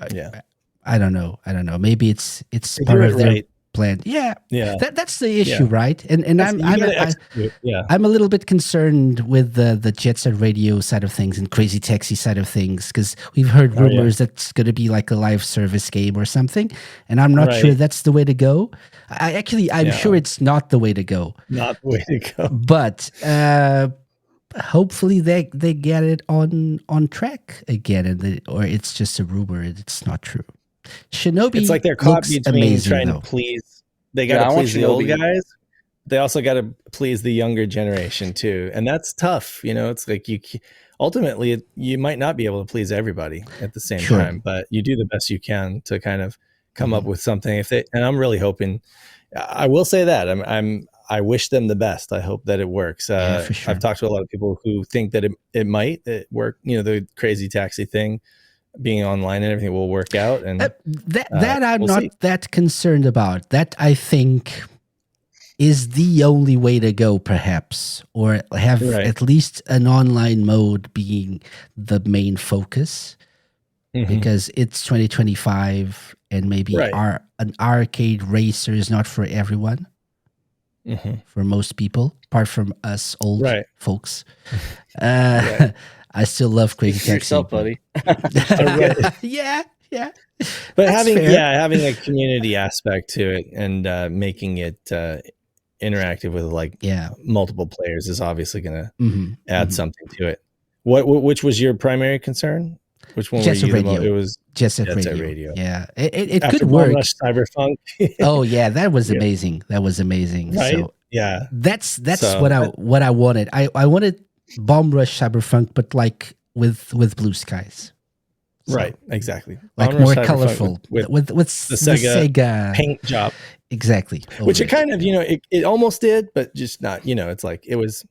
I don't know. Maybe it's part of their planned. Yeah, Yeah. that's the issue, right? And That's- I'm you I'm gotta I, execute. Yeah. I'm a little bit concerned with the Jet Set Radio side of things and Crazy Taxi side of things because we've heard Oh, yeah. rumors that's going to be like a live service game or something, and I'm not sure Right. that's the way to go. I'm Yeah. sure it's not the way to go, Not the way to go. but hopefully they get it on track again, or it's just a rumor and it's not true. Shinobi It's like they're caught looks between amazing trying though. to please. They Yeah, got I to want please the old Shinobi. guys. They also got to please the younger generation too, and that's tough. It's like ultimately you might not be able to please everybody at the same Sure. time, but you do the best you can to kind of come up with something. And I'm really hoping. I will say that I wish them the best. I hope that it works. Yeah, for sure. I've talked to a lot of people who think that it might work. The Crazy Taxi thing, being online and everything will work out. And that I'm we'll not see. that concerned about. That I think is the only way to go, perhaps, or have Right. at least an online mode being the main focus, Mhm. because it's 2025 and maybe Right. an arcade racer is not for everyone, Mhm. for most people, apart from us old Right. folks. Right. I still love Speak Crazy for Taxi. yourself, buddy. Right. yeah. But That's having fair. having a community aspect to it and making it interactive with like Yeah. multiple players is obviously going to Mhm, add mhm. something to it. Which was your primary concern? Which one Jet were Set you? Radio. It was Jet Set Jet Set Radio. Radio. Yeah, it After could Bomb work. Rush Cyberpunk. Oh yeah, that was Yeah. amazing. That was amazing. Right? So Yeah. that's So, what I wanted. I wanted Bomb Rush Cyberpunk, but like with blue skies. So, Right. Exactly. like Bomb more Rush Cyberpunk colorful with the Sega paint job, exactly. which over it kind of it almost did, but just not. It's like it was.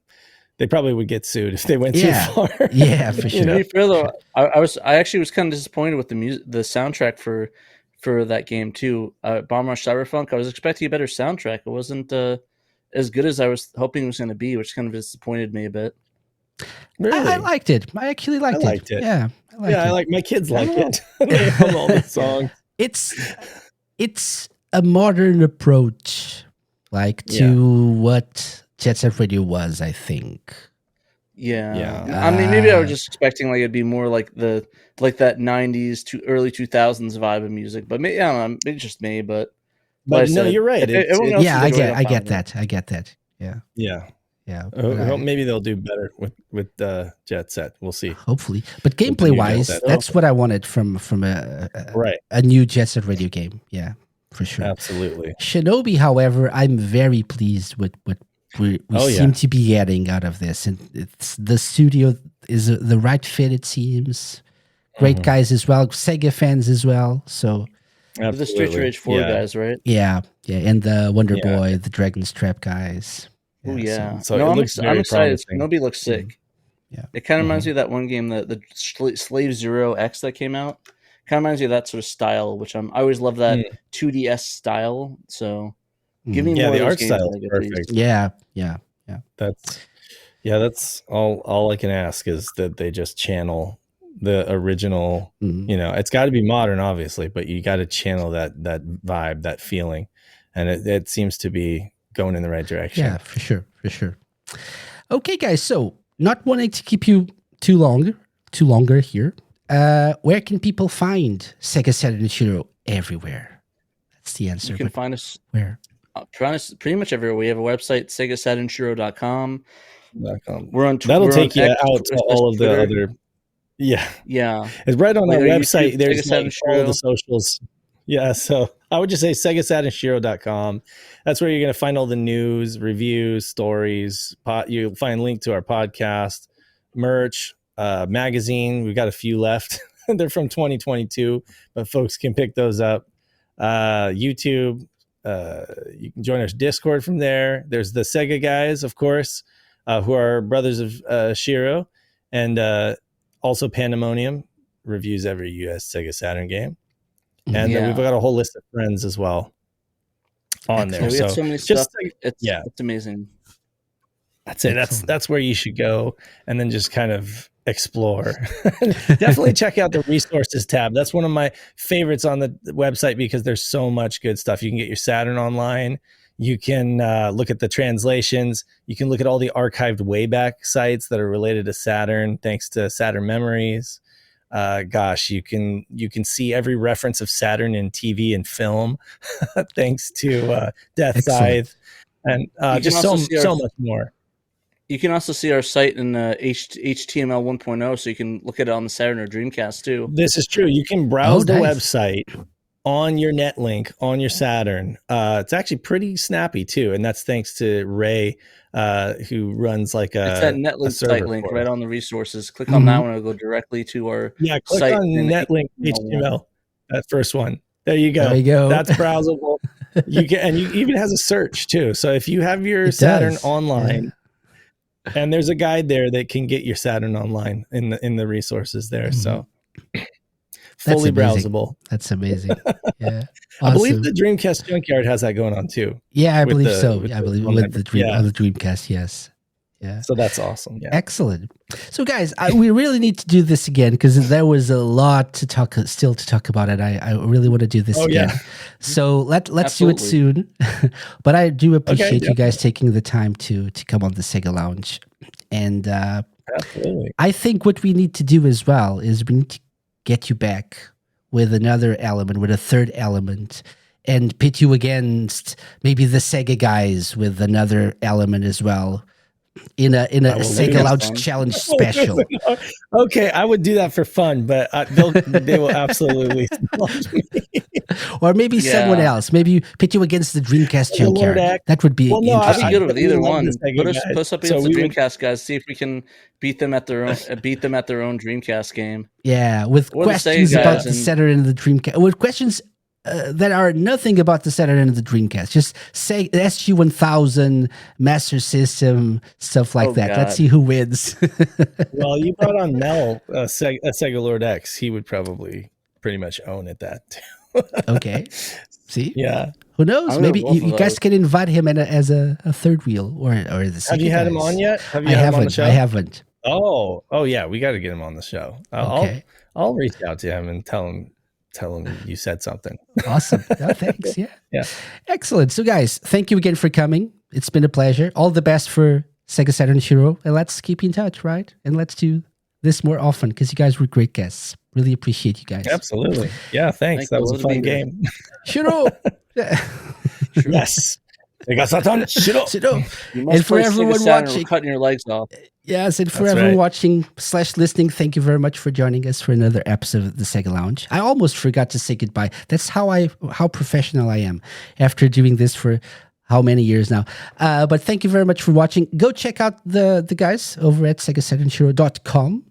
They probably would get sued if they went Yeah. too far. Yeah, for sure. To be fair though, I actually was kind of disappointed with the soundtrack for that game too. Bomb Rush Cyberpunk. I was expecting a better soundtrack. It wasn't as good as I was hoping it was going to be, which kind of disappointed me a bit. Really? I liked it. I actually liked liked it. Yeah, I liked it. I like my kids like Oh. it. They love all the songs. It's a modern approach, like to Yeah. what Jet Set Radio was, I think. Yeah. Yeah. I mean, maybe I was just expecting like it'd be more like that '90s to early 2000s vibe of music, but maybe I don't know. Maybe it's just me, but like I But no, said, you're right. if everyone else Yeah, is I enjoying it, get I'm fine with it. that. I get that. Yeah, Yeah. yeah. I hope maybe they'll do better with Jet Set. We'll see. Hopefully, but Continue gameplay to wise, build that. that's what I wanted from Right. a new Jet Set Radio game. Yeah, for sure. Absolutely. Shinobi, however, I'm very pleased with what we Oh, yeah. seem to be getting out of this, and it's the studio is the right fit. It seems great Mhm. guys as well, Sega fans as well. So The Street Absolutely. Rage 4 Yeah. guys, right? yeah, and the Wonder Yeah. Boy, the Dragon's Trap guys. Oh yeah. so it no, I'm, looks I'm very excited. promising. Shinobi looks sick. Yeah. It kind of reminds me of that one game, the Slave Zero X that came out. Kind of reminds me of that sort of style, which I always love that 2DS style. So give me Yeah, more the of those art games, style is Sega, please. perfect. Yeah. That's all I can ask is that they just channel the original. Mhm. It's got to be modern, obviously, but you got to channel that vibe, that feeling, and it seems to be going in the right direction. Yeah, for sure. Okay, guys. So, not wanting to keep you too longer here. Where can people find Sega Saturn and SHIRO? Everywhere. That's the answer. You can but find us where? pretty much everywhere. We have a website, SegaSaturnShiro.com. We're on That'll we're take on you X, out to all of the Twitter. other. Yeah, Yeah. it's right on Like our our website. YouTube, There's Sega Saturn like all the SHIRO. socials. Yeah, so I would just say SegaSaturnShiro.com. That's where you're going to find all the news, reviews, stories. You'll find a link to our podcast, merch, magazine. We've got a few left. They're from 2022, but folks can pick those up. YouTube. You can join our Discord from there. There's the Sega guys, of course, who are brothers of SHIRO, and also Pandemonium reviews every US Sega Saturn game. And then we've got a whole list of friends as well on there. Yeah, we have So so many just stuff. It's amazing. that's it. That's where you should go, and then just kind of explore. Definitely check out the resources tab. That's one of my favorites on the website because there's so much good stuff. You can get your Saturn online. You can look at the translations. You can look at all the archived Wayback sites that are related to Saturn, thanks to Saturn Memories. You can see every reference of Saturn in TV and film, thanks to Death Scythe, and just so much more. You can also see our site in HTML 1.0, so you can look at it on the Saturn or Dreamcast too. This is true. You can browse the website on your netlink on your Saturn. It's actually pretty snappy too, and that's thanks to Ray, who runs like it's that netlink site link right on the resources. Click on that one; it'll go directly to our click site on netlink HTML. That first one. There you go. There you go. That's browsable. You even has a search too. So if you have your Saturn online. And there's a guide there that can get your Saturn online in the resources there. So fully browsable. That's amazing. Yeah. Awesome. I believe the Dreamcast Junkyard has that going on too. Yeah, I believe so. I believe with the Dreamcast, yes. Yeah. So that's awesome. Yeah. Excellent. So guys, we really need to do this again because there was a lot to talk about it. I really want to do this again. Yeah. So let's do it soon. But I do appreciate you guys taking the time to come on the SEGA Lounge. And absolutely. I think what we need to do as well is we need to get you back with another element, with a third element, and pit you against maybe the SEGA guys with another element as well. In a SEGA Lounge challenge special. Okay, I would do that for fun, but they will absolutely smash me. Or maybe someone else. Maybe pit you against the Dreamcast Junkyard. That would be interesting. I'd be good with either one. Put us up against the Dreamcast guys. See if we can beat them at their own Dreamcast game. Yeah, with questions about the Saturn and the Dreamcast. With questions that are nothing about the Saturn and the Dreamcast. Just say SG-1000, Master System, stuff like that. God. Let's see who wins. Well, you brought on Mel, Sega Lord X. He would probably pretty much own at that too. Okay. See? Yeah. Who knows? Maybe you guys can invite him as a third wheel or the Sega Have you had him on yet? Have you had him on the show? I haven't. Oh yeah. We got to get him on the show. I'll reach out to him and tell him you said something. Awesome. Oh, thanks. Yeah. Excellent. So guys, thank you again for coming. It's been a pleasure. All the best for SEGA Saturn SHIRO. And let's keep in touch, right? And let's do this more often because you guys were great guests. Really appreciate you guys. Absolutely. Yeah, thanks. That was a fun game. SHIRO. Yes. SEGA Saturn SHIRO. And for everyone watching, cutting your legs off. Yes, and for everyone watching / listening, thank you very much for joining us for another episode of the SEGA Lounge. I almost forgot to say goodbye. That's how professional I am after doing this for how many years now. But thank you very much for watching. Go check out the guys over at SEGASaturnShiro.com.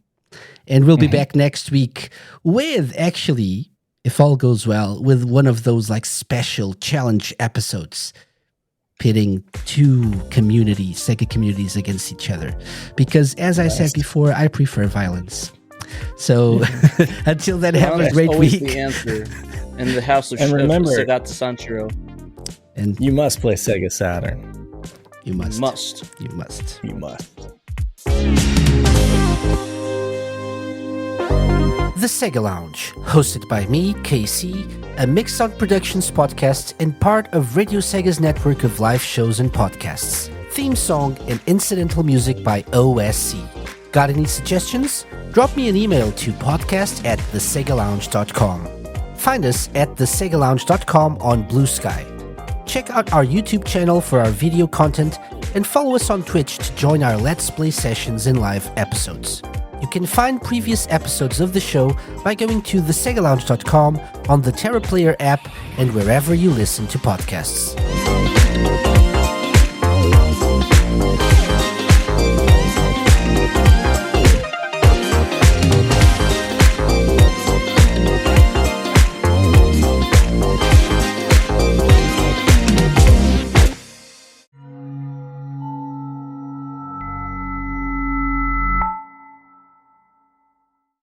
And we'll be back next week with, actually, if all goes well, with one of those like special challenge episodes, pitting two SEGA communities against each other. Because as I said before, I prefer violence. So until then, have a great week. The answer in the house of SEGA Saturn. And you must play SEGA Saturn. You must. You must. The SEGA Lounge, hosted by me, KC, a Mixed Productions podcast and part of Radio Sega's network of live shows and podcasts. Theme song and incidental music by OSC. Got any suggestions? Drop me an email to podcast@thesegalounge.com. Find us at thesegalounge.com on Blue Sky. Check out our YouTube channel for our video content and follow us on Twitch to join our Let's Play sessions and live episodes. You can find previous episodes of the show by going to thesegalounge.com on the TerraPlayer app and wherever you listen to podcasts.